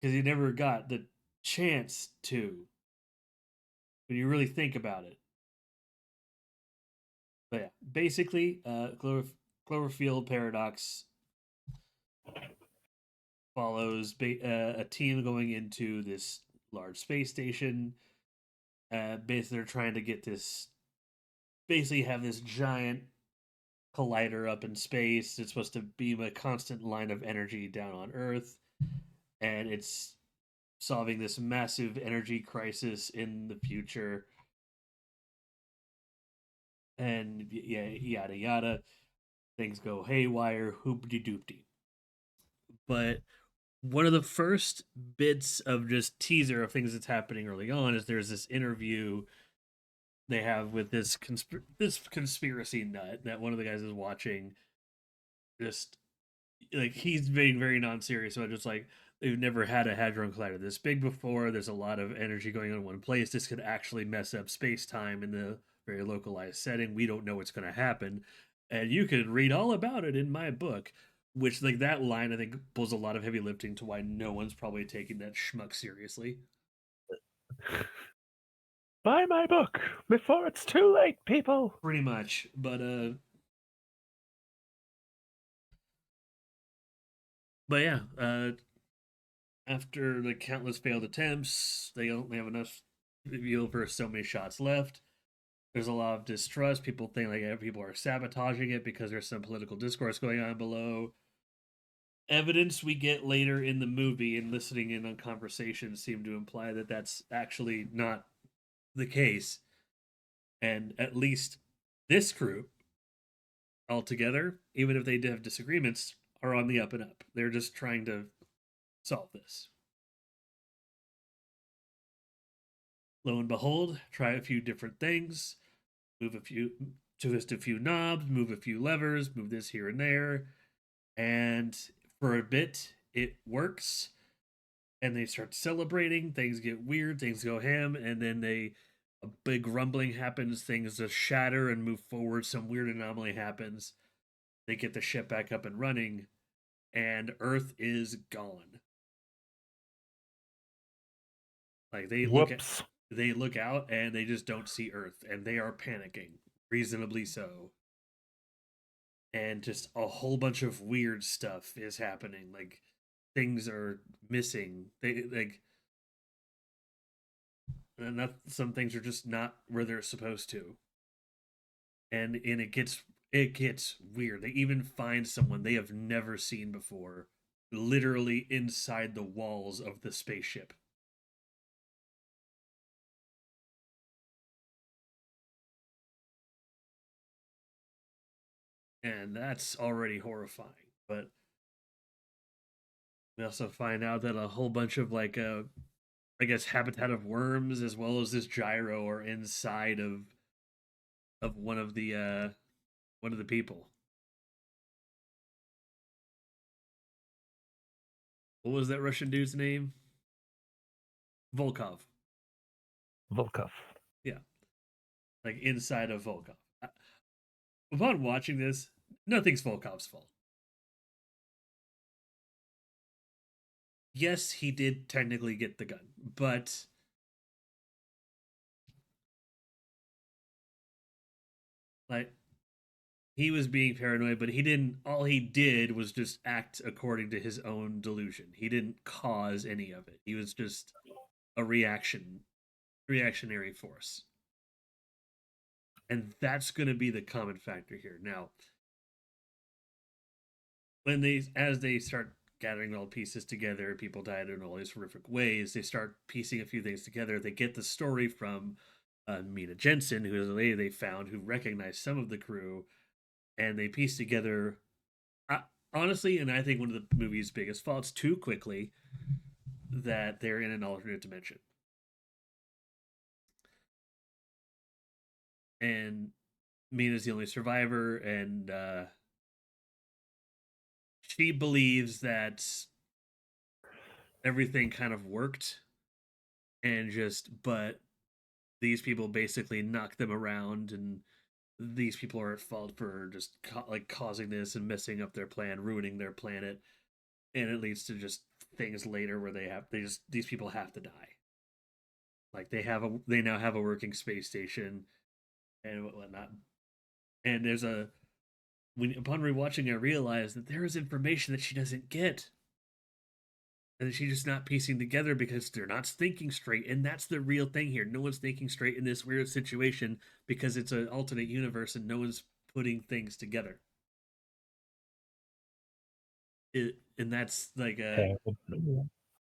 [SPEAKER 1] because he never got the chance to when you really think about it. But yeah, basically, Cloverfield Paradox follows a team going into this large space station. Basically, they're trying to get this, basically, have this giant collider up in space. It's supposed to beam a constant line of energy down on Earth, and it's solving this massive energy crisis in the future. And yeah, yada yada. Things go haywire, hoopty doopty. But one of the first bits of just teaser of things that's happening early on is there's this interview they have with this conspiracy nut that one of the guys is watching. Just like he's being very non-serious about just like they've never had a hadron collider this big before. There's a lot of energy going on in one place. This could actually mess up space-time in the very localized setting. We don't know what's going to happen, and you can read all about it in my book. Which like that line I think pulls a lot of heavy lifting to why no one's probably taking that schmuck seriously.
[SPEAKER 2] Buy my book before it's too late, people.
[SPEAKER 1] Pretty much, but yeah, after the countless failed attempts, they only have enough fuel for so many shots left. There's a lot of distrust. People think like people are sabotaging it because there's some political discourse going on below. Evidence we get later in the movie and listening in on conversations seem to imply that that's actually not the case. And at least this group altogether, even if they have disagreements, are on the up and up. They're just trying to solve this. Lo and behold, try a few different things, move a few, twist a few knobs, move a few levers, move this here and there, and for a bit it works. And they start celebrating. Things get weird. Things go ham, and then a big rumbling happens. Things just shatter and move forward. Some weird anomaly happens. They get the ship back up and running, and Earth is gone. Like
[SPEAKER 2] Whoops.
[SPEAKER 1] they look out and they just don't see Earth, and they are panicking, reasonably so. And just a whole bunch of weird stuff is happening. Like things are missing. They like and that some things are just not where they're supposed to. And it gets weird. They even find someone they have never seen before, literally inside the walls of the spaceship. And that's already horrifying. But we also find out that a whole bunch of like I guess habitat of worms as well as this gyro are inside of one of the people. What was that Russian dude's name? Volkov.
[SPEAKER 2] Volkov.
[SPEAKER 1] Yeah, like inside of Volkov. Upon watching this, nothing's Volkov's fault. Yes, he did technically get the gun, but like he was being paranoid, but he didn't. All he did was just act according to his own delusion. He didn't cause any of it. He was just a reactionary force, and that's going to be the common factor here. Now, when they as they start gathering all pieces together, people died in all these horrific ways. They start piecing a few things together. They get the story from Mina Jensen, who is a lady they found who recognized some of the crew, and they piece together. Uh, Honestly, and I think one of the movie's biggest faults too quickly that they're in an alternate dimension, and Mina's the only survivor, and she believes that everything kind of worked and just, but these people basically knocked them around, and these people are at fault for just like causing this and messing up their plan, ruining their planet, and it leads to just things later where they just these people have to die. Like they now have a working space station and whatnot. And there's a when upon rewatching, I realized that there is information that she doesn't get, and she's just not piecing together because they're not thinking straight. And that's the real thing here. No one's thinking straight in this weird situation because it's an alternate universe and no one's putting things together. And that's like a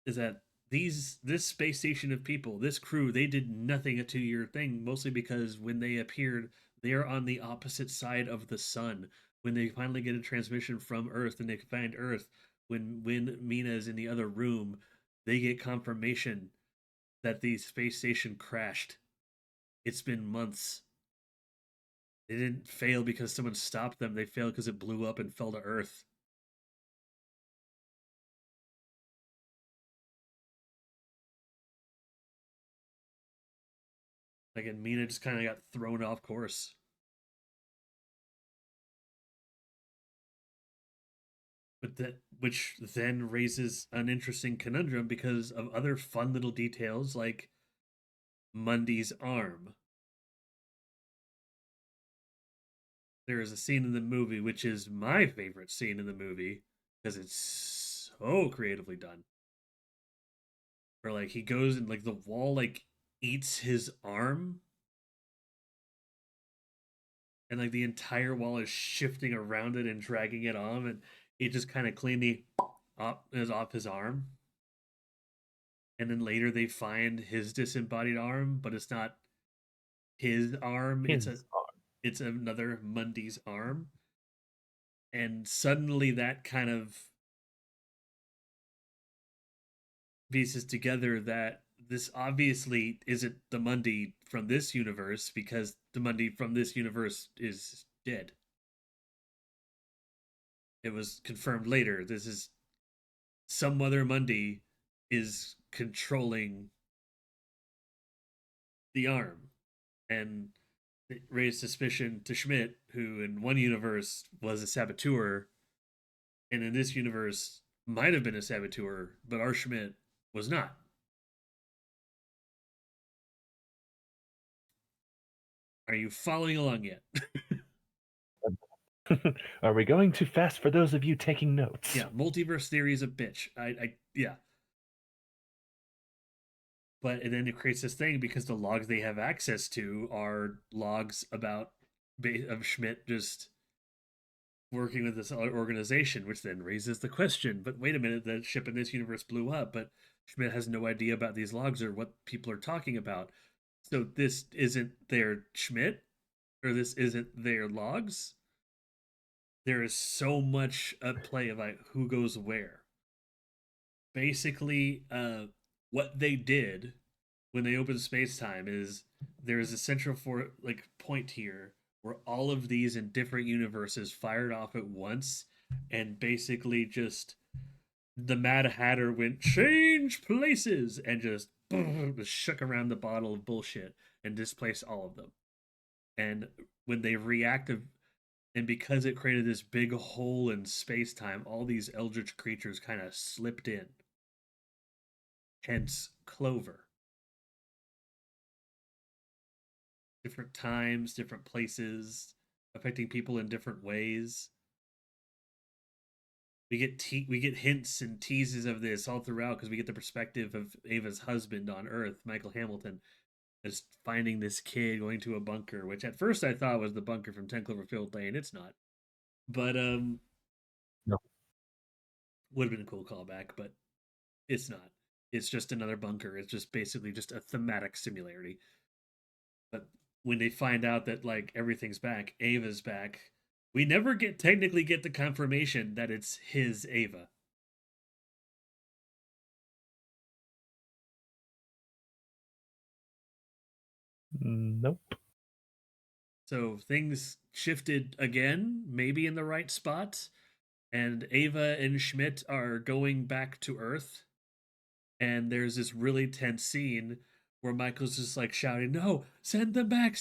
[SPEAKER 1] is that this space station of people, this crew, they did nothing a 2 year thing, mostly because when they appeared, they're on the opposite side of the sun. When they finally get a transmission from Earth and they find Earth, when Mina is in the other room, they get confirmation that the space station crashed. It's been months. They didn't fail because someone stopped them. They failed because it blew up and fell to Earth. Like, and Mina just kind of got thrown off course. But that which then raises an interesting conundrum because of other fun little details like Mundy's arm. There is a scene in the movie which is my favorite scene in the movie because it's so creatively done. Where like he goes and like the wall like eats his arm, and like the entire wall is shifting around it and dragging it on, and it just kind of cleanly is off his arm. And then later they find his disembodied arm, but it's not his arm.
[SPEAKER 2] His
[SPEAKER 1] It's another Mundy's arm. And suddenly that kind of pieces together that this obviously isn't the Mundy from this universe because the Mundy from this universe is dead. It was confirmed later. This is some other Mundy is controlling the arm. And it raised suspicion to Schmidt, who in one universe was a saboteur, and in this universe might have been a saboteur, but our Schmidt was not. Are you following along yet?
[SPEAKER 2] Are we going too fast for those of you taking notes?
[SPEAKER 1] Yeah, multiverse theory is a bitch. Yeah. But and then it creates this thing because the logs they have access to are logs about of Schmidt just working with this other organization, which then raises the question, but wait a minute, the ship in this universe blew up, but Schmidt has no idea about these logs or what people are talking about. So this isn't their Schmidt, or this isn't their logs. There is so much at play of like who goes where. Basically, what they did when they opened space time is there is a central for like point here where all of these in different universes fired off at once, and basically just the Mad Hatter went change places and just shook around the bottle of bullshit and displaced all of them. And when they reacted, and because it created this big hole in space time, all these eldritch creatures kind of slipped in. Hence Clover. Different times, different places, affecting people in different ways. We get hints and teases of this all throughout because we get the perspective of Ava's husband on Earth, Michael Hamilton, is finding this kid going to a bunker, which at first I thought was the bunker from 10 Cloverfield Lane. It's not, but
[SPEAKER 2] No.
[SPEAKER 1] would have been a cool callback, but it's not. It's just another bunker. It's just basically just a thematic similarity. But when they find out that like everything's back, Ava's back, we never technically get the confirmation that it's his Ava.
[SPEAKER 2] Nope.
[SPEAKER 1] So things shifted again, maybe in the right spot, and Ava and Schmidt are going back to Earth, and there's this really tense scene where Michael's just like shouting, "No, send them back!"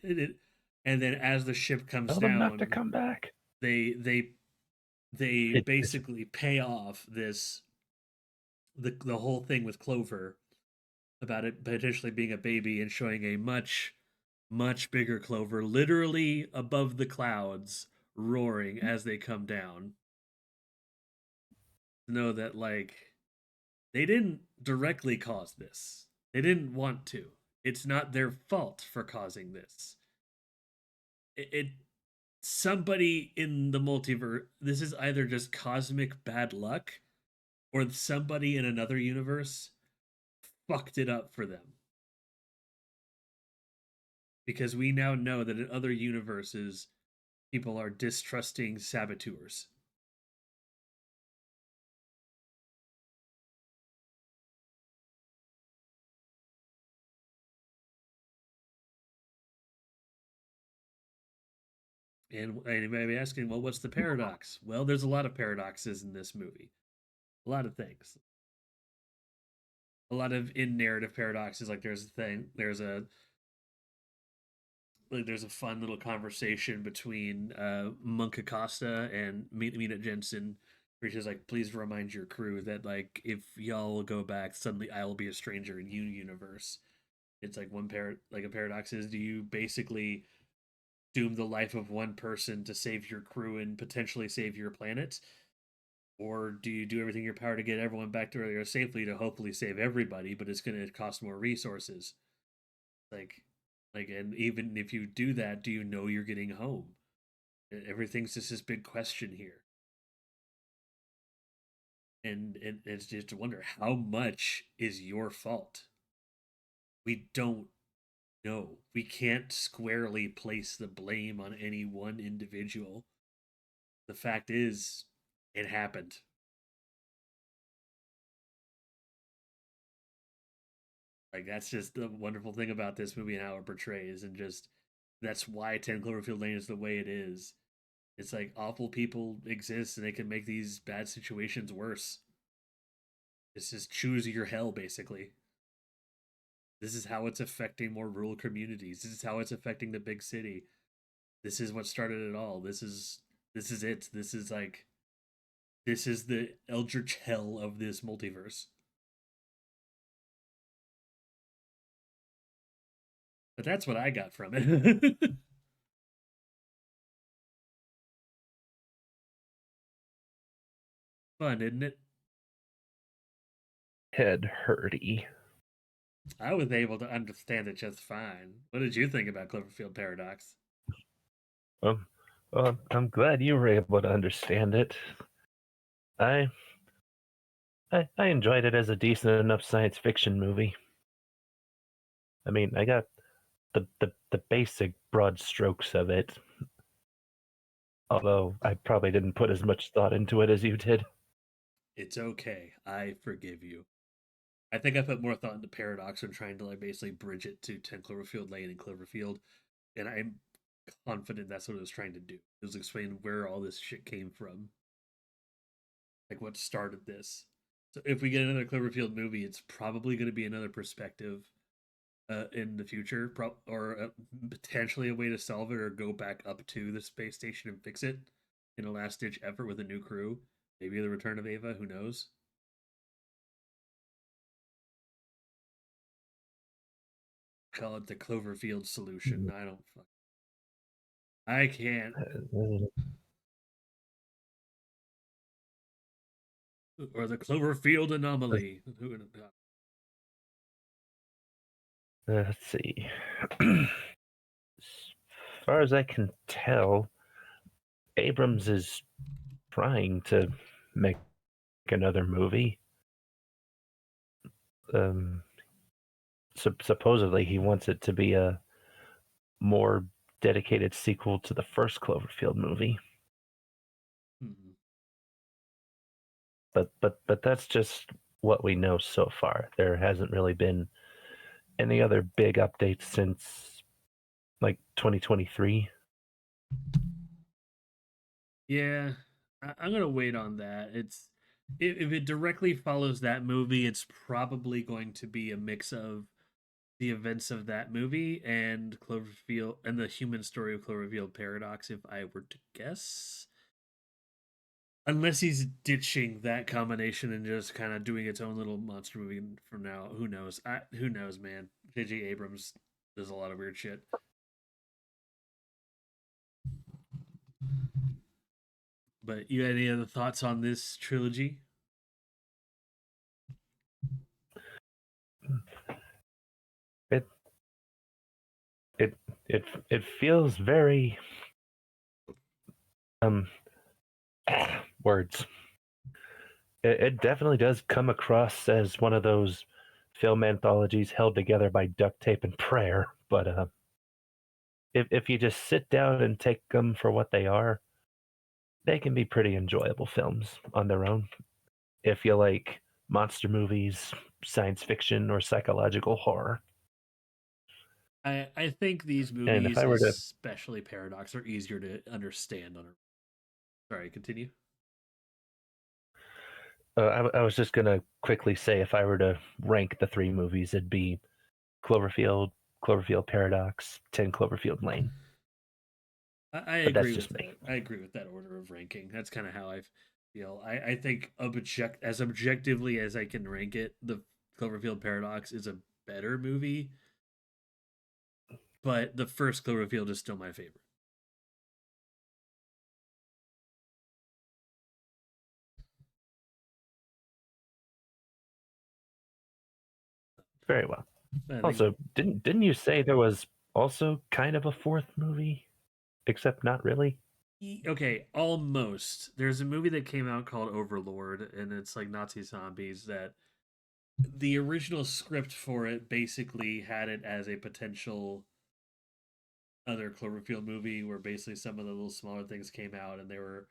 [SPEAKER 1] And then as the ship comes
[SPEAKER 2] Tell them not to
[SPEAKER 1] down,
[SPEAKER 2] come back.
[SPEAKER 1] they they they
[SPEAKER 2] It's
[SPEAKER 1] basically pay off the whole thing with Clover about it potentially being a baby and showing a much bigger Clover literally above the clouds roaring as they come down. Know that like they didn't directly cause this. They didn't want to. It's not their fault for causing this. It somebody in the multiverse, this is either just cosmic bad luck or somebody in another universe fucked it up for them. Because we now know that in other universes, people are distrusting saboteurs. And you may be asking, well, what's the paradox? Well, there's a lot of paradoxes in this movie. A lot of things. A lot of in narrative paradoxes. Like there's a fun little conversation between Monk Acosta and Mina Jensen, where she's like, "Please remind your crew that like if y'all go back, suddenly I will be a stranger in universe." It's like like a paradox is: do you basically doom the life of one person to save your crew and potentially save your planet, or do you do everything in your power to get everyone back to where they are safely to hopefully save everybody, but it's going to cost more resources? Like, and even if you do that, do you know you're getting home? Everything's just this big question here, and it's just to wonder how much is your fault. We don't know. We can't squarely place the blame on any one individual. The fact is, it happened. Like that's just the wonderful thing about this movie and how it portrays, and just that's why 10 Cloverfield Lane is the way it is. It's like awful people exist and they can make these bad situations worse. This is choose your hell, basically. This is how it's affecting more rural communities. This is how it's affecting the big city. This is what started it all. This is it. This is the eldritch hell of this multiverse. But that's what I got from it. Fun, isn't it?
[SPEAKER 2] head hurty.
[SPEAKER 1] I was able to understand it just fine. What did you think about Cloverfield Paradox?
[SPEAKER 2] Um, well, I'm glad you were able to understand it. I I enjoyed it as a decent enough science fiction movie. I mean, I got the basic broad strokes of it, although I probably didn't put as much thought into it as you did.
[SPEAKER 1] It's okay. I forgive you. I think I put more thought into Paradox and trying to like basically bridge it to 10 Cloverfield Lane and Cloverfield, and I'm confident that's what it was trying to do. It was explain where all this shit came from, like what started this. So if we get another Cloverfield movie, it's probably going to be another perspective in the future, or potentially a way to solve it, or go back up to the space station and fix it in a last ditch effort with a new crew. Maybe the return of Ava. Who knows? Call it the Cloverfield solution. I don't. I can't. Or the Cloverfield anomaly.
[SPEAKER 2] Let's see. As far as I can tell, Abrams is trying to make another movie. Um, supposedly, he wants it to be a more dedicated sequel to the first Cloverfield movie.
[SPEAKER 1] Hmm.
[SPEAKER 2] But that's just what we know so far. There hasn't really been any other big updates since like 2023.
[SPEAKER 1] Yeah, I'm gonna wait on that. If it directly follows that movie, it's probably going to be a mix of the events of that movie and Cloverfield and the human story of Cloverfield Paradox. If I were to guess, unless he's ditching that combination and just kind of doing its own little monster movie from now, who knows? Who knows, man? J.J. Abrams does a lot of weird shit. But you had any other thoughts on this trilogy?
[SPEAKER 2] It it it feels very um words. It definitely does come across as one of those film anthologies held together by duct tape and prayer. But if you just sit down and take them for what they are, they can be pretty enjoyable films on their own. If you like monster movies, science fiction, or psychological horror.
[SPEAKER 1] I think these
[SPEAKER 2] And if
[SPEAKER 1] movies,
[SPEAKER 2] I were to,
[SPEAKER 1] especially Paradox, are easier to understand on a. Sorry, continue.
[SPEAKER 2] I was just gonna quickly say, if I were to rank the three movies, it'd be Cloverfield, Cloverfield Paradox, 10 Cloverfield Lane.
[SPEAKER 1] I
[SPEAKER 2] But that's
[SPEAKER 1] agree with
[SPEAKER 2] just me.
[SPEAKER 1] that. I agree with that order of ranking. That's kind of how I feel. I think as objectively as I can rank it, the Cloverfield Paradox is a better movie, but the first Cloverfield is still my favorite.
[SPEAKER 2] Very well.
[SPEAKER 1] I think
[SPEAKER 2] Also, didn't you say there was also kind of a fourth movie, except not really?
[SPEAKER 1] okay, almost. There's a movie that came out called Overlord, and it's like Nazi zombies. That the original script for it basically had it as a potential other Cloverfield movie, where basically some of the little smaller things came out, and they were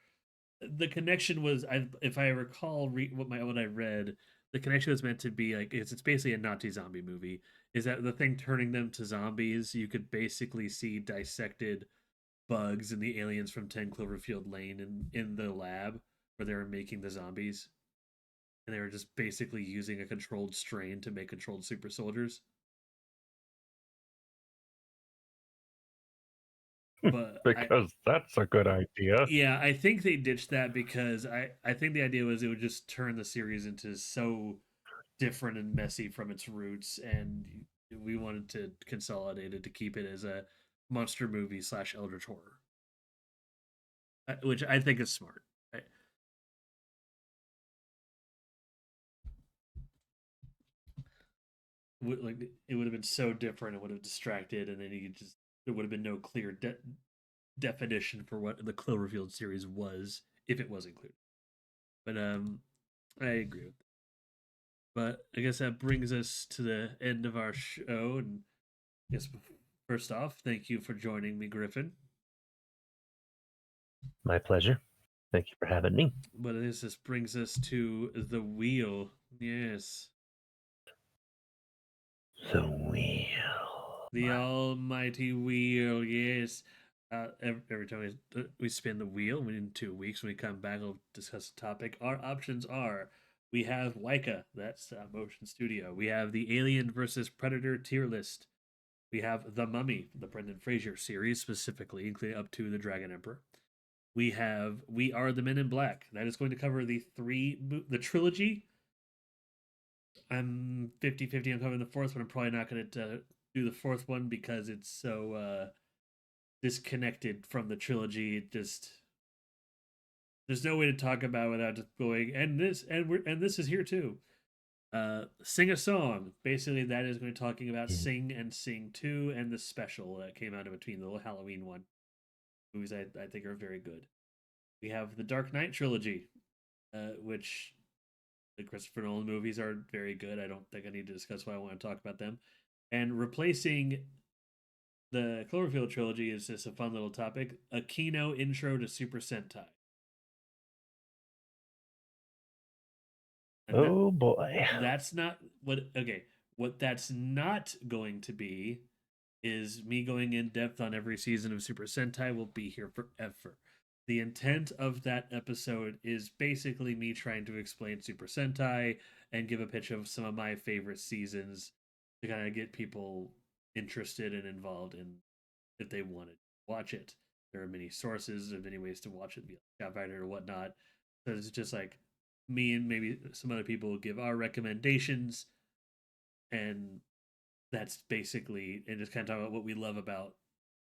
[SPEAKER 1] the connection was, if I recall what I read, the connection was meant to be like it's basically a Nazi zombie movie. Is that the thing turning them to zombies? You could basically see dissected bugs and the aliens from 10 Cloverfield Lane in the lab where they were making the zombies, and they were just basically using a controlled strain to make controlled super soldiers. But
[SPEAKER 2] Because that's a good idea.
[SPEAKER 1] yeah, I think they ditched that because I think the idea was it would just turn the series into so different and messy from its roots, and we wanted to consolidate it to keep it as a monster movie slash eldritch horror, which I think is smart. Like it would have been so different, it would have distracted, and then you just there would have been no clear definition for what the Cloverfield series was if it was included. But I agree with that. But I guess that brings us to the end of our show, and I guess first off, thank you for joining me, Gryphon.
[SPEAKER 2] My pleasure. Thank you for having me.
[SPEAKER 1] But this brings us to the wheel. Yes.
[SPEAKER 2] The wheel.
[SPEAKER 1] The almighty wheel. Yes. Every time we spin the wheel, in 2 weeks, when we come back, we'll discuss the topic. Our options are we have Waika, that's Motion Studio. We have the Alien versus Predator tier list. We have The Mummy, the Brendan Fraser series specifically, including up to the Dragon Emperor. We have We Are the Men in Black. That is going to cover the trilogy. I'm 50-50 on covering the fourth one. I'm probably not going to do the fourth one because it's so disconnected from the trilogy. It just there's no way to talk about it without just going and this is here too. Sing a Song. Basically, that is going to be talking about Sing and Sing 2 and the special that came out in between, the little Halloween one. Movies I think are very good. We have the Dark Knight trilogy, which the Christopher Nolan movies are very good. I don't think I need to discuss why I want to talk about them. And replacing the Cloverfield trilogy is just a fun little topic: a Kino intro to Super Sentai. And
[SPEAKER 2] Oh boy.
[SPEAKER 1] that's not what. Okay, what that's not going to be is me going in depth on every season of Super Sentai. Will be here forever. The intent of that episode is basically me trying to explain Super Sentai and give a pitch of some of my favorite seasons to kind of get people interested and involved in if they want to watch it. There are many sources and many ways to watch it, be like or whatnot. So it's just like me and maybe some other people give our recommendations, and that's basically and just kind of talk about what we love about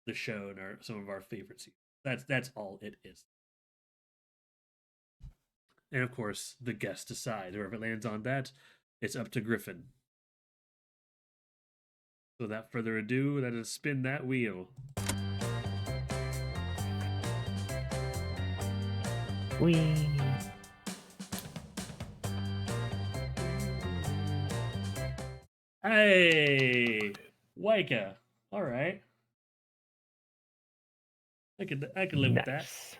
[SPEAKER 1] the show and some of our favorite seasons. That's all it is. And of course, the guests decide. Whoever lands on that, it's up to Gryphon. So without further ado, let us spin that wheel.
[SPEAKER 2] Wee.
[SPEAKER 1] Hey, Waika. All right, I could live with that.
[SPEAKER 2] Nice.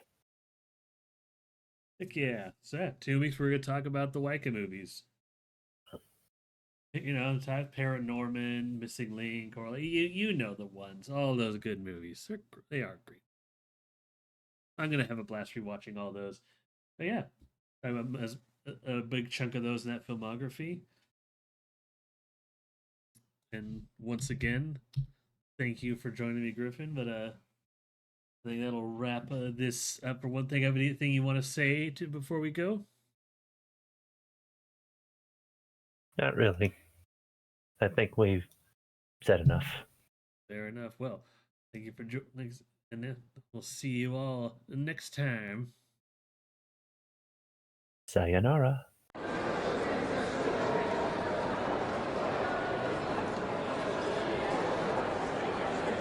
[SPEAKER 1] Heck yeah. So yeah, 2 weeks we're gonna talk about the Waika movies. You know, type Paranorman, Missing Link, or you know the ones. All those good movies. They are great. I'm gonna have a blast rewatching all those. But yeah, I have a big chunk of those in that filmography. And once again, thank you for joining me, Gryphon. But I think that'll wrap this up. For one thing, have anything you want to say before we go?
[SPEAKER 2] Not really. I think we've said enough.
[SPEAKER 1] Fair enough. Well, thank you for joining, and we'll see you all next time.
[SPEAKER 2] Sayonara.